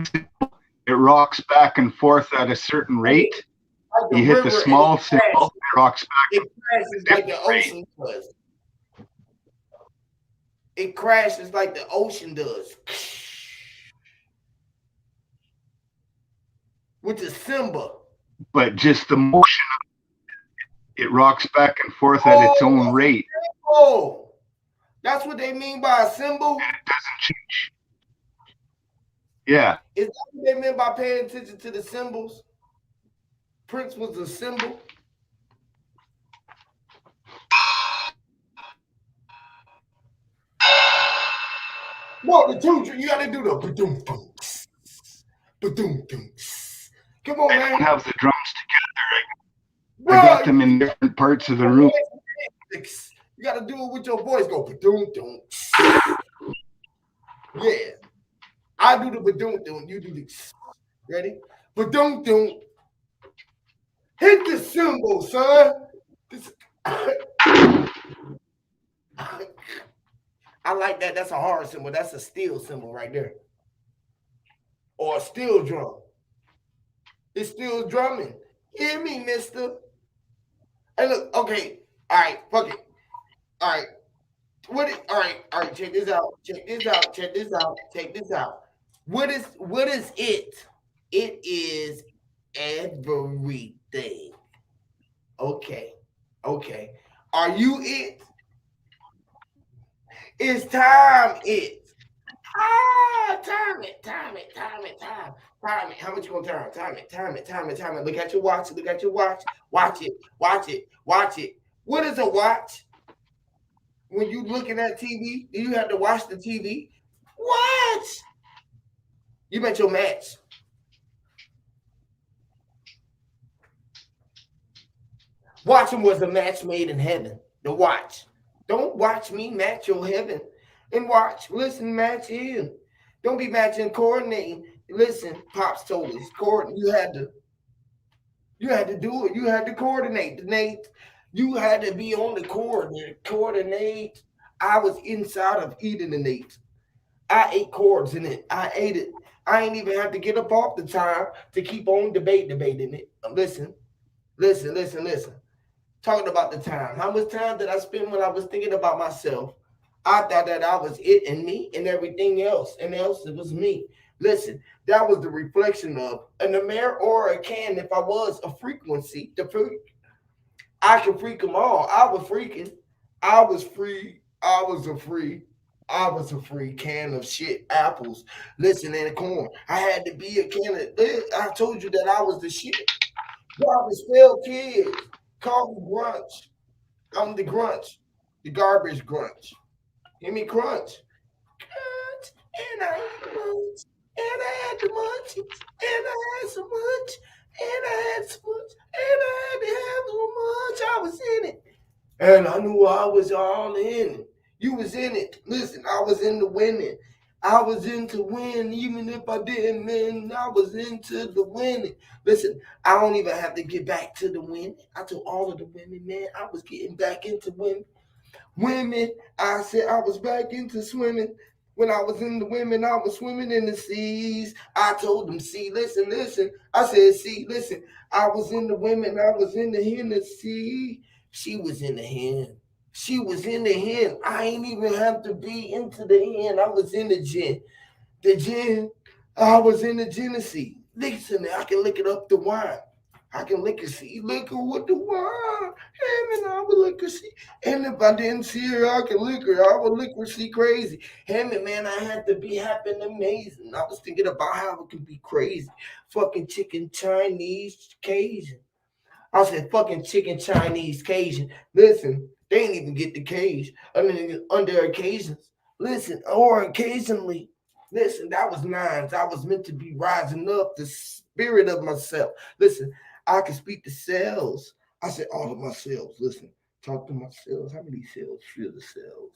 cymbal, it rocks back and forth at a certain rate. You hit the small cymbal, it rocks back. It crashes like the ocean does. It crashes like the ocean does. With the cymbal. But just the motion of it rocks back and forth at its own rate. Oh, that's what they mean by a cymbal? And it doesn't change. Yeah. Is that what they meant by paying attention to the symbols? Prince was a symbol. No, the two, you got to do the ba-doom, boom, ba-doom, boom. Come on, man. I don't have the drums together. I got them in different parts of the room. You got to do it with your voice. Go ba-doom, doom. Yeah. I do the ba-doom, doom. You do the. Ready? Ba-doom, doom. Hit the cymbal, son. I like that. That's a hard cymbal. That's a steel cymbal right there. Or a steel drum. It's still drumming. Hear me, mister. Hey, look. Okay. All right. Fuck it. All right. All right. Check this out. Check this out. What is it? It is everything. Okay. Are you it? Is time it? Time it. How much you gonna time? Time it. Look at your watch. Watch it. What is a watch? When you looking at TV, do you have to watch the TV? What? You met your match. Watching was a match made in heaven. The watch. Don't watch me match your heaven. And watch, listen, match him. Don't be matching, coordinating. Listen, Pops told us, you had to do it. You had to coordinate. You had to be on the coordinate. I was inside of eating the Nate. I ate chords in it. I ate it. I ain't even have to get up off the time to keep on debating it. Listen. Talking about the time. How much time did I spend when I was thinking about myself? I thought that I was it and me and everything else, and else it was me. Listen, that was the reflection of an Amer or a can. If I was a frequency, I can freak them all. I was freaking. I was free. I was a free. I was a free can of shit apples. Listen, and corn. I had to be a can of. I told you that I was the shit. Garbage fell kids. Call me grunch. I'm the grunch. The garbage grunch. Hear me crunch. Crunch. And I ate the munch. And I had the munchies. And I had some munch. And I had some munch. And I had to have so much. I was in it. And I knew I was all in it. You was in it. Listen, I was into winning. I was into win, even if I didn't win. I was into the winning. Listen, I don't even have to get back to the winning. I told all of the women, man, I was getting back into winning. Women, I said I was back into swimming. When I was in the women, I was swimming in the seas. I told them, see, listen. I said, see, listen. I was in the women, I was in the Hennessy. She was in the hen. She was in the hen. I ain't even have to be into the hen. I was in the gin. The gin, I was in the Genesee. Listen, I can lick it up the wine. I can lick it, see, liquor with the wine. Hey, man, I would lick her, see. And if I didn't see her, I could lick her. I would lick her, see, crazy. Hey, man, I had to be happy and amazing. I was thinking about how it could be crazy. Fucking chicken, Chinese, Cajun. I said fucking chicken, Chinese, Cajun. Listen, they ain't even get the cage. I mean, under occasions. Listen, or occasionally. Listen, that was nines. I was meant to be rising up the spirit of myself. Listen, I can speak to cells. I said all of my cells. Listen, talk to my cells. How many cells feel the cells?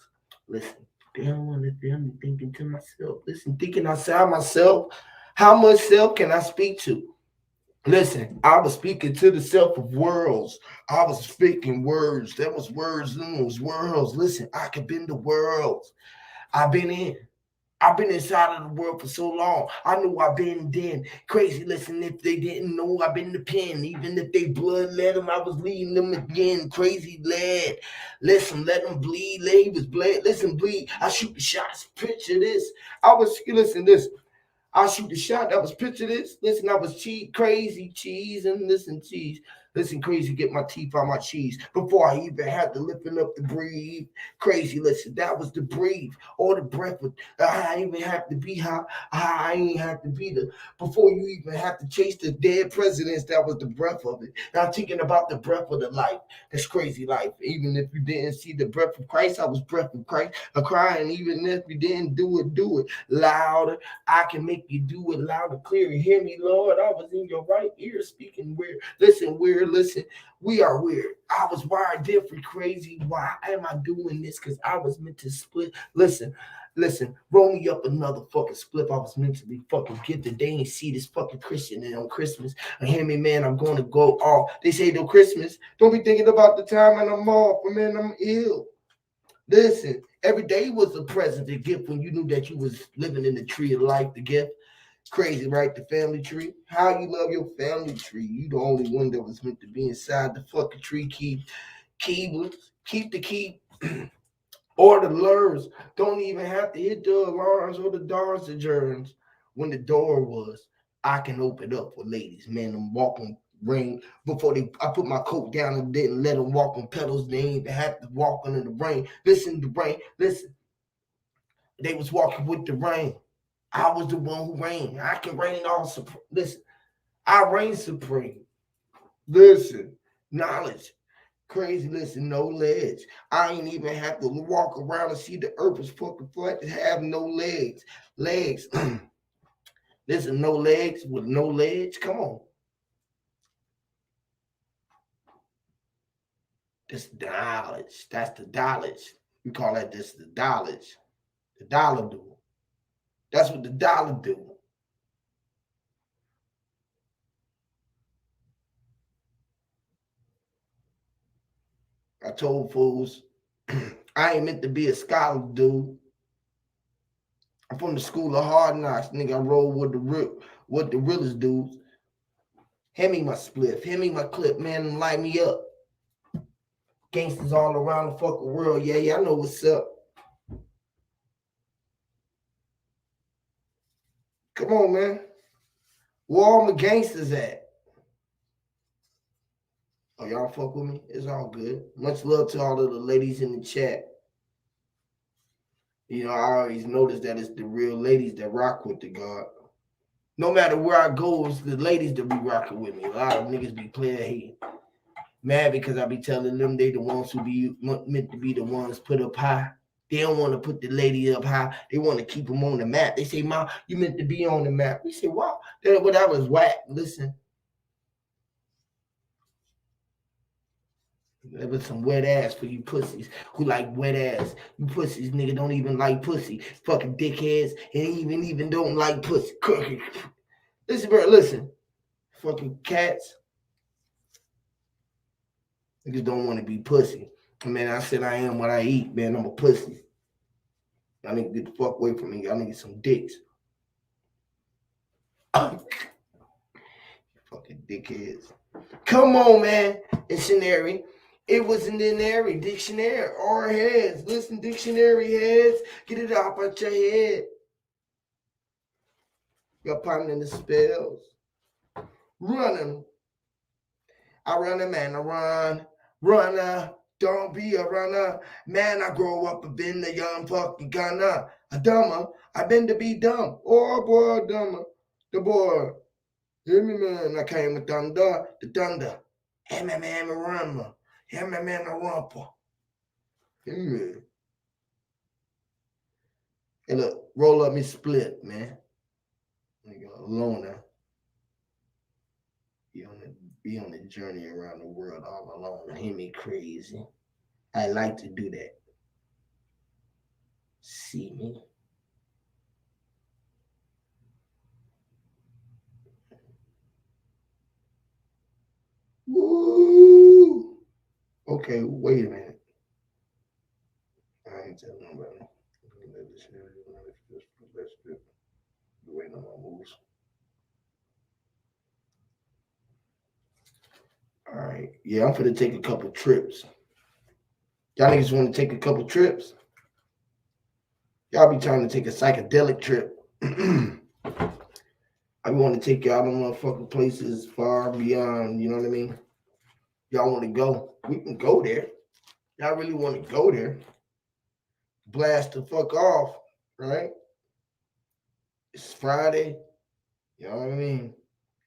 Listen, they don't want to feel me thinking to myself. Listen, thinking outside myself. How much self can I speak to? Listen, I was speaking to the self of worlds. I was speaking words. That was words in those worlds. Listen, I could bend the worlds. I've been in. I've been inside of the world for so long. I knew I've been then. Crazy, listen, if they didn't know, I've been the pen. Even if they blood led them, I was leading them again. Crazy led. Listen, let them bleed. He was bled. Listen, bleed. I shoot the shots. Picture this. Listen, this. I shoot the shot. That was picture this. Listen, I was crazy cheese and listen cheese. Listen, crazy, get my teeth on my cheese before I even had to lifting up to breathe. Crazy, listen, that was the breathe or the breath. I ain't even have to be how I ain't have to be the before you even have to chase the dead presidents. That was the breath of it. Now I'm thinking about the breath of the life. That's crazy life. Even if you didn't see the breath of Christ, I was breath of Christ. I'm crying. Even if you didn't do it louder. I can make you do it loud and clear. Hear me, Lord. I was in your right ear speaking weird. Listen. We are weird. I was wired different, crazy. Why am I doing this? Because I was meant to split. Listen. Roll me up another fucking split. I was meant to be fucking gifted. They ain't see this fucking Christian and on Christmas. And hear me, man, I'm going to go off. They say no Christmas. Don't be thinking about the time and I'm off. Man, I'm ill. Listen, every day was a present, a gift when you knew that you was living in the tree of life, the gift. Crazy, right? The family tree. How you love your family tree. You the only one that was meant to be inside the fucking tree. Keep the key. Or the lures. Don't even have to hit the alarms or the doors adjourns. When the door was, I can open up for ladies. Man, I'm walking rain before I put my coat down and didn't let them walk on pedals. They ain't even have to walk under the rain. Listen, the rain. Listen, they was walking with the rain. I was the one who reigned. I can reign all supreme. Listen, I reign supreme. Listen, knowledge. Crazy, listen, no legs. I ain't even have to walk around and see the earth was fucking flat to have no legs. Legs. Listen, no legs with no legs. Come on. That's the knowledge. That's the knowledge. We call that this the knowledge. The dollar do. That's what the dollar do. told fools, I ain't meant to be a scholar, dude. I'm from the school of hard knocks, nigga. I roll with the realest dudes. Hand me my spliff, hand me my clip, man, and light me up. Gangsters all around the fucking world, yeah, I know what's up. Come on, man. Where all my gangsters at? Oh, y'all fuck with me? It's all good. Much love to all of the ladies in the chat. You know, I always notice that it's the real ladies that rock with the God. No matter where I go, it's the ladies that be rocking with me. A lot of niggas be playing hate. Mad because I be telling them they the ones who be meant to be the ones put up high. They don't want to put the lady up high. They want to keep them on the map. They say, "Ma, you meant to be on the map." We say, "Wow, that was whack." Listen, there was some wet ass for you pussies who like wet ass. You pussies, nigga, don't even like pussy. Fucking dickheads, and even don't like pussy. Listen, bro, listen. Fucking cats. Niggas don't want to be pussy. Man, I said I am what I eat, man. I'm a pussy. Y'all need to get the fuck away from me. Y'all need some dicks. Fucking dickheads. Come on, man. Dictionary. It was in the dictionary. Our heads. Listen, dictionary heads. Get it off out your head. You're pounding the spells. Running. I run a man, I run. Runner. Don't be a runner. Man, I grow up, I've been a young fucking gunner. A dumber. I've been to be dumb. Oh, boy, dumber. The boy. Hear me, man. I came with thunder. The thunder. Hey, man, I run. Hey, man, I rumper. Hear me, man. Hey, look. Roll up me split, man. Nigga, loner. Be on the journey around the world all alone. Hear me crazy. I like to do that. See me? Woo! Okay, wait a minute. I ain't telling nobody. Waiting on my moves. All right. Yeah, I'm finna take a couple trips. Y'all niggas want to take a couple trips? Y'all be trying to take a psychedelic trip. I want to take y'all to motherfucking places far beyond, you know what I mean? Y'all want to go? We can go there. Y'all really want to go there? Blast the fuck off, right? It's Friday. You know what I mean?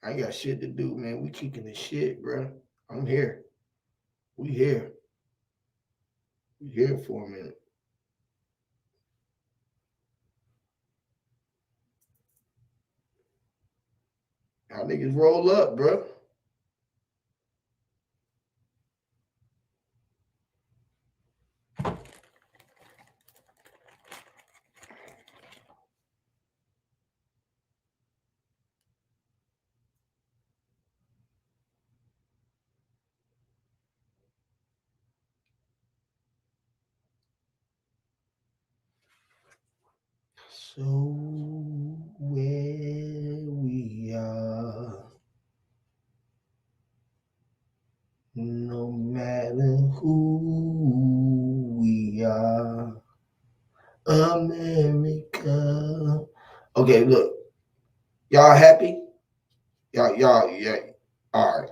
I ain't got shit to do, man. We kicking the shit, bro. I'm here. We here. We here for a minute. Y'all niggas roll up, bro. So where we are, no matter who we are, America. Okay, look, y'all happy? Y'all, yeah. All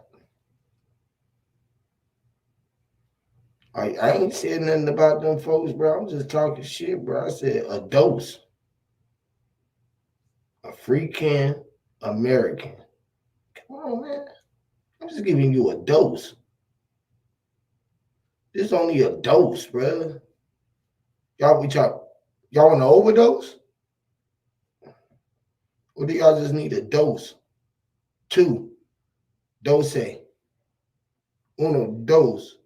right. I ain't saying nothing about them folks, bro. I'm just talking shit, bro. I said a dose. African American. Come on, man. I'm just giving you a dose. This only a dose, bro. Y'all want to overdose? Or do y'all just need a dose? 2. Dose. Uno, dose.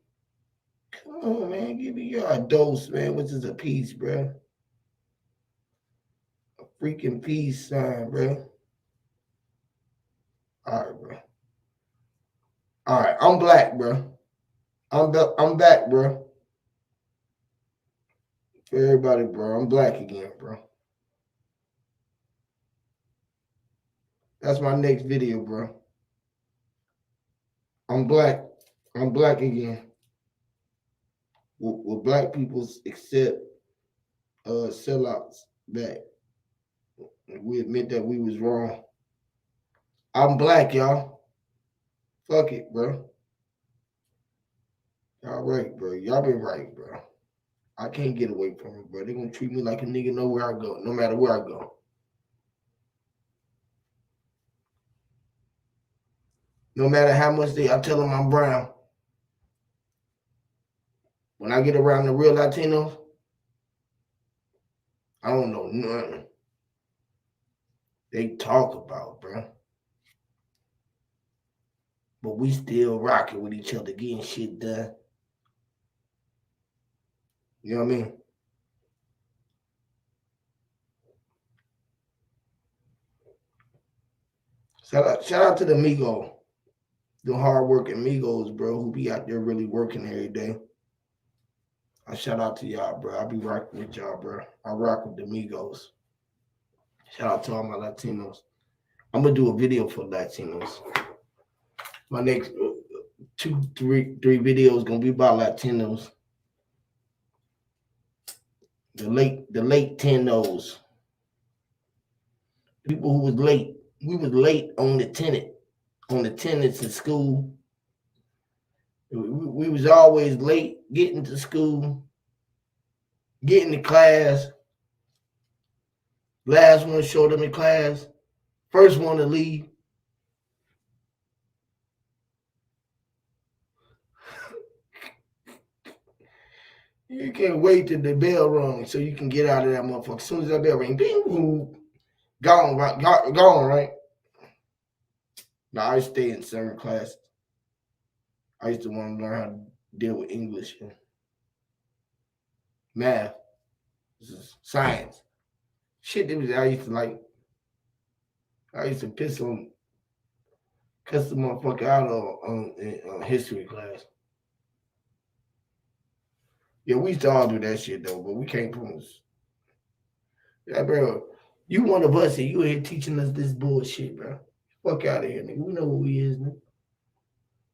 Come on, man. Give me y'all a dose, man, which is a piece, bro. A freaking peace sign, bro. All right, bro. All right, I'm black, bro. I'm back, bro. For everybody, bro. I'm black again, bro. That's my next video, bro. I'm black. I'm black again. Will black people accept sellouts back? We admit that we was wrong. I'm black, y'all. Fuck it, bro. Y'all right, bro. Y'all been right, bro. I can't get away from it, bro. They gonna treat me like a nigga no where I go, no matter where I go. No matter how much I tell them I'm brown. When I get around the real Latinos, I don't know nothing they talk about, bro. But we still rocking with each other, getting shit done. You know what I mean? Shout out to the Migos, the hardworking Migos, bro, who be out there really working every day. I shout out to y'all, bro. I be rocking with y'all, bro. I rock with the Migos. Shout out to all my Latinos. I'm gonna do a video for Latinos. My next 3 videos gonna be about Latinos. The late Tenos. People who was late. We was late on the tenants in school. We was always late getting to school, getting to class. Last one showed up in class. First one to leave. You can't wait till the bell rung so you can get out of that motherfucker. As soon as that bell ring, bing, boom, gone, right? Now I stay in certain classes. I used to want to learn how to deal with English and math, science. Shit that I used to like. I used to cuss the motherfucker out on history class. Yeah, we used to all do that shit though, but we can't promise. Yeah, bro, you one of us and you here teaching us this bullshit, bro. Fuck out of here, nigga. We know who we is, nigga.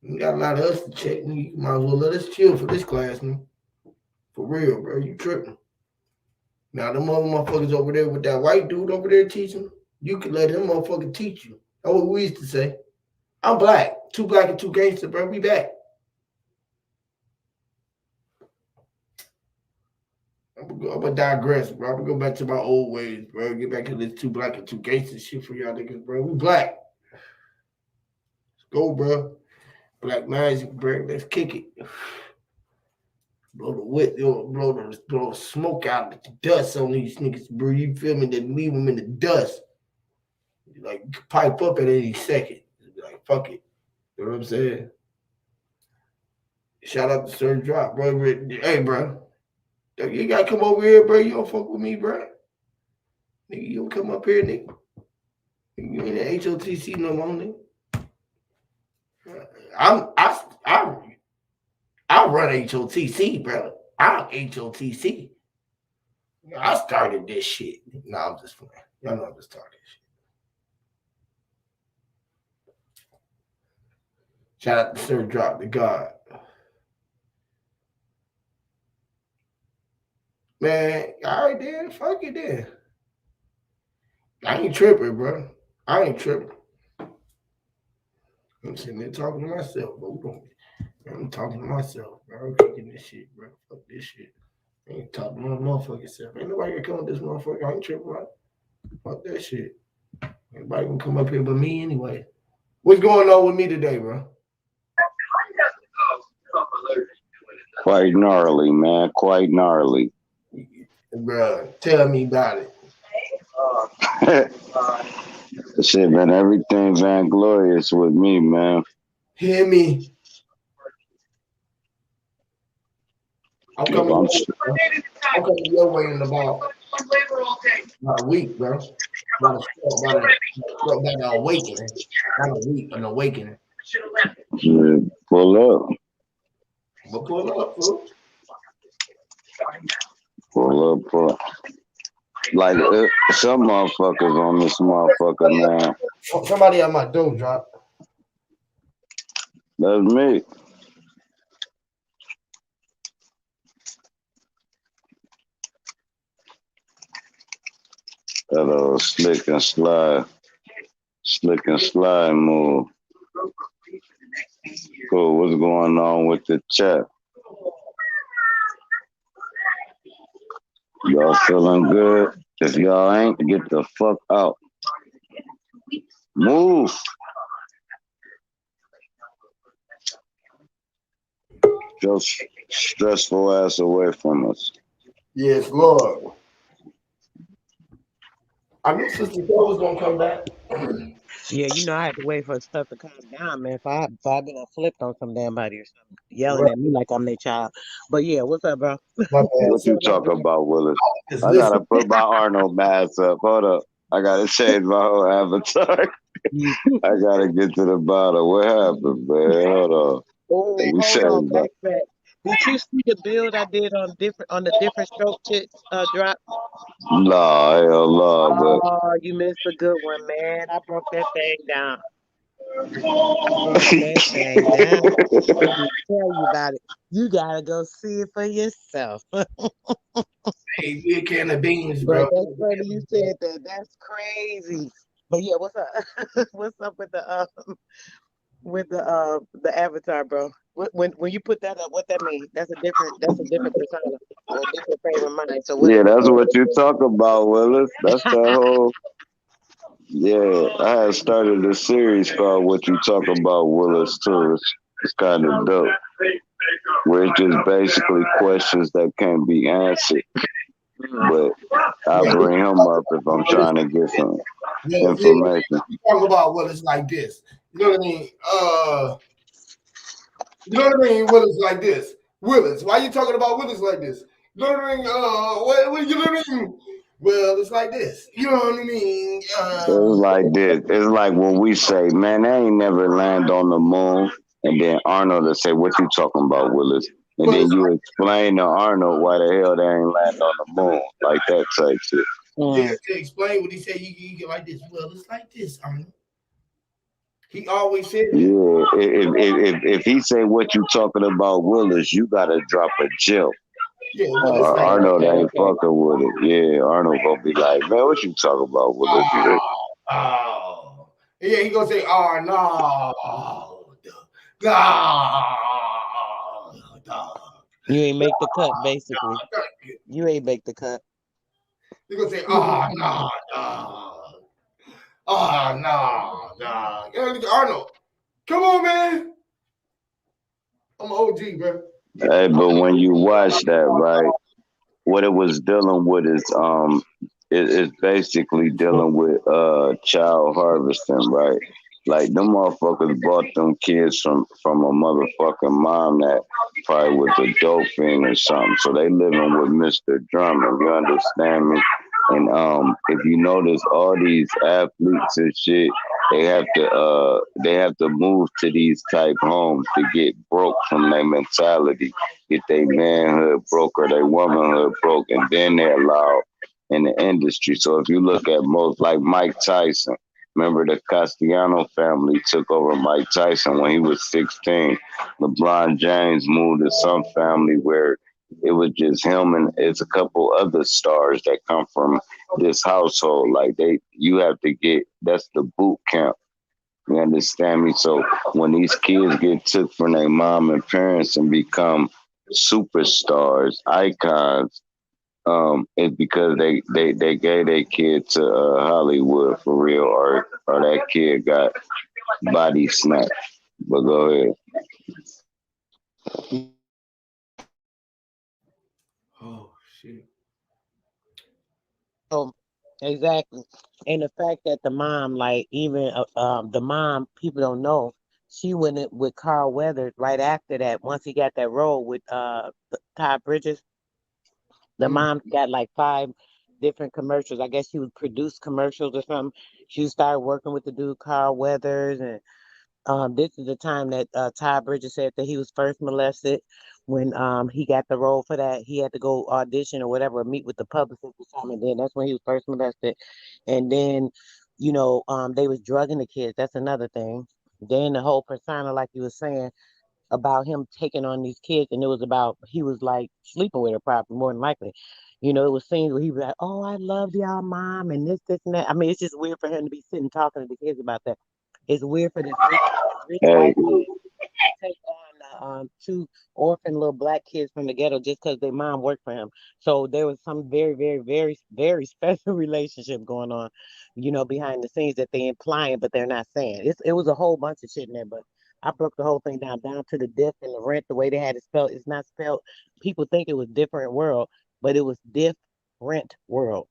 We got a lot of us to check, nigga. You might as well let us chill for this class, nigga. For real, bro. You tripping. Now, them other motherfuckers over there with that white dude over there teaching, you can let him motherfucker teach you. That's what we used to say. I'm black. 2 black and 2 gangster, bro. We back. I'm gonna digress, bro. I'm gonna go back to my old ways, bro. Get back to this 2 black and 2 gangster shit for y'all niggas, bro. We black. Let's go, bro. Black magic, bro. Let's kick it. Blow the whip, blow the smoke out, the dust on these niggas, bro. You feel me? They leave them in the dust. Like, pipe up at any second. Be like, fuck it. You know what I'm saying? Shout out to Sir Drop, bro. Hey, bro. You gotta come over here, bro. You don't fuck with me, bro. Nigga, you don't come up here, nigga. You ain't the HOTC no more, nigga. I run HOTC, bro. I'm HOTC. I started this shit. No, I'm just playing. Y'all know I'm just talking shit. Shout out to Sir Drop, the God. Man, all right then. Fuck it then. I ain't tripping, bro. I ain't tripping. I'm sitting there talking to myself, bro. I'm talking to myself, bro. I'm kicking this shit, bro. Fuck this shit. I ain't talking to my motherfucking self. Ain't nobody gonna come with this motherfucker. I ain't tripping, bro. Fuck that shit. Everybody gonna come up here but me anyway. What's going on with me today, bro? Quite gnarly, man. Quite gnarly. Bro, tell me about it. Shit, man. Everything vainglorious with me, man. Hear me. I'm coming your way in about a week, bro. About an awakening. Not a week, an awakening. Yeah, pull up. But pull up, bro. Pull up, pull up. Like some motherfuckers on this motherfucker, man. Somebody at my door drop. That's me. That slick and slide move. Cool. What's going on with the chat? Y'all feeling good? If y'all ain't, get the fuck out. Move. Just stressful ass away from us. Yes, Lord. I knew Sister Joe was gonna come back. Yeah, I had to wait for stuff to calm down, man. If I been flipped on some damn body or something, yelling Right. at me like I'm their child. But yeah, what's up, bro? My man. What So you talking about, Willis? just I listen. gotta put my Arnold mask up. Hold up. I gotta change my whole avatar. You- I gotta get to the bottom. What happened, man? Hold on. Oh, Let me hold on, change my. backtrack. Did you see the build I did on the different stroke chits drop? Nah, hell no, but Oh, you missed a good one, man. I broke that thing down. I broke that thing down. Let me tell you about it. You gotta go see it for yourself. Hey, be a can of beans, But bro. that's funny you said that. That's crazy. But yeah, what's up? What's up with the avatar, bro? When you put that up, what that mean? That's a different persona or a different frame of mind. So what yeah, is that's what you talk about, Willis. That's that whole. Yeah, I had started a series called "What You Talk About, Willis" too. It's kind of dope, where it's just basically questions that can't be answered, but I Yeah, bring him up if I'm trying to get some yeah. information. You talk about what it's like this. You know what I mean? You know what I mean? Willis like this. Willis, why you talking about Willis like this? You know what I mean? What you know what I mean? Well, it's like this. You know what I mean? It's like this. It's like when we say, "Man, they ain't never land on the moon," and then Arnold will say, "What you talking about, Willis?" And Well, then it's you explain to Arnold why the hell they ain't land on the moon, like that type shit. yeah, Mm. to explain what he said, you get like this. Well, it's like this. He always said that. Yeah, if he say what you talking about, Willis, you gotta drop a gem. Yeah, well, Oh, it's Or like okay, Arnold okay, ain't okay. fucking with it. Yeah, Arnold gonna be like, man, what you talking about, Willis? oh. Yeah, he gonna say, oh no, no. You ain't make the cut, basically. You ain't make the cut. He gonna say, oh no. Oh no, no. Arnold, come on, man. I'm an OG, bro. Hey, but when you watch that, right? What it was dealing with is it's basically dealing with child harvesting, right? Like them motherfuckers bought them kids from a motherfucking mom that probably was a dope fiend or something. So they living with Mr. Drummer, you understand me? And if you notice all these athletes and shit, they have to move to these type homes to get broke from their mentality, get their manhood broke or their womanhood broke, and then they're allowed in the industry. So if you look at most like Mike Tyson, remember the Castellano family took over Mike Tyson when he was 16. LeBron James moved to some family where it was just him and it's a couple other stars that come from this household. Like you have to get that's the boot camp. You understand me? So when these kids get took from their mom and parents and become superstars, icons, it's because they gave their kid to Hollywood for real, or that kid got body snatched. But go ahead. Oh shit. Oh, exactly. And the fact that the mom, like even the mom, people don't know, she went in with Carl Weathers right after that. Once he got that role with Todd Bridges, the Mm. mom got like 5 different commercials. I guess she would produce commercials or something. She started working with the dude Carl Weathers, and this is the time that Todd Bridges said that he was first molested. when he got the role for that, he had to go audition or whatever, meet with the publicist or something. And then that's when he was first molested. And then, they was drugging the kids. That's another thing. Then the whole persona, like you were saying, about him taking on these kids, and it was about he was like sleeping with her, probably more than likely. It was scenes where he was like, "Oh, I love y'all, mom," and this, and that. I mean, it's just weird for him to be sitting talking to the kids about that. It's weird for this rich Hey, white man take on two orphan little black kids from the ghetto just because their mom worked for him. So there was some very, very, very, very special relationship going on, behind the scenes that they implying, but they're not saying. It was a whole bunch of shit in there, but I broke the whole thing down to the diff and the rent, the way they had it spelled. It's not spelled. People think it was different world, but it was diff rent world.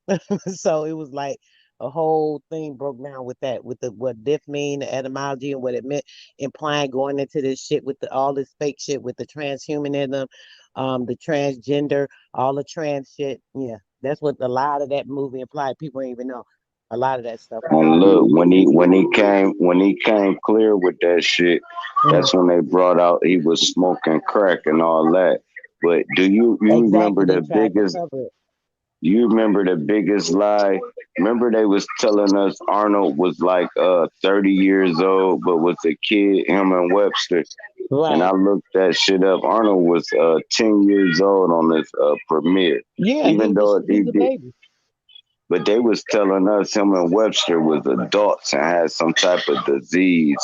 So it was like a whole thing broke down with that, with the what diff mean, the etymology and what it meant, implying going into this shit with all this fake shit with the transhumanism, the transgender, all the trans shit. Yeah, that's what a lot of that movie implied. People don't even know a lot of that stuff was and all. look, when he came clear with that shit, Mhm. that's when they brought out he was smoking crack and all that. But do you Exactly, remember they the tried to biggest? cover it. You remember the biggest lie? Remember they was telling us Arnold was like 30 years old, but was a kid, him and Webster. And I Right. looked that shit up. Arnold was 10 years old on this premiere, Yeah, even though he he's a did. baby. But they was telling us him and Webster was adults and had some type of disease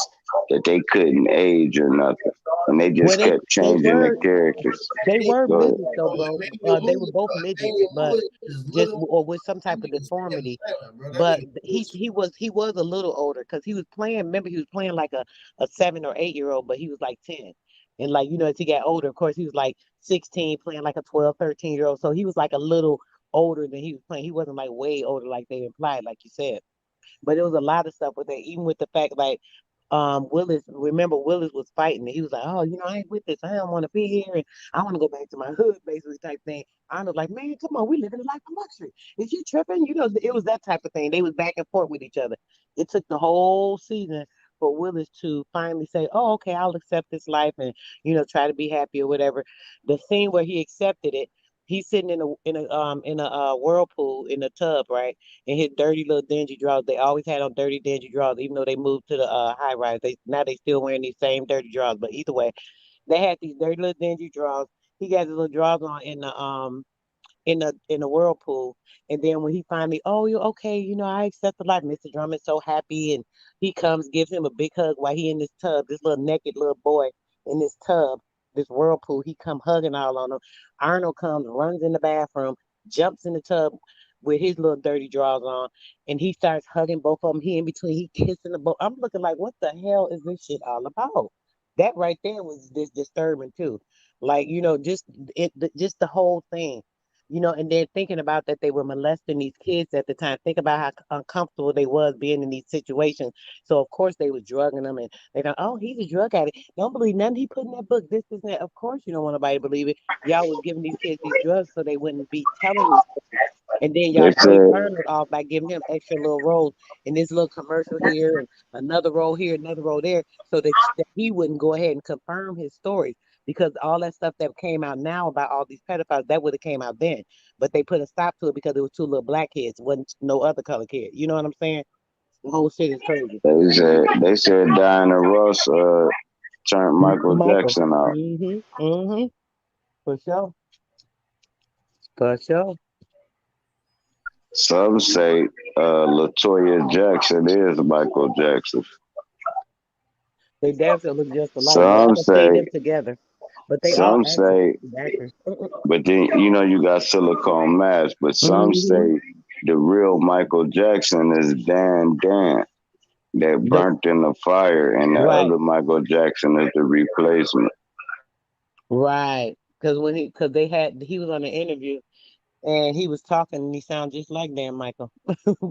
that they couldn't age or nothing, and they Well, just kept they changing the were characters. they were Go ahead. midgets though, bro. Daniel They were Lewis, both bro. midgets, Daniel but Lewis is just little. or with some That type of nigga 7'7", deformity. bro. That But nigga he is. he was he was a little older because he was playing. Remember, he was playing like a 7 or 8 year old, but he was like 10. And like as he got older, of course, he was like 16, playing like a 12, 13 year old. So he was like a little older than he was playing. He wasn't like way older like they implied, like you said. But it was a lot of stuff with that, even with the fact like Willis, remember Willis was fighting and he was like, "Oh, I ain't with this. I don't want to be here and I want to go back to my hood," basically type thing. I was like, "Man, come on, we living a life of luxury. Is you tripping?" It was that type of thing. They was back and forth with each other. It took the whole season for Willis to finally say, "Oh, okay, I'll accept this life and try to be happy or whatever." The scene where he accepted it, he's sitting in a whirlpool in a tub, right? And his dirty little dingy drawers. They always had on dirty dingy drawers, even though they moved to the high rise. They still wearing these same dirty drawers. But either way, they had these dirty little dingy drawers. He got his little drawers on in the whirlpool. And then when he finally, "Oh, you okay, I accept the life." Mr. Drummond's so happy and he comes, gives him a big hug while he in this tub, this little naked little boy in this tub, this whirlpool. He come hugging all on him. Arnold comes, runs in the bathroom, jumps in the tub with his little dirty drawers on, and he starts hugging both of them. He in between, he kissing the both. I'm looking like, what the hell is this shit all about? That right there was this disturbing too. Like, just the whole thing and then thinking about that they were molesting these kids at the time. Think about how uncomfortable they was being in these situations. So of course they was drugging them, and they go, "Oh, he's a drug addict. Don't believe nothing he put in that book. This, and that." Of course you don't want nobody to believe it. Y'all was giving these kids these drugs so they wouldn't be telling these stories. And then They y'all played said Arnold off by giving him extra little roles in this little commercial here and another role here, another role there, so that he wouldn't go ahead and confirm his stories because all that stuff that came out now about all these pedophiles that would have came out then, but they put a stop to it because it was two little black kids, wasn't no other color kid. You know what I'm saying? The whole shit is crazy. they said Diana Ross turned Michael Michael. Jackson out. For sure. For sure. Some say Latoya Jackson is Michael Jackson. They damn sure look just alike, but I Some could see say, them together. But they all some actors, say, actors. but then you got silicone mask. But some hmm say the real Michael Jackson is Dan that They burnt in the fire, and the right, other Michael Jackson is the replacement. right. Because he was on an interview and he was talking and he sounded just like Dan Michael.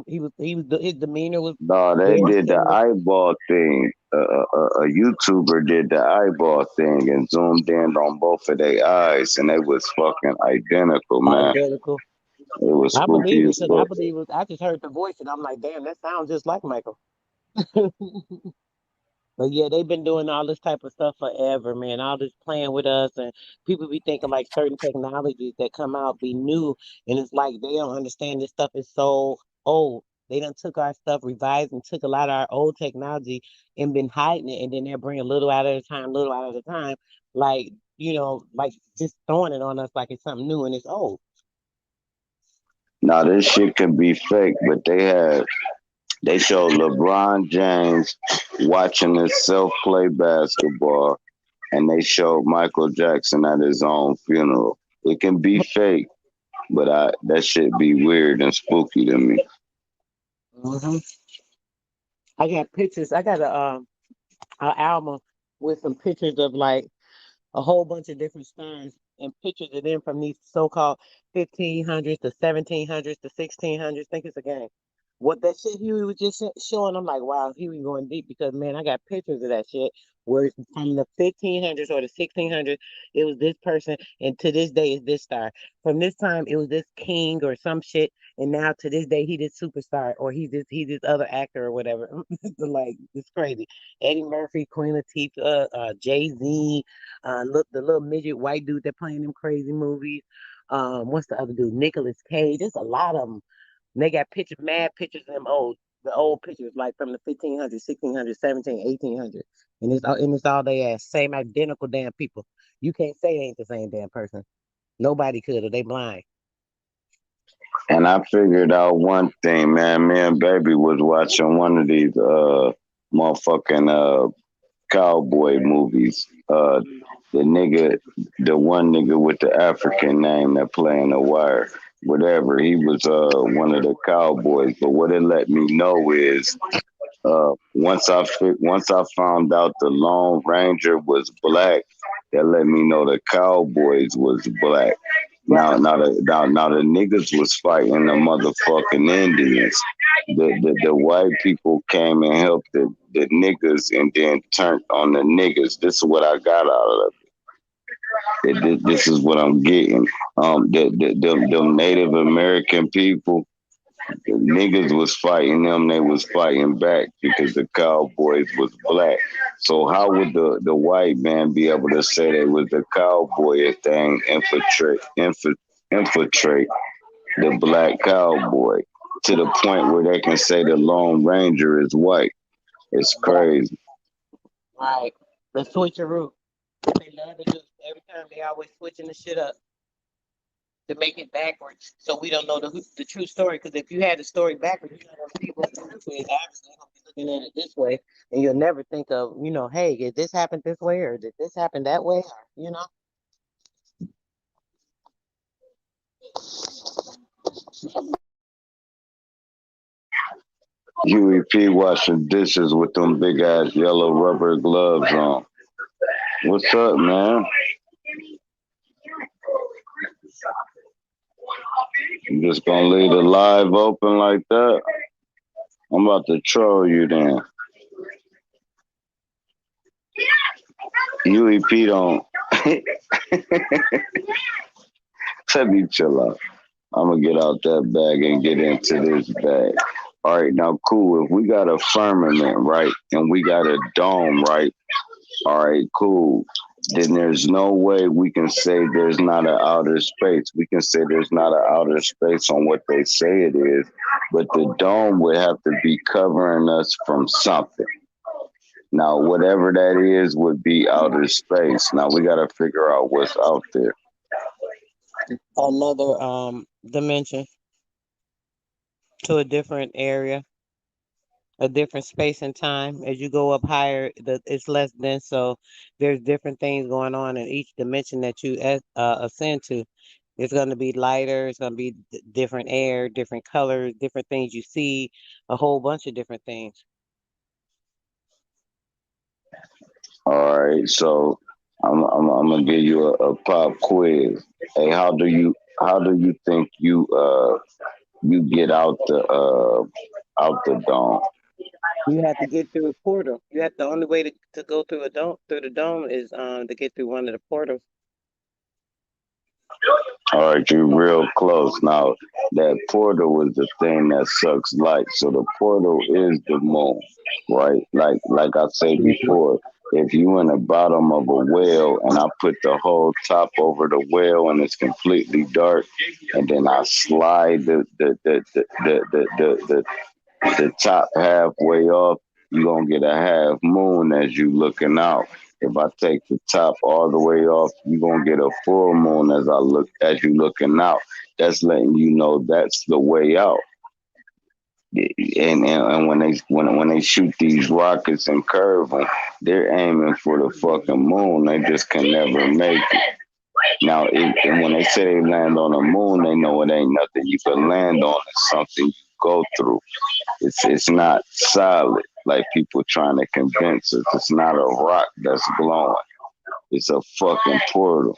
His demeanor was No, they very did the similar. eyeball thing. A YouTuber did the eyeball thing and zoomed in on both of their eyes, and they was fucking identical, man. Identical. It was I believe spooky it as because I fuck. believe it. I just heard the voice and I'm like, damn, that sounds just like Michael. But yeah, they've been doing all this type of stuff forever, man. All this playing with us, and people be thinking like certain technologies that come out be new, and it's like they don't understand this stuff is so old. They done took our stuff, revised, and took a lot of our old technology and been hiding it, and then they're bringing little out at a time, little out at a time, like like just throwing it on us like it's something new and it's old. Now this shit can be fake, but they showed LeBron James watching himself play basketball, and they showed Michael Jackson at his own funeral. It can be fake, but that shit be weird and spooky to me. Hmm. I got pictures. I got a album with some pictures of like a whole bunch of different stars and pictures of them from these so-called 1500s to 1700s to 1600s. Think it's a game. What that shit Huey was just showing, I'm like, wow, Huey going deep because man, I got pictures of that shit where from the 1500s or the 1600s, it was this person, and to this day is this star. From this time, it was this king or some shit, and now to this day he this superstar or he this other actor or whatever. Like it's crazy. Eddie Murphy, Queen Latifah, Jay Z, look the little midget white dude that playing them crazy movies. What's the other dude? Nicolas Cage. There's a lot of them. And they got pictures, mad pictures of them the old pictures like from the 1500s, 1600s, 1700s, 1800s, and it's all they ass, same identical damn people. You can't say they ain't the same damn person. Nobody could, or they blind. And I figured out one thing, man. Me and Baby was watching one of these motherfucking cowboy movies. The nigga, the one nigga with the African name that playing the wire, whatever. He was one of the cowboys. But what it let me know is once I found out the Lone Ranger was black, that let me know the Cowboys was black. Right. Now the niggas was fighting the motherfucking Indians. The white people came and helped the niggas and then turned on the niggas. This is what I got out of it. This is what I'm getting. Them Native American people, the niggas was fighting them, they was fighting back because the cowboys was black. So how would the white man be able to say they was the cowboy if they ain't infiltrate the black cowboy to the point where they can say the Lone Ranger is white? It's Right. crazy. Right. The switcheroo. They love to do every time. They always switching the shit up to make it backwards, so we don't know the true story. Because if you had the story backwards, you know, people obviously gonna be looking at it this way, and you'll never think of, hey, did this happen this way or did this happen that way? You know. Huey P washing dishes with them big ass yellow rubber gloves on. What's up, man? You just gonna leave the live open like that? I'm about to troll you then. UEP don't. Let me chill out. I'm gonna get out that bag and get into this bag. All right, now cool. If we got a firmament, right, and we got a dome, right? All right, cool. Then there's no way we can say there's not an outer space. We can say there's not an outer space on what they say it is, but the dome would have to be covering us from something. Now, whatever that is would be outer space. Now we got to figure out what's out there. Another dimension to a different area, a different space and time. As you go up higher, it's less dense, so there's different things going on in each dimension that you ascend to. It's going to be lighter. It's going to be different air, different colors, different things you see, a whole bunch of different things. All right, so I'm gonna give you a pop quiz. Hey, how do you think you get out the dome? You have to get through a portal. The only way to go through the dome is to get through one of the portals. All right, you're real close. Now that portal is the thing that sucks light, so the portal is the moon. right? Like I said before, if you in the bottom of a well and I put the whole top over the well and it's completely dark, and then I slide the top halfway off, you're gonna get a half moon as you looking out. If I take the top all the way off, you're gonna get a full moon as you looking out. That's letting you know that's the way out. And when they shoot these rockets and curve them, they're aiming for the fucking moon. They just can never make it. Now, and when they say they land on the moon, they know it ain't nothing you can land on. It's something you go through. It's not solid like people trying to convince us. It's not a rock that's glowing. It's a fucking portal.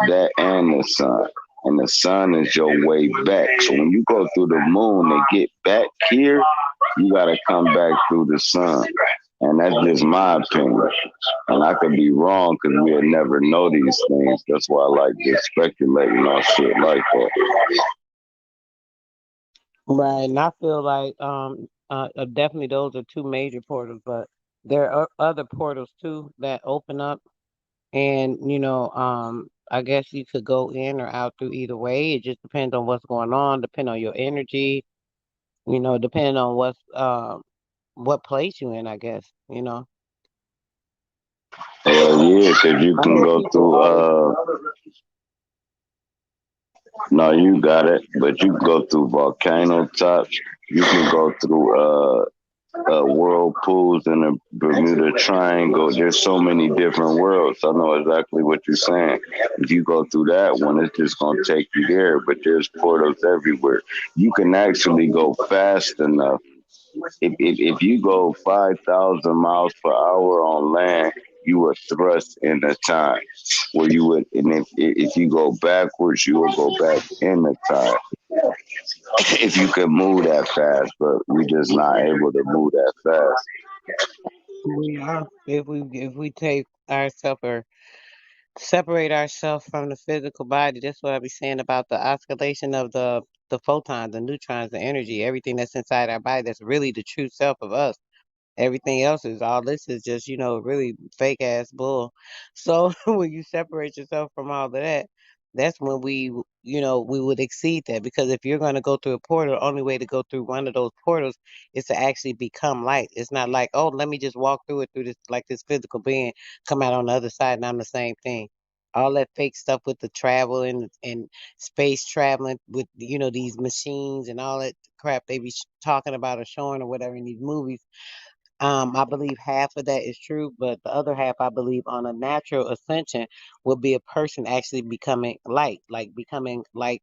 That and the sun. And the sun is your way back. So when you go through the moon and get back here, you gotta come back through the sun. And that's just my opinion. And I could be wrong because we'll never know these things. That's why I like just speculating on shit like that. Right, and I feel like definitely those are two major portals, but there are other portals too that open up, and I guess you could go in or out through either way. It just depends on what's going on, depend on your energy, depending on what place you in, I guess. Hell yeah, because you I can know go people through always. no, you got it, but you can go through volcano tops. You can go through whirlpools in the Bermuda Triangle. There's so many different worlds. I know exactly what you're saying. If you go through that one, it's just gonna take you there. But there's portals everywhere. You can actually go fast enough. If you go 5,000 miles per hour on land, you would thrust in the time where you would, and if you go backwards, you will go back in the time. If you can move that fast, but we just not able to move that fast. We are if we take ourselves or separate ourselves from the physical body. That's what I be saying about the oscillation of the photons, the neutrons, the energy, everything that's inside our body. That's really the true self of us. Everything else is all this is just, really fake ass bull. So when you separate yourself from all of that, that's when we would exceed that. Because if you're going to go through a portal, the only way to go through one of those portals is to actually become light. It's not like, oh, let me just walk through it through this, like this physical being, come out on the other side and I'm the same thing. All that fake stuff with the travel and space traveling with, these machines and all that crap they be talking about or showing or whatever in these movies. I believe half of that is true, but the other half, I believe, on a natural ascension would be a person actually becoming light, like becoming like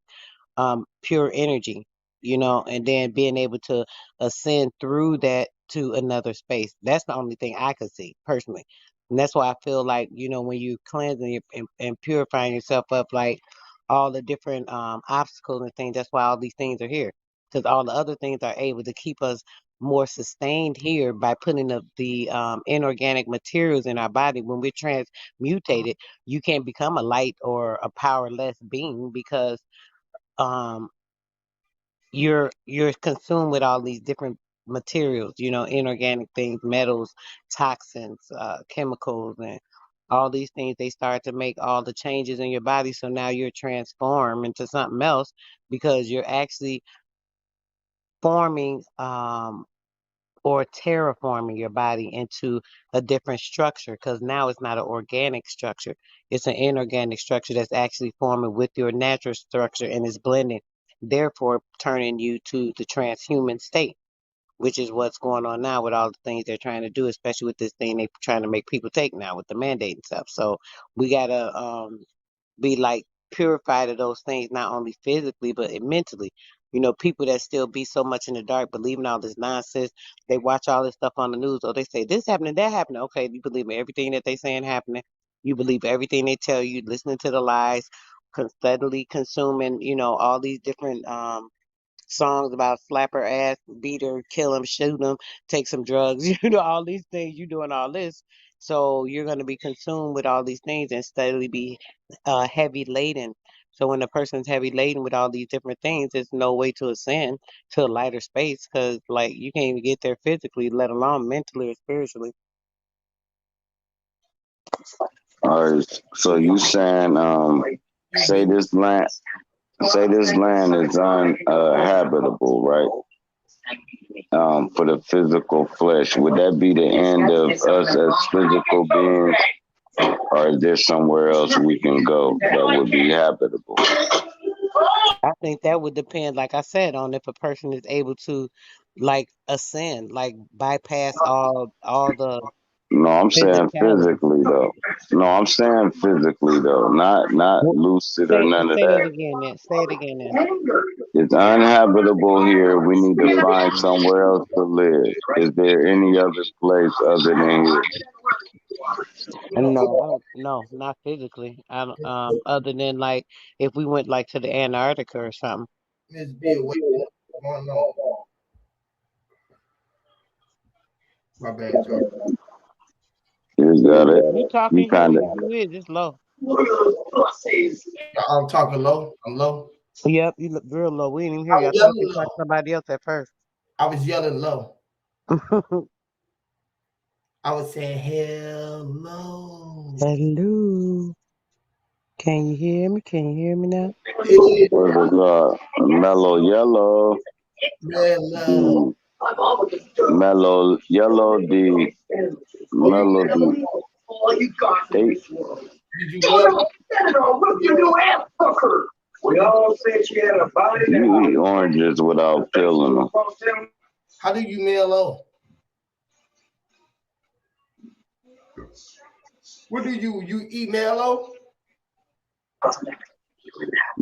pure energy, and then being able to ascend through that to another space. That's the only thing I could see personally. And that's why I feel like, when you cleansing and purifying yourself up, like all the different obstacles and things, that's why all these things are here. Because all the other things are able to keep us more sustained here by putting the inorganic materials in our body. When we're transmutated, you can't become a light or a powerless being because um you're consumed with all these different materials, inorganic things, metals, toxins, chemicals, and all these things. They start to make all the changes in your body, so now you're transformed into something else because you're actually forming or terraforming your body into a different structure, because now it's not an organic structure, it's an inorganic structure that's actually forming with your natural structure and is blending, therefore turning you to the transhuman state, which is what's going on now with all the things they're trying to do, especially with this thing they're trying to make people take now with the mandate and stuff. So we gotta be like purified of those things, not only physically but mentally. People that still be so much in the dark, believing all this nonsense. They watch all this stuff on the news, or they say this happening, that happening. Okay, you believe everything that they saying happening. You believe everything they tell you, listening to the lies, steadily consuming, all these different songs about slap her ass, beat her, kill him, shoot him, take some drugs, all these things. You doing all this. So you're going to be consumed with all these things and steadily be heavy laden. So when a person's heavy laden with all these different things, there's no way to ascend to a lighter space because, like, you can't even get there physically, let alone mentally or spiritually. All right. So you saying Excuse say me. this land say this land is uninhabitable, right? For the physical flesh, would that be the end of us as physical beings, or is there somewhere else we can go that would be habitable? I think that would depend, like I said, on if a person is able to, like, ascend, like bypass all the No, I'm saying physicality. physically though. No, I'm saying physically though, not What, lucid or say none of say that that. again. Then say it again. Then It's uninhabitable here. We need to find somewhere else to live. Is there any other place other than here? no, no, not physically. I don't, other than like if we went like to the Antarctica or something. Miss Bill, wait a minute. Going on. My bad, Joe. You got it. You You talking? kind of. You is. It's low. I'm talking low. I'm low. Yep, you look real low. We didn't even hear I you. was I thought you yelling were talking low. to somebody else at first. I was yelling low. I was saying hello. Hello. Can you hear me? Can you hear me now? Yeah, What's it called? Mellow yellow. hello. D. Mellow yellow D. Oh, you Melody. Eight. did you mail low? You eat oranges without peeling them. How do you mail low? What do you email low?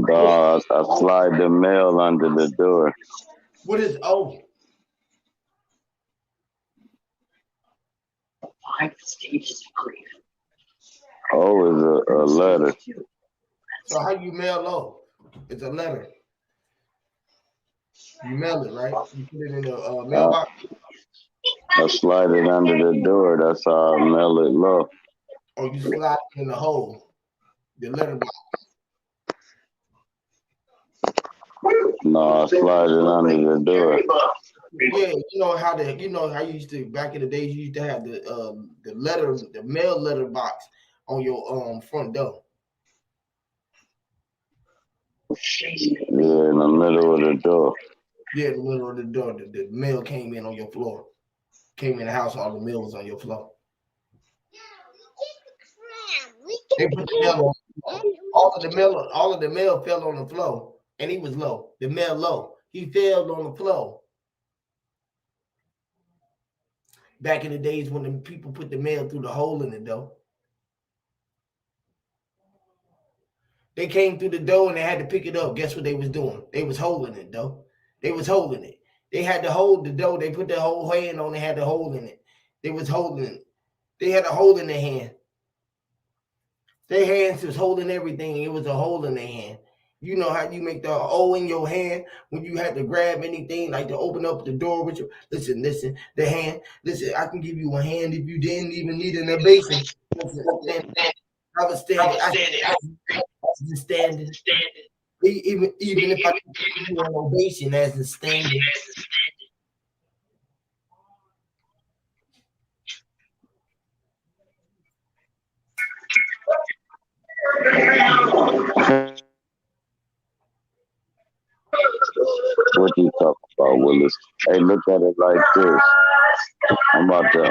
Dog, I slide the mail under the door. What is O? O is a letter. So how you mail low? It's a letter. You mail it, right? You put it in the Uh, mailbox. I slide it under the door. That's how I mail it low. Or you slide it in the hole, the letterbox. No, I slide it under the door. Yeah, you know how you used to back in the days. You used to have the mail letter box on your front door. Yeah, in the middle of the door. Yeah, in the middle of the door, the mail came in on your floor. Came in the house, all the mail was on your floor. They put the mail on. All of the mail fell on the floor, and he was low. The mail low. He fell on the floor. Back in the days when the people put the mail through the hole in the door. They came through the door and they had to pick it up. Guess what they was doing? They was holding it, though. They was holding it. They had to hold the door. They put their whole hand on it, had the hole in it. They was holding it. They had a hole in their hand. Their hands was holding everything. It was a hole in their hand. You know how you make the O in your hand when you had to grab anything, like to open up the door with your listen, the hand. Listen, I can give you a hand if you didn't even need an ovation. Listen, I was standing. I was just standing. Even if I didn't give you an ovation as a standing. What you talk about, Willis? Hey, look at it like this. I'm about to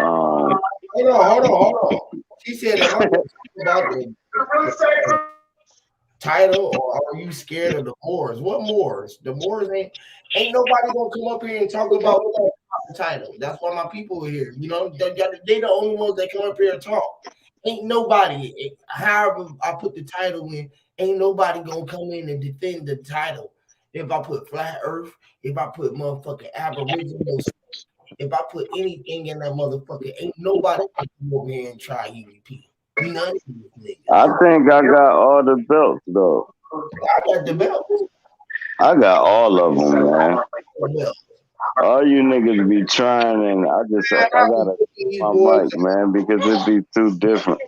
Hold on. She said, "Am I going to talk about the title, or are you scared of the Moors? What Moors? The Moors ain't nobody gonna come up here and talk about the title. That's why my people are here. You know, they the only ones that come up here and talk. Ain't nobody. However, I put the title in. Ain't nobody gonna come in and defend the title. If I put flat Earth, if I put motherfucking Aboriginal, if I put anything in that motherfucker, ain't nobody gonna come over here and try EVP. None of these I niggas. think I got all the belts though. I got the belt. I got all of them, man. Well, All you niggas be trying, and I I gotta these my boys. mic, man, because it be too different.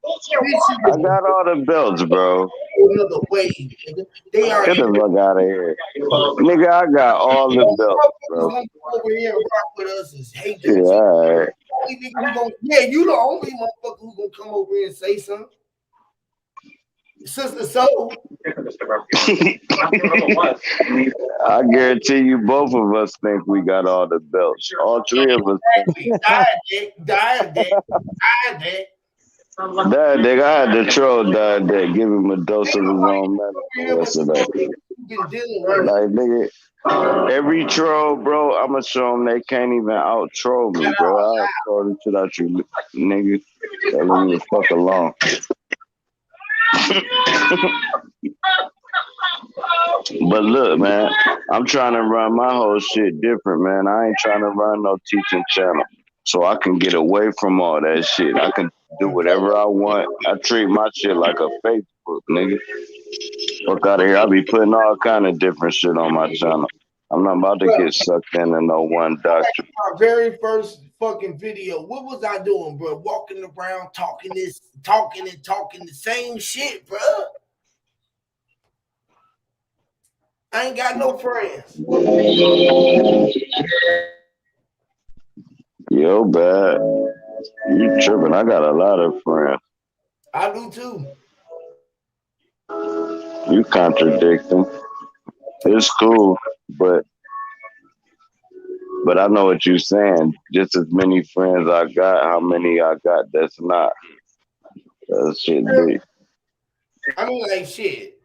This shit I is got all the belts, bro. another wave, nigga. They are Get the fuck out of here. Nigga, I got all the belts, motherfuckers bro. gonna come over here and rock with us and hate Yeah, them. all right. Only nigga who gonna, yeah, you the only motherfucker who gonna come over here and say something. Sister Soul. I guarantee you both of us think we got all the belts. All three of us think. Diet. That nigga, I had to troll that day, give him a dose of his own medicine yesterday. Been dealing with. Like, nigga, every troll, bro, I'ma show them they can't even out troll me, bro. I'll troll the shit out you, nigga. Tell me to fuck alone. But look, man, I'm trying to run my whole shit different, man. I ain't trying to run no teaching channel. So I can get away from all that shit. I can do whatever I want. I treat my shit like a Facebook, nigga. Fuck out of here. I be putting all kind of different shit on my channel. I'm not about to get sucked into no one doctrine. My very first fucking video. What was I doing, bro? Walking around talking the same shit, bro. I ain't got no friends. Yo, bad. You tripping. I got a lot of friends. I do too. You contradicting. It's cool, but I know what you're saying. Just as many friends I got, how many I got that's not. That shit deep. I mean, like shit.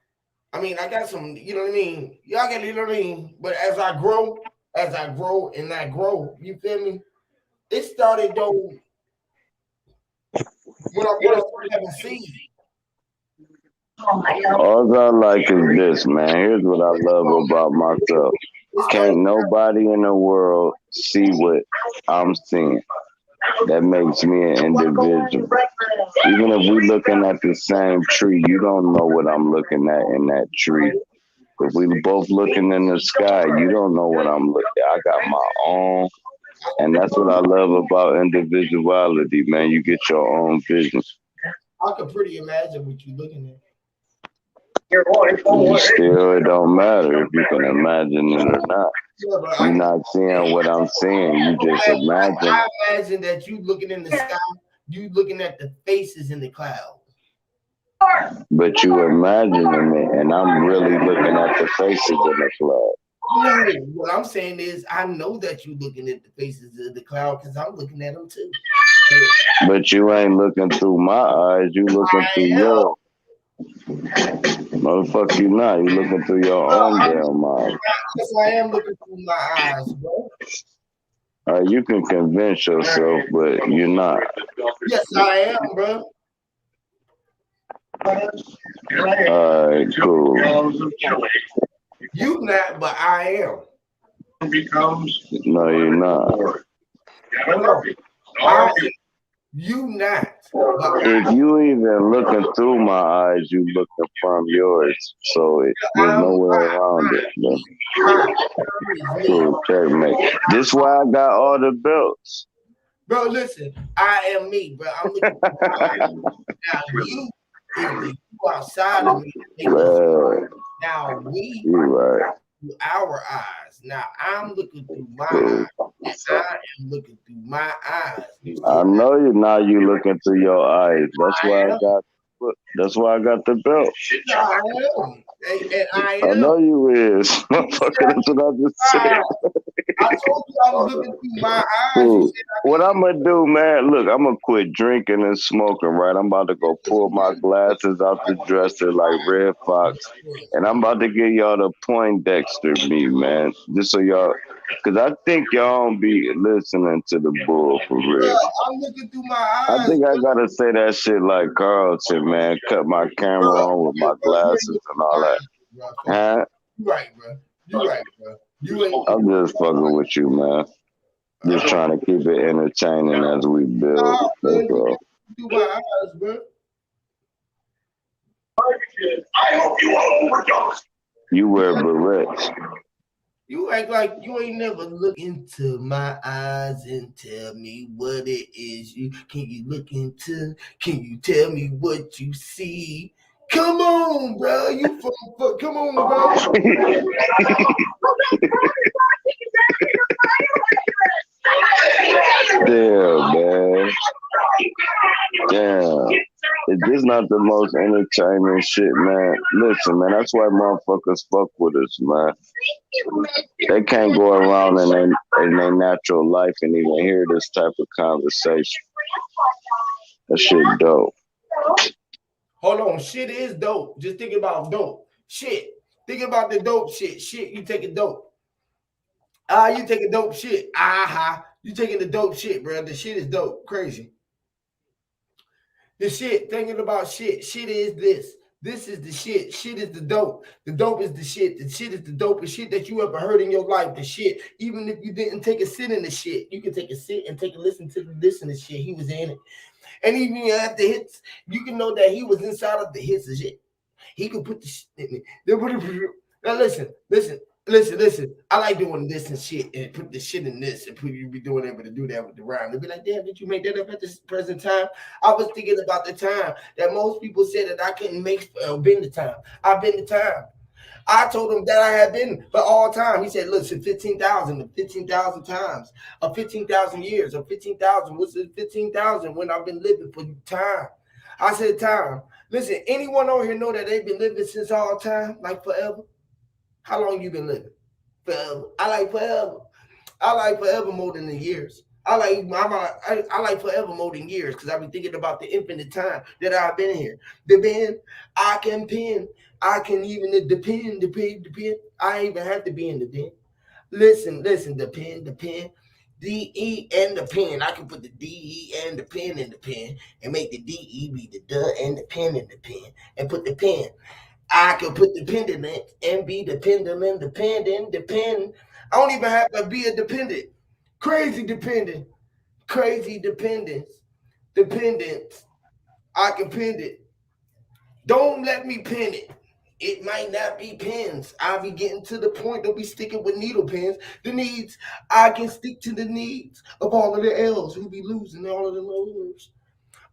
I mean, I got some, you know what I mean? Y'all get, you know what I mean? But as I grow, you feel me? It started though when I first started having seeds. All I like is this, man. Here's what I love about myself. Can't nobody in the world see what I'm seeing. That makes me an individual. Even if we looking at the same tree, you don't know what I'm looking at in that tree. If we both looking in the sky, you don't know what I'm looking at. I got my own. And that's what I love about individuality, man. You get your own vision. I could pretty imagine what you're looking at. Still, it don't matter if you can imagine it or not. You're not seeing what I'm seeing. You just imagine. I imagine that you looking in the sky, you looking at the faces in the clouds. But you imagining it, and I'm really looking at the faces in the cloud. No, what I'm saying is, I know that you looking at the faces of the cloud because I'm looking at them too. But you ain't looking through my eyes. You looking through yours. Motherfucker, you not. You looking through your own damn eyes. Yes, I am looking through my eyes, bro. You can convince yourself, but you're not. Yes, I am, bro. All right, cool. You not, but I am. No, you're not. No, you not. If you even looking through my eyes, you looking from yours. So there's no way around it. Man. Cool, checkmate. This why I got all the belts. Bro, listen, I am me, bro. I'm looking now you outside of me. Now we right. through our eyes. Now I'm looking through my eyes. I am looking through my eyes. I know you now. You looking through your eyes. That's why I got the belt. I am. And I am. I know you is. Motherfucker, that's what I just said. I told you I was looking through my eyes. Cool. What I'm gonna do, man, look, I'm gonna quit drinking and smoking, right? I'm about to go pull my glasses out the dresser like Red Fox, and I'm about to get y'all the Poindexter me, man, just so y'all, because I think y'all don't be listening to the bull for real. I'm looking through my eyes. I think I gotta say that shit like Carlton, man. Cut my camera on with my glasses and all that. Huh? You right, bro. You right, bro. You ain't. I'm just fucking with you, man. Just trying to keep it entertaining as we build. That's all. Through my eyes, bro. I hope you all overdose. You wear berets. You act like you ain't never looked into my eyes and tell me what it is. Can you look into? Can you tell me what you see? Come on, bro. Come on, bro. Damn, man. Damn. Is this not the most entertaining shit, man? Listen, man, that's why motherfuckers fuck with us, man. They can't go around in their natural life and even hear this type of conversation. That shit dope. Hold on. Shit is dope. Just think about dope. Shit. Think about the dope shit. Shit, you take a dope. You take a dope shit. You taking the dope shit, bro. The shit is dope. Crazy. The shit, thinking about shit. Shit is this. This is the shit. Shit is the dope. The dope is the shit. The shit is the dopest shit that you ever heard in your life. The shit. Even if you didn't take a sit in the shit, you can take a sit and take a listen to this and the shit. He was in it. And even after hits, you can know that he was inside of the hits and shit. He could put the shit in it. Now listen. I like doing this and shit and put the shit in this and you be doing able to do that with the rhyme. They'll be like, damn, did you make that up at this present time? I was thinking about the time that most people said that I couldn't make been the time. I've been the time. I told him that I had been for all time. He said, listen, 15,000 times, or 15,000 years, or 15,000. What's it? 15,000 when I've been living for time. I said time. Listen, anyone on here know that they've been living since all time, like forever? How long you been living? Forever. I like forever. I like forever more than the years. I like forever more than years because I've been thinking about the infinite time that I've been here. The pen, I can pen. I can even depend. I ain't even have to be in the den. Listen, the pen. D-E and the pen. I can put the D-E and the pen in the pen and make the D-E be the duh and the pen in the pen and put the pen. I could put the pendant and be the pendulum, depend. I don't even have to be a dependent. Crazy dependent. Crazy dependence. Dependence. I can pin it. Don't let me pin it. It might not be pins. I'll be getting to the point. Don't be sticking with needle pins. The needs. I can stick to the needs of all of the L's who be losing all of the losers.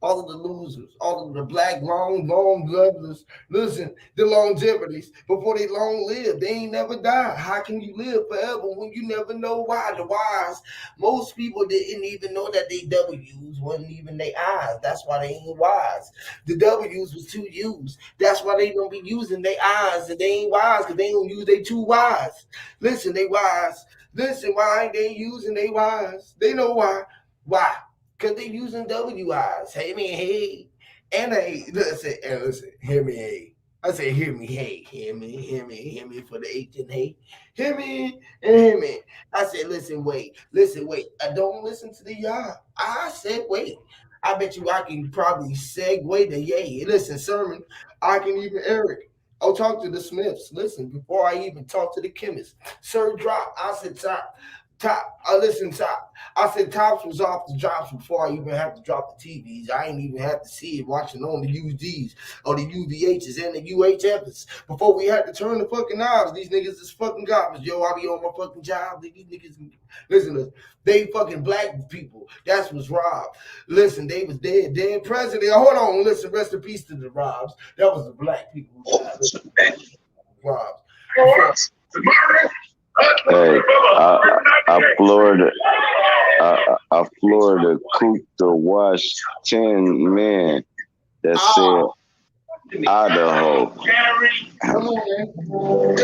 All of the losers, all of the black long livers. Listen, the longevities, before they long live, they ain't never die. How can you live forever when you never know why? The whys. Most people didn't even know that they W's wasn't even their eyes. That's why they ain't wise. The W's was two U's. That's why they don't be using their eyes, and they ain't wise because they don't use their two Y's. Listen, they wise. Listen, why ain't they using their wise? They know why. Why? Because they using WIs. Hey, me, hey. And listen, hear me, hey. I say, hear me, hey. Hear me for the H and hey. Hear me and hear me. I said, listen, wait. I don't listen to the y'all. I said, wait. I bet you I can probably segue the yay. Listen, sermon, I can even Eric. I'll talk to the Smiths. Listen, before I even talk to the chemists. Sir, drop. I said, top. Listen, top. I said tops was off the drops before I even had to drop the TVs. I ain't even had to see it watching on the UDs or the UVHs and the UHFs before we had to turn the fucking knobs. These niggas is fucking garbage. Yo, I be on my fucking job. These niggas, listen, they fucking black people. That's what's Rob. Listen, they was dead president. Hold on, listen, rest in peace to the Robs. That was the black people who died. Robs. Hey, I Florida cooped the wash 10 men that said Idaho. All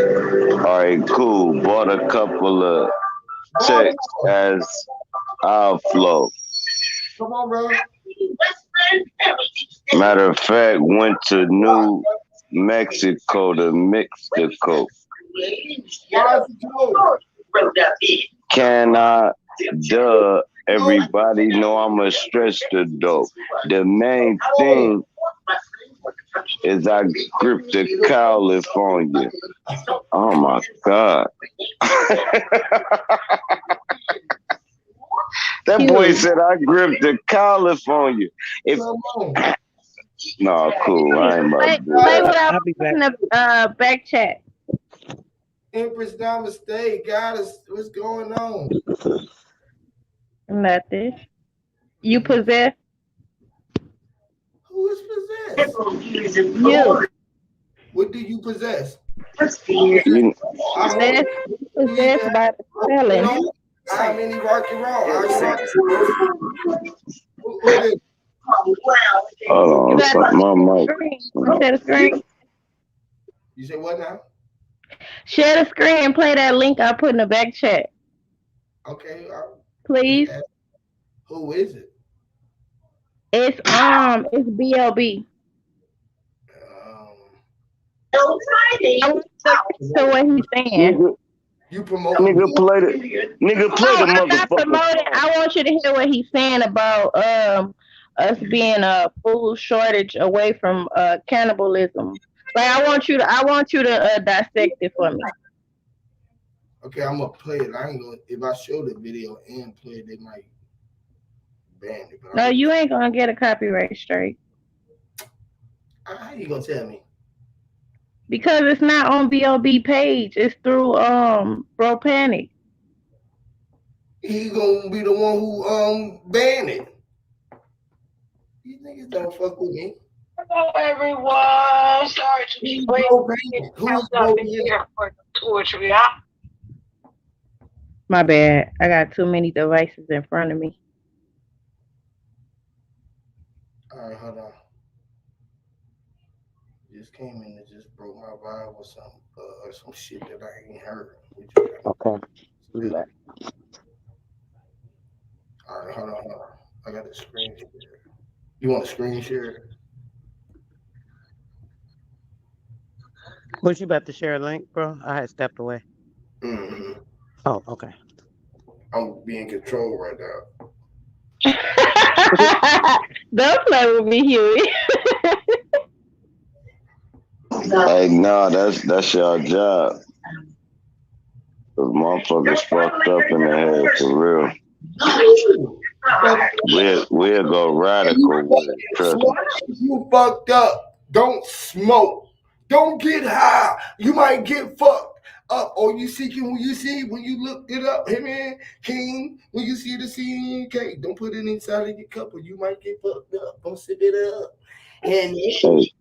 right, cool. Bought a couple of checks as outflow. Come on, bro. Matter of fact, went to New Mexico to mix the coke. Can I, duh, everybody know I'm a stretch the dope. The main thing is I grip the cowlick on you. Oh my God. That boy said I grip the cowlick on you. No, cool. I ain't about to do that. Play what I was in the back chat. Empress Namaste, goddess, what's going on? Nothing. You possessed? Who is possessed? You. What do you possess? You, Possessed by the spelling. I'm any rocky wrong. Who is? hold on, my mic. Share the screen. You say what now? Share the screen and play that link I put in the back chat. Okay. Please. Who is it? It's BLB. I want to what he's saying. You promote. Nigga play the I'm not motherfucker. promoting. I want you to hear what he's saying about us being a food shortage away from cannibalism. Like I want you to dissect it for me. Okay, I'm gonna play it. I ain't gonna. If I show the video and play it, they might ban it. No, you ain't gonna get a copyright strike. How you gonna tell me? Because it's not on BLB page. It's through Bro Panic. He gonna be the one who ban it. These niggas don't fuck with me. Hello, everyone. Sorry to be late. Who's Bro here for poetry, huh? My bad. I got too many devices in front of me. All right, hold on. Just came in and just broke my vibe or some shit that I ain't heard. Okay. Do that. All right, hold on. I got the screen share. You want a screen share? Was you about to share a link, bro? I had stepped away. Mm-hmm. Oh, okay. I'm being controlled right now. Don't play with me, Huey. Hey, nah, that's your job. Cause motherfuckers fucked up in the head for real. We'll go radical with it. Trust me. You fucked up. Don't smoke. Don't get high. You might get fucked up. Or you seeking when you look it up. Hey man, King, when you see the CNK, don't put it inside of your cup or you might get fucked up. Don't sip it up. And hey,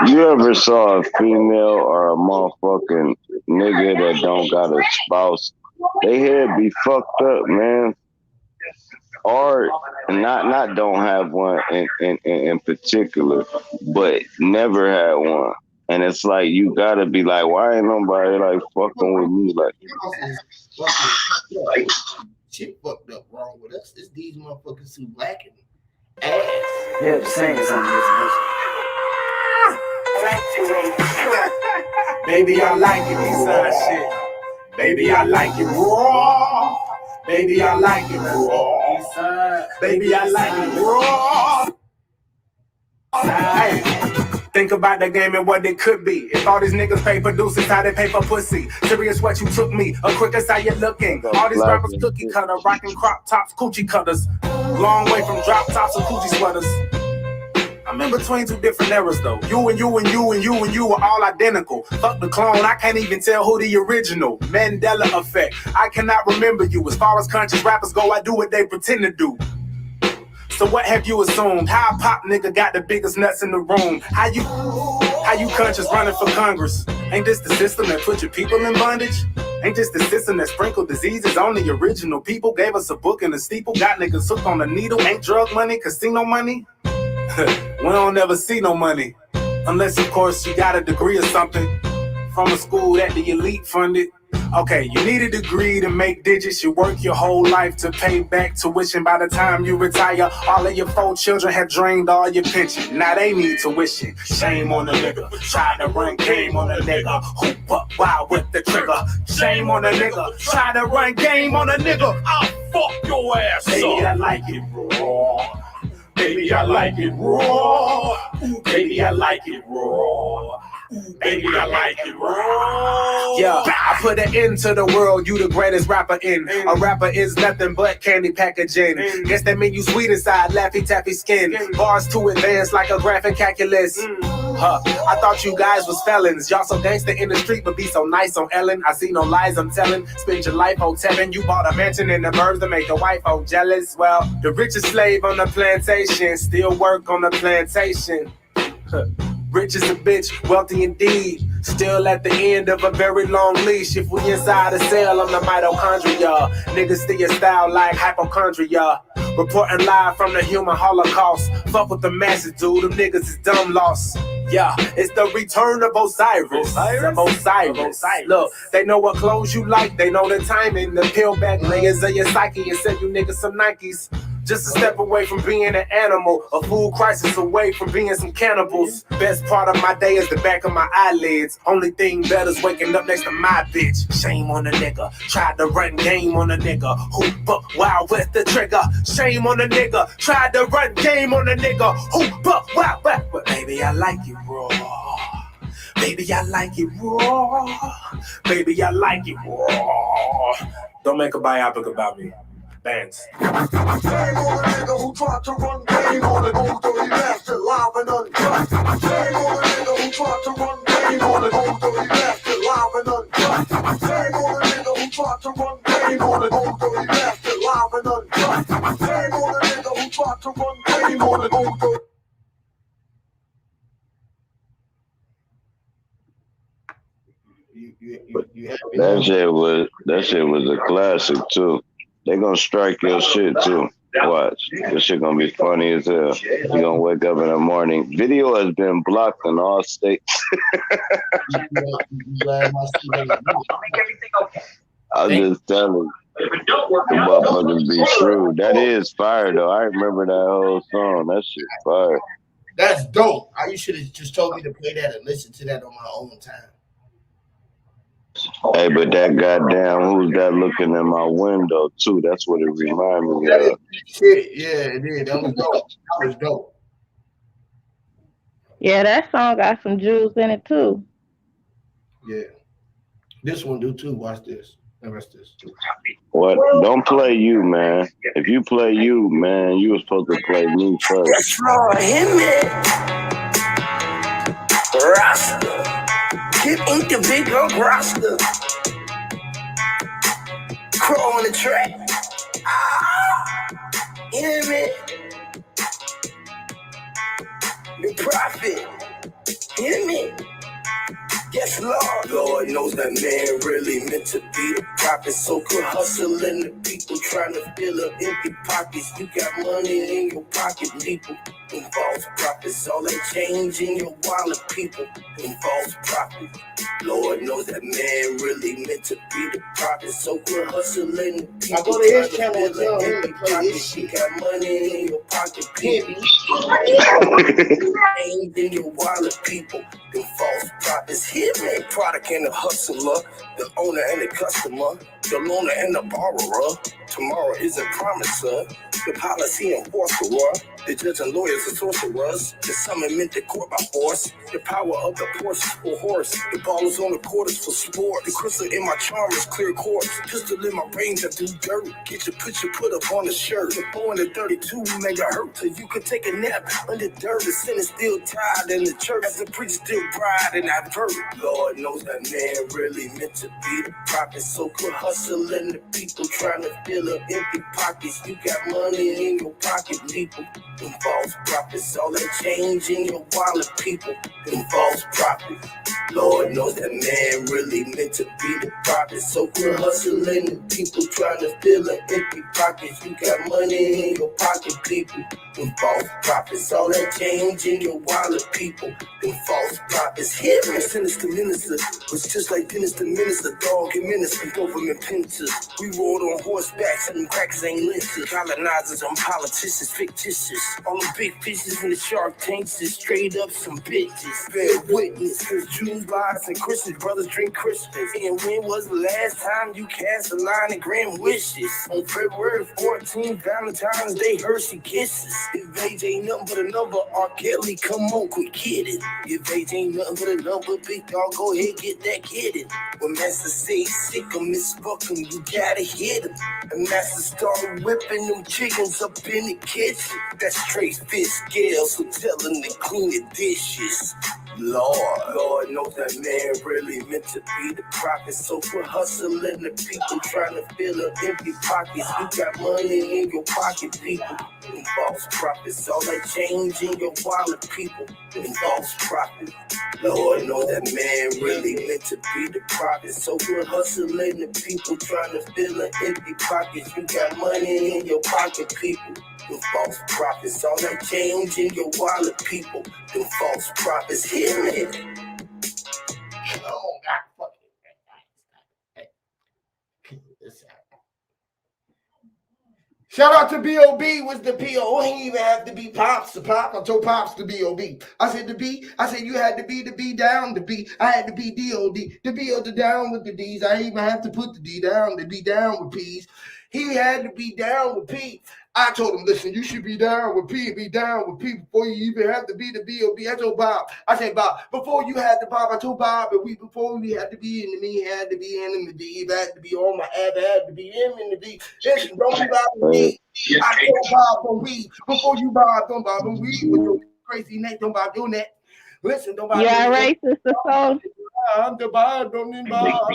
you ever saw a female or a motherfucking nigga that don't got a spouse? They head be fucked up, man. Or not don't have one in particular, but never had one. And it's like you gotta be like, why ain't nobody like fucking with me? Like shit fucked up wrong with us. It's these motherfuckers who lacking ass. Yeah, saying something. Baby, I like it, this shit. Baby, I like it raw. Baby, I like it raw. Baby, I like it raw. Hey, think about the game and what it could be. If all these niggas pay producers, how they pay for pussy. Serious what you took me, a quick as how you looking. All these rappers cookie cutter, rocking crop tops, coochie cutters. Long way from drop tops and coochie sweaters. I'm in between two different eras though. You and you and you and you and you are all identical. Fuck the clone, I can't even tell who the original. Mandela effect, I cannot remember you. As far as conscious rappers go, I do what they pretend to do. So what have you assumed? How a pop nigga got the biggest nuts in the room? How you conscious running for Congress? Ain't this the system that put your people in bondage? Ain't this the system that sprinkled diseases on the original people? Gave us a book and a steeple, got niggas hooked on the needle. Ain't drug money, casino money? We don't ever see no money. Unless, of course, you got a degree or something from a school that the elite funded. Okay, you need a degree to make digits. You work your whole life to pay back tuition. By the time you retire, all of your 4 children have drained all your pension. Now they need tuition. Shame on the nigga. Try to run game on a nigga. Hoop up wild with the trigger. Shame on the nigga. Try to run game on a nigga. I'll fuck your ass up. Baby, I like it raw. Baby, I like it raw. Baby, I like it raw. Baby, I like it raw. Yeah, I put an end to the world, you the greatest rapper in. A rapper is nothing but candy packaging. Guess that mean you sweet inside, Laffy Taffy skin. Bars too advanced like a graphic calculus. I thought you guys was felons. Y'all so gangster in the street, but be so nice on Ellen. I see no lies, I'm telling. Spend your life hoteling. You bought a mansion in the burbs to make the wife jealous. Well, the richest slave on the plantation still work on the plantation. Rich as a bitch, wealthy indeed. Still at the end of a very long leash. If we inside a cell, I'm the mitochondria. Niggas steal style like hypochondria. Reporting live from the human holocaust. Fuck with the masses, dude. Them niggas is dumb lost. Yeah, it's the return of Osiris. Osiris. Look, they know what clothes you like. They know the timing. The peel back layers of your psyche and send you niggas some Nikes. Just a step away from being an animal. A food crisis away from being some cannibals. Best part of my day is the back of my eyelids. Only thing better is waking up next to my bitch. Shame on a nigga. Tried to run game on a nigga. Hoop up wild with the trigger. Shame on a nigga. Tried to run game on a nigga. Hoop up wild with. But baby, I like it raw. Baby, I like it raw. Baby, I like it raw. Don't make a biopic about me. Bands. Shame on a nigga who tried to run game on an old dirty bastard, live and uncut. Shame on a nigga who tried to run game on an old dirty bastard, live and uncut. Shame on a nigga who tried to run game on an old dirty bastard, live and uncut. Shame on a nigga who tried to run game on an old dirty. That shit was a classic too. They gonna strike your shit too. Watch. This shit gonna be funny as hell. You gonna wake up in the morning. Video has been blocked in all states. I'll just tell you. The motherfuckers be shrewd. That is fire though. I remember that whole song. That shit fire. That's dope. You should have just told me to play that and listen to that on my own time. Hey, but that goddamn who's that looking in my window too? That's what it reminded me of. Shit, yeah, it did. That was dope. That was dope. Yeah, that song got some jewels in it too. Yeah. This one do too. Watch this. Watch this. What? Don't play you, man. If you play you, man, you were supposed to play me first. That's right, him Rasta. Get ink the big old Rasta. Crow on the track. Hear me? The prophet. Hear me? Yes, Lord. Lord knows that man really meant to be the prophet. So good hustling the people trying to fill up empty pockets. You got money in your pocket, people. Them false prophets, all that change in your wallet, people. Them false prophets. Lord knows that man really meant to be the prophet. So good hustling the people. I go to his channel and tell him to play this shit. You got money in your pocket, people. Change in your wallet, people. Them false prophets. Here, man, product and the hustler, the owner and the customer, the loaner and the borrower. Tomorrow isn't promiser, the policy enforcer, the judge and lawyers are sorcerers, the summon meant the court by force, the power of the horse is for horse, the ball is on the court is for sport, the crystal in my charm is clear quartz, pistol in my range I do dirt, get your picture put up on the shirt, the boy in the 32 megahertz, so you can take a nap under dirt, the sin is still tied in the church, as the preacher still bride and I vert. Lord knows that man really meant to be the prophet, so good hustling the people trying to fill up empty pockets, you got money in your pocket, people. Them false prophets, all that change in your wallet, people. Them false prophets. Lord knows that man really meant to be the prophet. So quit hustling the people trying to fill up empty pockets. You got money in your pocket, people. Them false prophets, all that change in your wallet, people. Them false prophets. Here, man, sinister minister was just like Dennis the minister, dog and minister, government pincers. We rode on horsebacks and them crackers ain't lynchers. Colonizers and politicians, fictitious. All the big fishes in the shark tanks is straight up some bitches. Bear witness, cause Jews, lies, and Christian brothers drink Christmas. And when was the last time you cast a line and grant wishes? On February 14th, Valentine's Day, Hershey kisses. If age ain't nothing but a number, R. Kelly, come on, quit kidding. If age ain't nothing but a number, big dog, go ahead, get that kidding. When Master say sick him, misfuck him, you gotta hit him. And Master started whipping them chickens up in the kitchen. That's straight fish scales, so tell them to clean the dishes. Lord knows that man really meant to be the prophet. So quit hustling the people trying to fill up empty pockets. You got money in your pocket, people. Them false prophets, all that change in your wallet, people. Them false prophets. Lord knows that man really meant to be the prophet. So quit hustling the people trying to fill up empty pockets. You got money in your pocket, people. Them false prophets, all that change in your wallet, people. Them false prophets, hear me. Oh God, fuck it. Shout out to B.O.B. was the P.O. He didn't even have to be Pops to Pop. I told Pops to B.O.B. I said the B. I said you had to be the B down the B. I had to be D.O.D. The B.O. the down with the D's. I didn't even have to put the D down to be down with P's. He had to be down with P. I told him, listen, you should be down with P and be down with P before you even have to be the B.O.B. I told Bob, I said, Bob, before you had the Bob, I told Bob that before we had to be in the me, had to be in the D, had to be on my ad, had to be in the D. Listen, don't be Bob and weed. I told Bob don't weed. Before you Bob, don't Bob and weed with your crazy neck, don't Bob doing that. Listen, don't Bob. You all right, Sister Soul? I'm the Bob, don't mean Bob.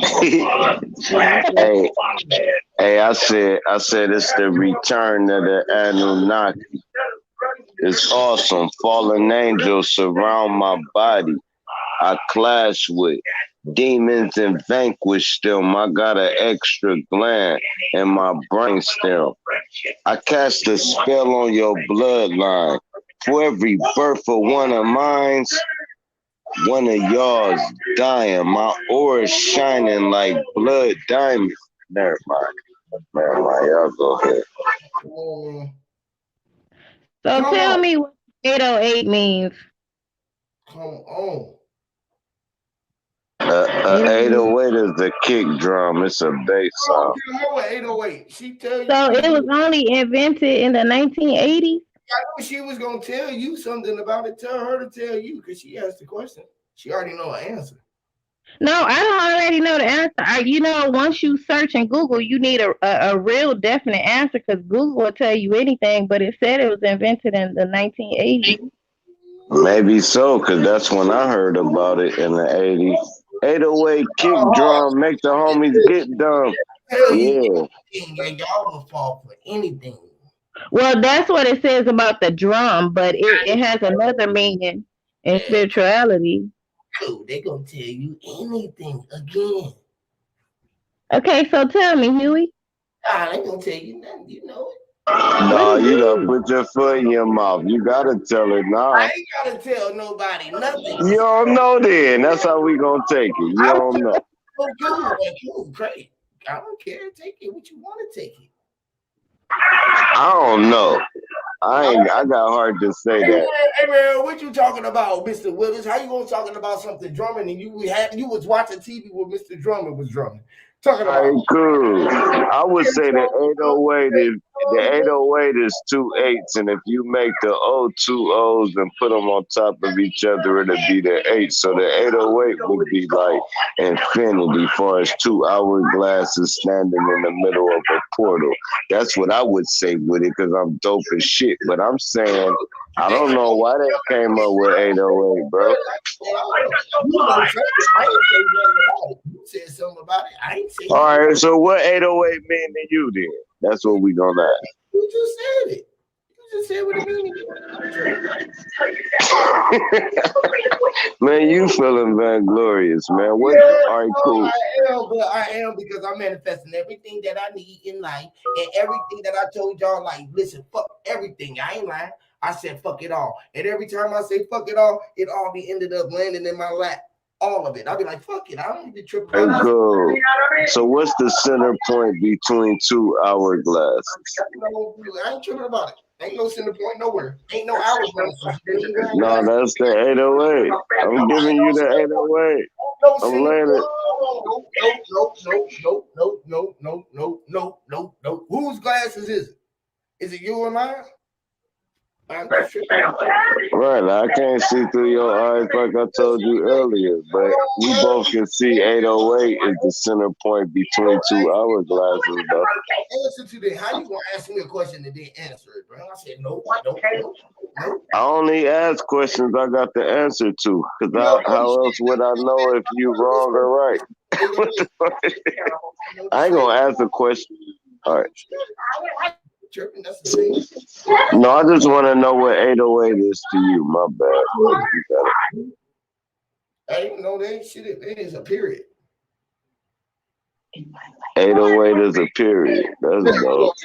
Hey, I said it's the return of the Anunnaki. It's awesome. Fallen angels surround my body. I clash with demons and vanquish them. I got an extra gland in my brainstem. I cast a spell on your bloodline. For every birth of one of mine, one of y'all's dying. My aura is shining like blood diamonds. Never mind. Y'all go ahead. So tell me what 808 means. Come on. 808 is the kick drum. It's a bass song. 808. She tell you. So it was only invented in the 1980s? I knew she was going to tell you something about it. Tell her to tell you because she asked the question. She already know her answer. No, I don't already know the answer. Once you search in Google, you need a real definite answer because Google will tell you anything, but it said it was invented in the 1980s. Maybe so, because that's when I heard about it in the 80s. 808 kick drum, make the homies get dumb. Yeah. Y'all will fall for anything. Well, that's what it says about the drum, but it has another meaning in spirituality. Cool, they're going to tell you anything again. Okay, so tell me, Huey. I ain't going to tell you nothing. You know it. No, you don't put your foot in your mouth. You got to tell it now. I ain't got to tell nobody nothing. You don't know then. That's how we going to take it. You don't know. Cool, great. I don't care. Take it what you want to take it. I don't know. I got hard to say that. Hey man, what you talking about, Mr. Willis? How you gonna talking about something drumming and you was watching TV where Mr. Drummer was drumming? Talking about cool. I would say the 808 is 2 8s, and if you make the 2 O's and put them on top of each other, it'd be the 8. So the 808 would be like infinity, far as 2 hourglasses standing in the middle of a portal. That's what I would say with it, because I'm dope as shit. But I'm saying I don't know why they came up with 808, bro. You said something about it. I ain't saying. All right, so what 808 mean to you then? That's what we gonna ask. You just said it. You just said what it means. Man, you feeling vainglorious, man. What? All right, cool. I am because I'm manifesting everything that I need in life and everything that I told y'all. Like, listen, fuck everything. I ain't lying. I said fuck it all, and every time I say fuck it all be ended up landing in my lap. All of it. I'll be like, fuck it. I don't need to trip about cool. So what's the center point between 2 hourglasses? I ain't tripping about it. Ain't no center point nowhere. Ain't no hourglasses. No, that's the 808. I'm giving you the 808. I'm laying it. No. Whose glasses is it? Is it you or mine? Right, I can't see through your eyes like I told you earlier, but we both can see 808 is the center point between 2 hourglasses, though. Answer to that. How you gonna ask me a question and then answer it, bro? I said no. Nope. I only ask questions I got the answer to. Cause how else would I know if you wrong or right? I ain't gonna ask a question. All right. That's the same. No, I just want to know what 808 is to you. My bad. I didn't know that shit. It is a period. 808 is a period. That's dope.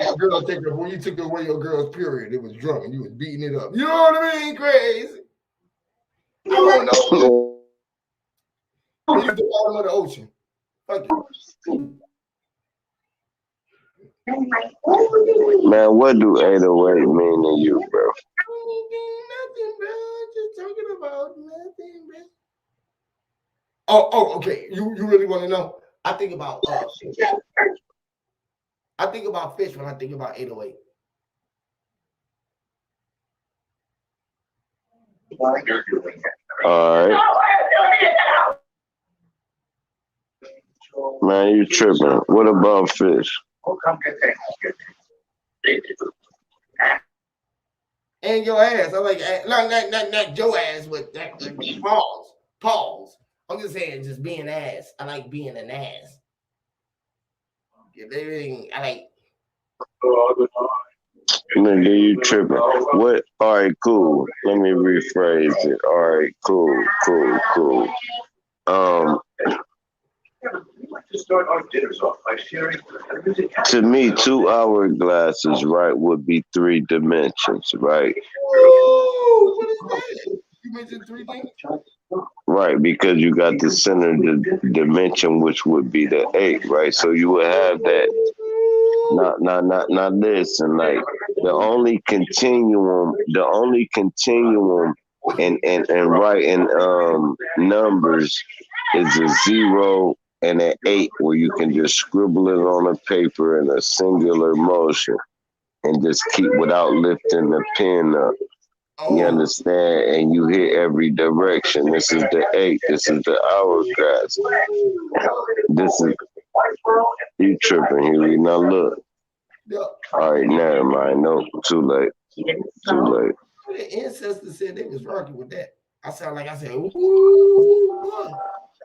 When you took away your girl's period, it was drunk and you was beating it up. You know what I mean? Crazy. I don't know. You the bottom of the ocean. Fuck you. Man, what do 808 mean to you, bro? Nothing, bro. Just talking about nothing, bro. Oh, okay. You really want to know? I think about fish when I think about 808. All right. Man, you tripping. What about fish? And your ass. I'm like, not your ass, but that pause. I'm just saying, just being ass. I like being an ass. If everything, I like. Nigga, you tripping. What? All right, cool. Let me rephrase it. All right, cool. To me, 2 hourglasses, right, would be 3 dimensions, right? Ooh, what is that? You mentioned 3 things? Right, because you got the center dimension, which would be the 8, right? So you would have that. Not this, and like the only continuum and writing numbers is a 0 and an 8, where you can just scribble it on a paper in a singular motion and just keep without lifting the pen up. You understand? And you hit every direction. This is the 8. This is the hourglass. This is you tripping, Huey. Now look. All right, never mind. No, too late. The ancestors said they was rocking with that. I sound like I said, ooh.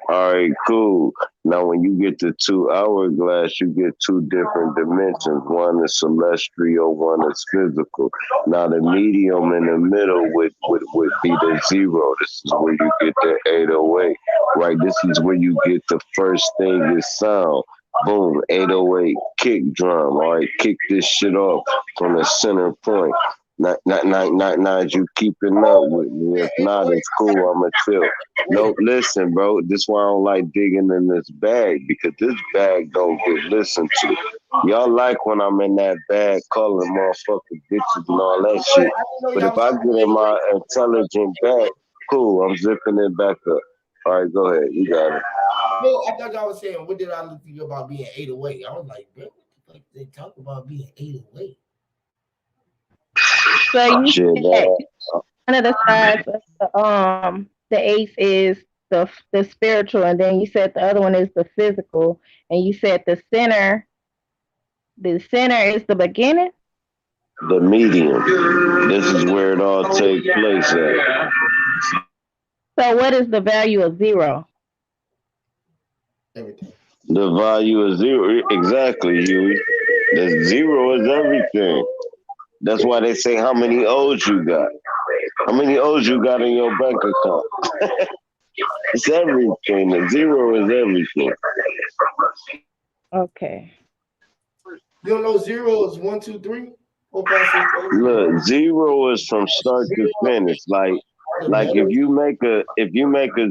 All right, cool. Now, when you get to 2 hourglass, you get 2 different dimensions. One is celestial, one is physical. Now, the medium in the middle would be the 0. This is where you get the 808, right? This is where you get the first thing is sound. Boom, 808 kick drum. All right, kick this shit off from the center point. Not you keeping up with me. If not, it's cool. I'ma chill. No, listen, bro. This is why I don't like digging in this bag, because this bag don't get listened to. Y'all like when I'm in that bag calling motherfucking bitches and all that shit. But if I get in my intelligent bag, cool. I'm zipping it back up. All right, go ahead. You got it. No, I thought y'all was saying, what did I think about being 808? I was like, bro, what the fuck they talk about being 808? So you said one of the sides of the 8th is the spiritual, and then you said the other one is the physical, and you said the center is the beginning? The medium. This is where it all takes place at. So what is the value of 0? Everything. The value of 0, exactly, Huey. The 0 is everything. That's why they say how many O's you got. How many O's you got in your bank account? It's everything. The 0 is everything. Okay. You don't know 0 is 1, 2, 3? 4, 5, 6, 7. Look, 0 is from start to finish. Like if you make a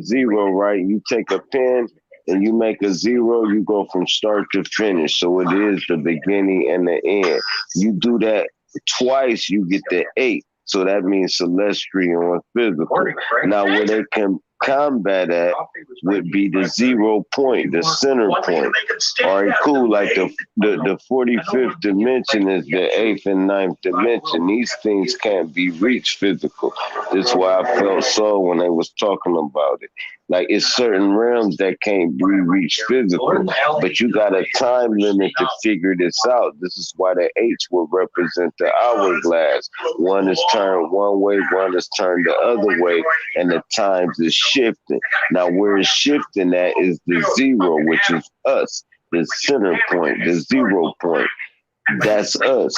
0, right, you take a pen and you make a 0, you go from start to finish. So it is the beginning and the end. You do that twice, you get the 8. So that means celestial and physical. Now, where they can combat at would be the 0 point, the center point. All right, cool. Like the 45th dimension is the 8th and 9th dimension. These things can't be reached physical. That's why I felt so when they was talking about it. Like it's certain realms that can't be reached physical, but you got a time limit to figure this out. This is why the H will represent the hourglass. One is turned one way, one is turned the other way, and the times is shifting. Now where it's shifting at is the zero, which is us, the center point, the 0 point. That's us.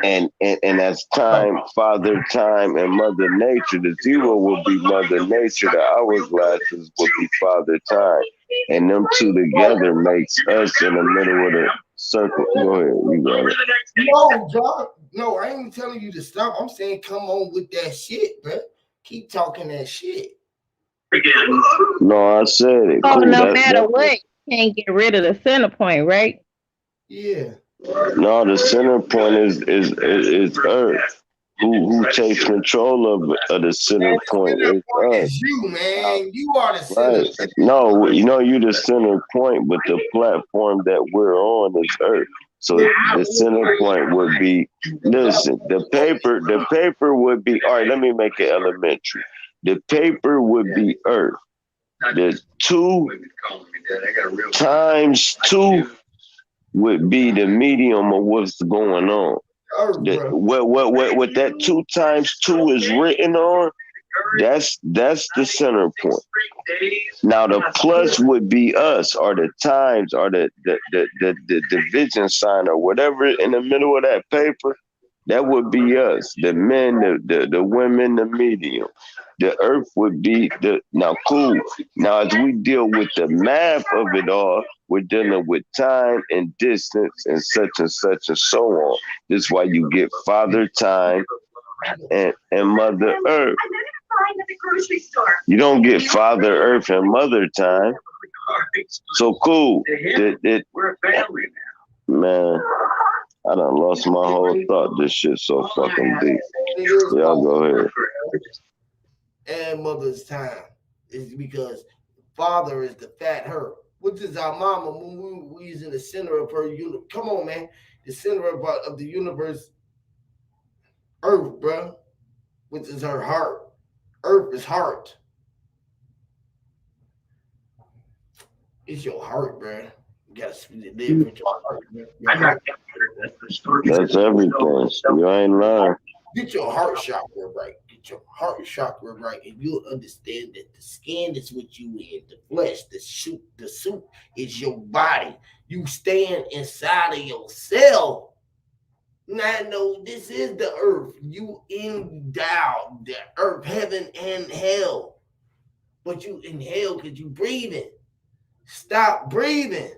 And as time, Father Time, and Mother Nature, the 0 will be Mother Nature, the hourglasses will be Father Time. And them two together makes us in the middle of the circle. Go ahead, you got it. No, John. No, I ain't telling you to stop. I'm saying come on with that shit, bro. Keep talking that shit. No, I said it. Oh, Cool. no matter what, you can't get rid of the center point, right? Yeah. No, the center point is Earth. Who takes control of the center point is us. You, man. You are the center. Right. No, you the center point, but the platform that we're on is Earth. So the center point would be, listen, the paper would be, all right, let me make it elementary. The paper would be Earth. The 2 times 2 would be the medium of what's going on. What that 2 times 2 is written on, that's the center point. Now the plus would be us, or the times, or the division sign, or whatever in the middle of that paper. That would be us, the men, the women, the medium. The earth would be now cool. Now as we deal with the math of it all, we're dealing with time and distance and such and so on. This is why you get Father Time and Mother Earth. You don't get Father Earth and Mother Time. So cool. Man, I done lost my whole thought. This shit's so fucking deep. Y'all go ahead. And Mother's Time is because Father is the fat her, which is our mama when we in the center of her universe. Come on, man. The center of the universe, Earth, bro, which is her heart. Earth is heart. It's your heart, bro. You gotta live with your heart, bro. That's everything. You ain't lying. Get your heart chakra right. Get your heart chakra right, and you'll understand that the skin is what you in, the flesh, the suit is your body. You stand inside of yourself. Now know this is the earth. You endow the earth, heaven and hell. But you inhale because you breathing. Stop breathing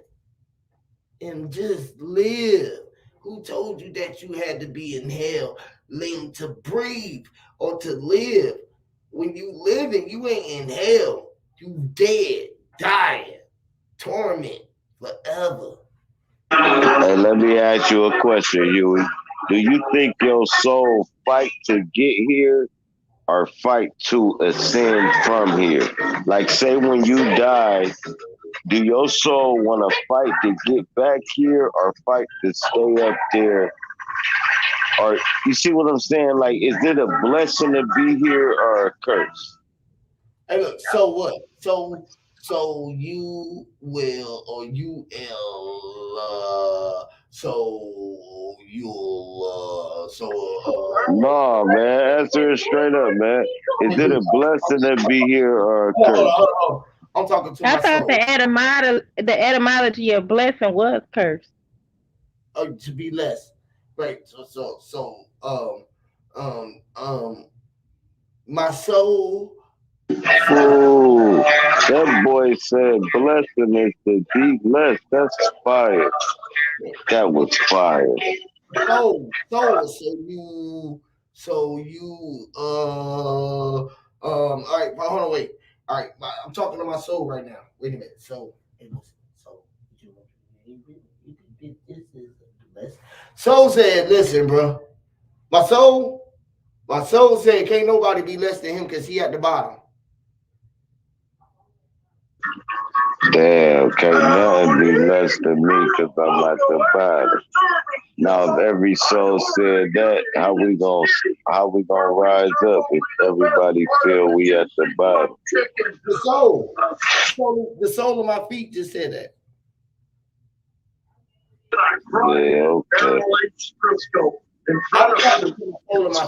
and just live. Who told you that you had to be in hell? Learn to breathe or to live. When you living, you ain't in hell. You dead, dying, torment forever. Hey, let me ask you a question, Huey. Do you think your soul fight to get here or fight to ascend from here? Like, say when you die, do your soul want to fight to get back here or fight to stay up there? Or you see what I'm saying? Like, is it a blessing to be here or a curse? Hey, look, so what? So you will, or you no, man, answer it straight up, man. Is it a blessing to be here or a curse? Hold. I'm talking to I myself. thought the etymology of blessing was curse. To be less. Right. So my soul. Ooh, that boy said blessing is to be blessed. That's fire. That was fire. So you all right, hold on, wait. All right, I'm talking to my soul right now. Wait a minute. So soul said, listen, bro. My soul said, can't nobody be less than him because he at the bottom. Damn, can't nothing be less than me because I'm at the bottom. Now, if every soul said that, how we gonna rise up if everybody feel we at the bottom? The soul of my feet just said that. Yeah, okay.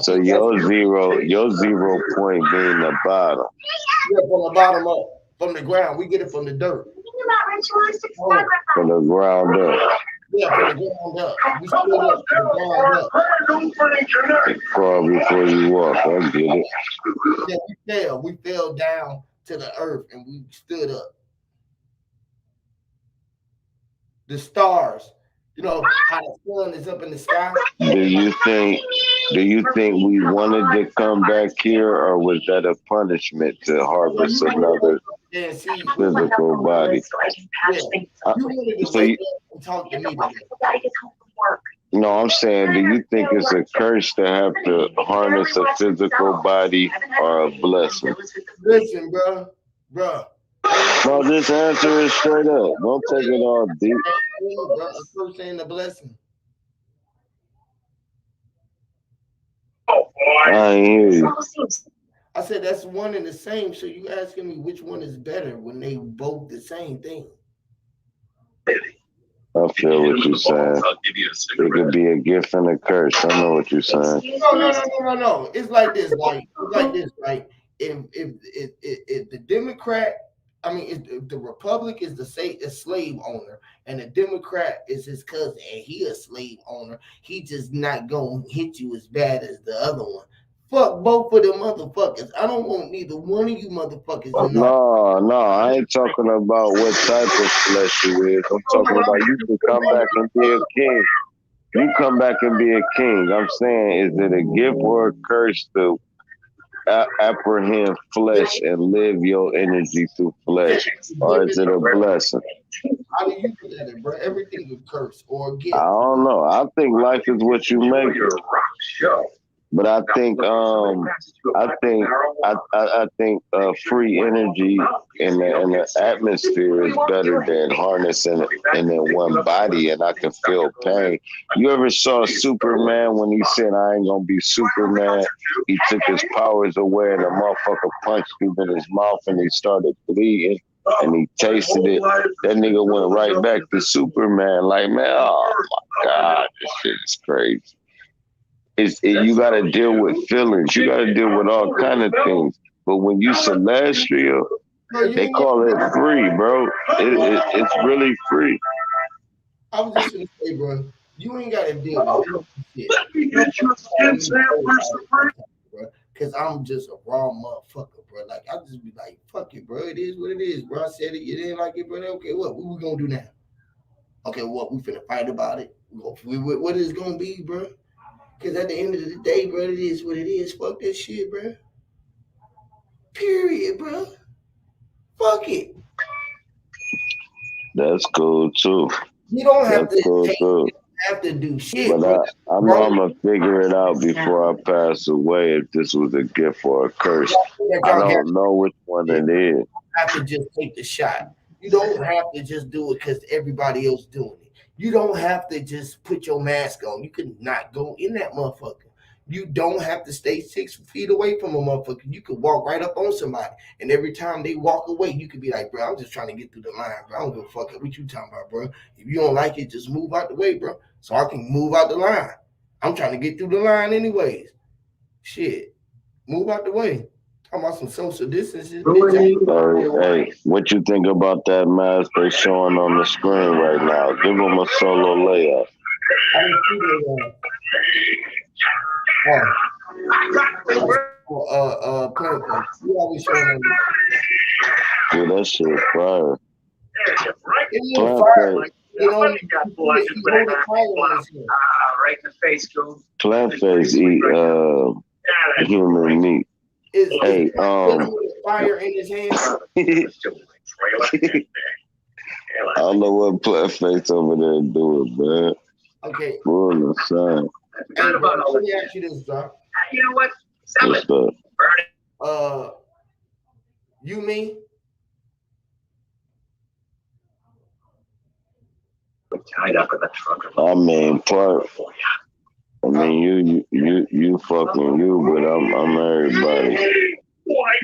So your 0 point being the bottom. Yeah, from the bottom up, from the ground. We get it from the dirt. From the ground up. Yeah, from the ground up. We stood up from the ground up. Crawl before you walk. I get it. Yeah, we fell down to the earth and we stood up. The stars, you know how the sun is up in the sky. Do you think we wanted to come back here, or was that a punishment to harvest another physical body? Talk to me. No, I'm saying, do you think it's a curse to have to harness a physical body, or a blessing? Listen, bro. No, this answer is straight up. Don't take it all deep. I'm saying the blessing. I ain't hear you. I said that's one and the same. So you asking me which one is better when they both the same thing? I feel what you're saying. It could be a gift and a curse. I know what you're saying. No. It's like this. Like if the Democrat, if the Republic is a slave owner, and the Democrat is his cousin, and he a slave owner, he just not gonna hit you as bad as the other one. Fuck both of them motherfuckers. I don't want neither one of you motherfuckers. No, I ain't talking about what type of flesh you is. I'm talking about you can come back and be a king. You come back and be a king. I'm saying, is it a gift or a curse to apprehend flesh and live your energy through flesh, or is it a blessing? How do you look at it, bro? Everything is curse or a gift. I don't know. I think life is what you make it. But I think free energy in the atmosphere is better than harnessing it in one body, and I can feel pain. You ever saw Superman when he said, "I ain't gonna be Superman"? He took his powers away, and the motherfucker punched him in his mouth, and he started bleeding, and he tasted it. That nigga went right back to Superman. Like, man, oh my God, this shit is crazy. You got to deal with feelings. You got to deal with all kind of things. But when you celestial, they call it free, bro. It's really free. I was just gonna say, bro, you ain't got to deal with shit. Because I'm just a raw motherfucker, bro. Like, I just be like, fuck it, bro. It is what it is, bro. I said it. You didn't like it, bro. Okay, what we gonna do now? Okay, what we finna fight about it? What is it gonna be, bro? Because at the end of the day, bro, it is what it is. Fuck that shit, bro. Period, bro. Fuck it. That's cool, too. You don't have to do shit, but I'm going to figure it out before I pass away if this was a gift or a curse. I don't know which one it is. You have to just take the shot. You don't have to just do it because everybody else doing it. You don't have to just put your mask on. You can not go in that motherfucker. You don't have to stay 6 feet away from a motherfucker. You could walk right up on somebody. And every time they walk away, you could be like, bro, I'm just trying to get through the line, bro. I don't give a fuck what you talking about, bro. If you don't like it, just move out the way, bro. So I can move out the line. I'm trying to get through the line anyways. Shit. Move out the way. Talking about some social distancing. Hey, what you think about that mask they're showing on the screen right now? Give them a solo layout. Dude, that shit is fire. Plant face eat human meat. Hey, fire in his hand. I don't know what plant face over there doing, man. Okay. We're on the side. Hey, bro, let me ask you this, bro. You know what? What's up? You me? I mean, part. I mean, you fucking you, but I'm everybody.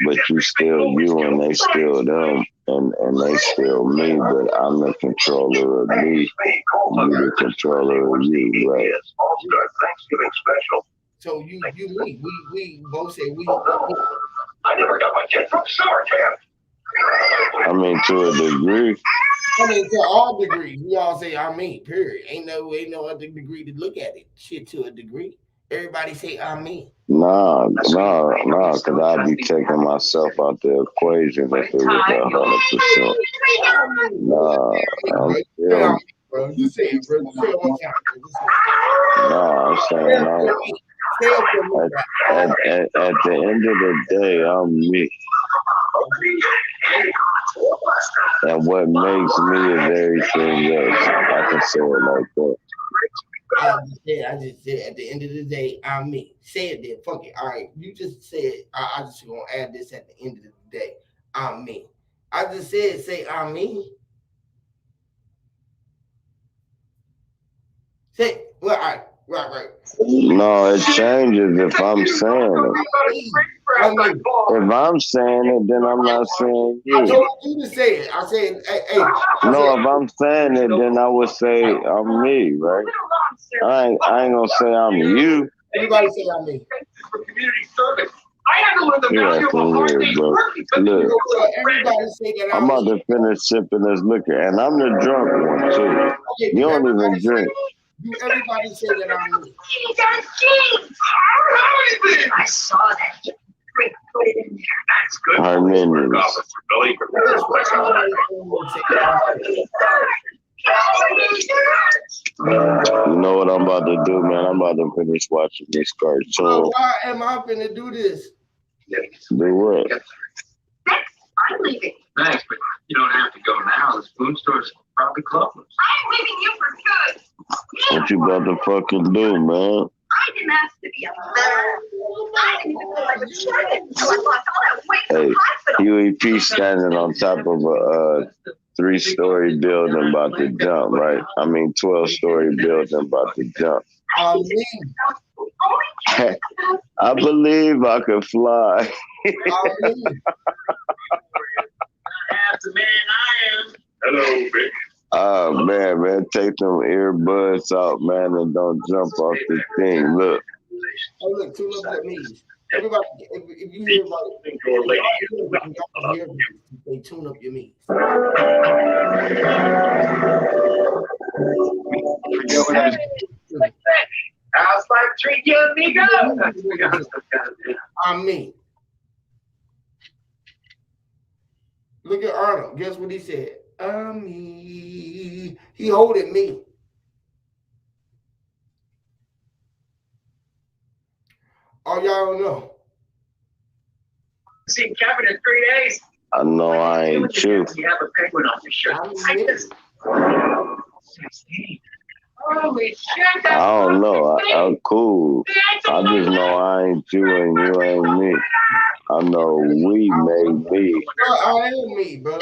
But you still you, and they still them, and they still me. But I'm the controller of me. You the controller of you, right? So you me. We both say we. I never got my kid from summer camp. I mean, to a degree. I mean, to all degrees, we all say I mean. Period. Ain't no other degree to look at it. Shit, to a degree, everybody say I mean. Nah, because I'd be taking myself out the equation if it was 100%. Nah, bro. You say it, bro. You say it one time. Nah, I'm saying at the end of the day, I'm me. And what makes me is everything else. I can say it like that. I just said at the end of the day, I'm me. Say it then. Fuck it. All right. You just said I just gonna add this at the end of the day. I'm me. I just said say I'm me. Say well, all right. Right. No, it changes if I'm saying it. If I'm saying it, then I'm not saying you. I told you to say it. I said, hey. No, if I'm saying it, then I would say I'm me, right? I ain't gonna say I'm you. Everybody say I'm me. For community service. I had to learn the value of a hard day's work. Look, everybody say that I'm about to finish sipping this liquor, and I'm the drunk one too. Okay, you don't even drink. Everybody say that I'm me. I saw that. Put it in there. That's good. You know what I'm about to do, man? I'm about to finish watching this cartoon. So why am I finna do this? Do what? I'm leaving. Thanks, but you don't have to go now. The spoon store's probably closed. I'm leaving you for good. What you about to fucking do, man? I didn't ask to be a better. I didn't even feel like a chicken. So I lost all that weight in the hospital. Huey P standing on top of a 3-story building about to jump, right? I mean, 12-story building about to jump. I believe I could fly. The man I am. Hello, Vic. Oh, man, take them earbuds out, man, and don't jump off the thing. Look. Oh, look, tune up your knees. Everybody, if you hear about they tune up your knees. How's life treat you, amigo? I'm me. Look at Arnold. Guess what he said? I'm me. He holding me. Oh, y'all don't know. Seen Kevin in 3 days. I know I ain't you. You have a penguin on your shirt. Holy shit! I don't know. I'm cool. I just know I ain't you and you ain't me. I know we made me. I am me, bro.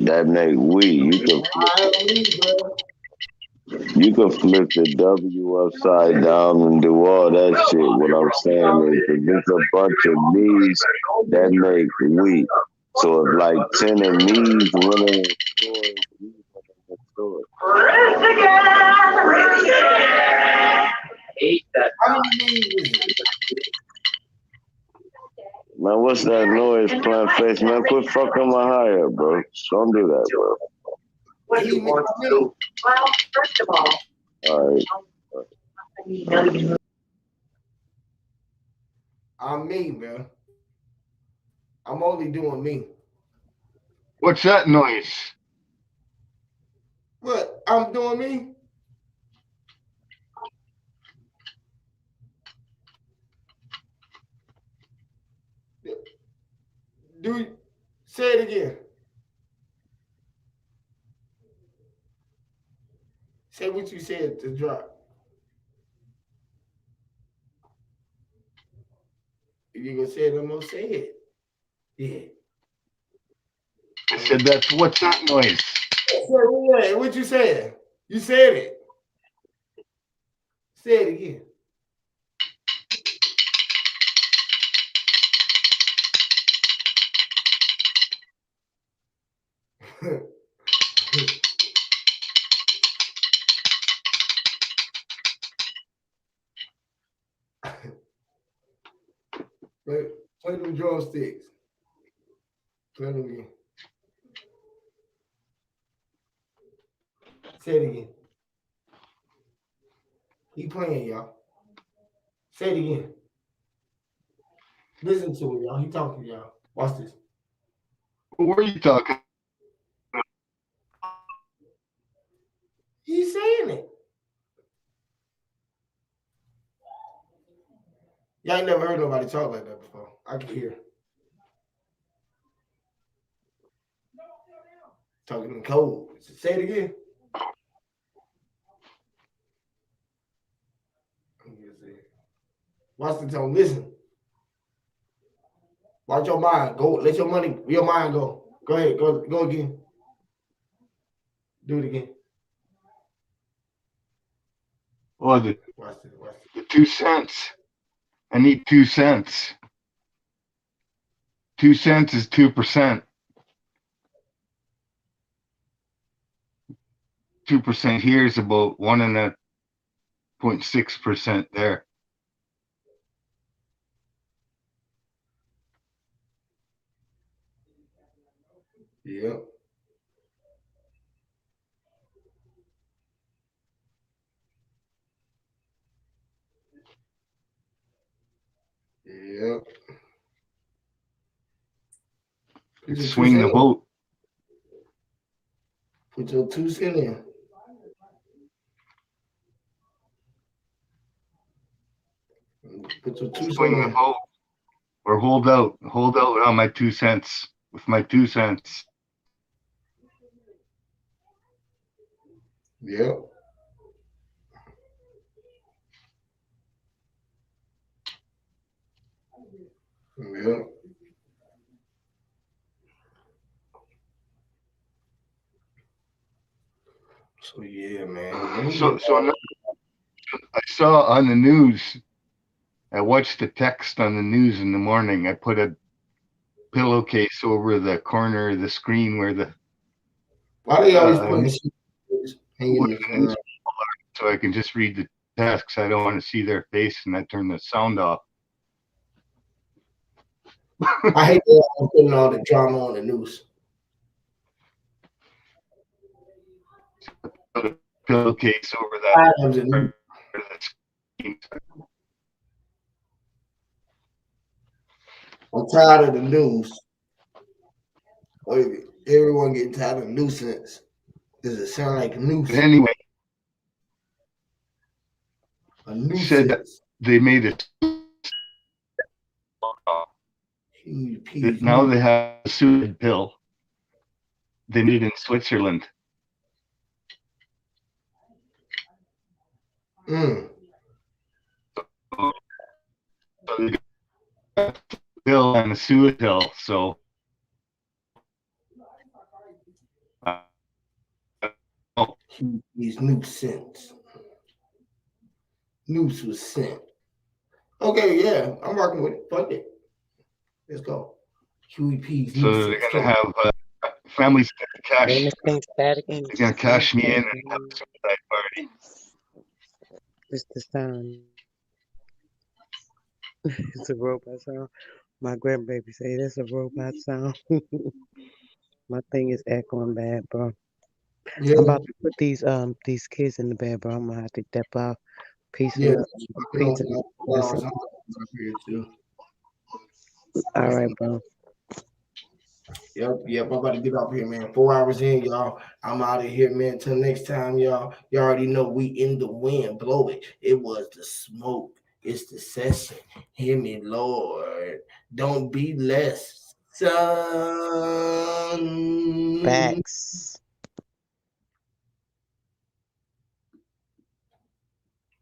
That make we. You can flip the W upside down and do all that shit. What I'm saying is, if it's a bunch of me's, that make we. So if like 10 of me's running in the store, man, what's that noise, plant face? Man, quit fucking my high up, bro. Don't do that, bro. What do you want to do? Well, first of all, right. I'm me, bro. I'm only doing me. What's that noise? What? I'm doing me? Say it again. Say what you said to drop. If you're gonna say it, I'm gonna say it. Yeah. said, that's what's that noise? Yeah, what you said? You said it. Say it again. Play them drumsticks. Play them again. Say it again. Keep playing, y'all. Say it again. Listen to it, y'all. He talking, y'all. Watch this. What are you talking? He's saying it. Y'all ain't never heard nobody talk like that before. I can hear. Talking in code. Say it again. Watch the tone. Listen. Watch your mind. Go. Let your mind go. Go ahead. Go again. Do it again. Oh, the 2 cents. I need 2 cents. 2 cents is 2%. 2% here is about 1.6% there. Yep. Yep. Swing the boat. Put your 2 cents in. Put your 2 Swing cents the in. boat. Or hold out on my 2 cents with my 2 cents. Yep. Yep. So yeah, man. So I saw on the news. I watched the text on the news in the morning. I put a pillowcase over the corner of the screen where the why they always putting hanging the so I can just read the text. I don't want to see their face, and I turn the sound off. I hate that I'm putting all the drama on the news. Put a pillowcase over that. I'm tired of the news. Everyone getting tired of nuisance. Does it sound like a nuisance? Anyway, a nuisance. Said that they made it. Now they have a suicide pill. They made it in Switzerland. So they got a pill and a suicide pill. So these nuisance. Noose was sent. Okay, yeah, I'm rocking with it. Fuck it. Let's go. Huey P's. So they're gonna have families cash. They're gonna cash me in and have a suicide party. It's the sound. It's a robot sound. My grandbaby say that's a robot sound. My thing is echoing bad, bro. Yeah. I'm about to put these kids in the bed, bro. I'm gonna have to step off. Peace. Yeah. Peace. All right, bro. Yep. I'm about to get off here, man. 4 hours in, y'all. I'm out of here, man. Till next time, y'all. You already know we in the wind. Blow it. It was the smoke. It's the session. Hear me, Lord. Don't be less. Son. Facts.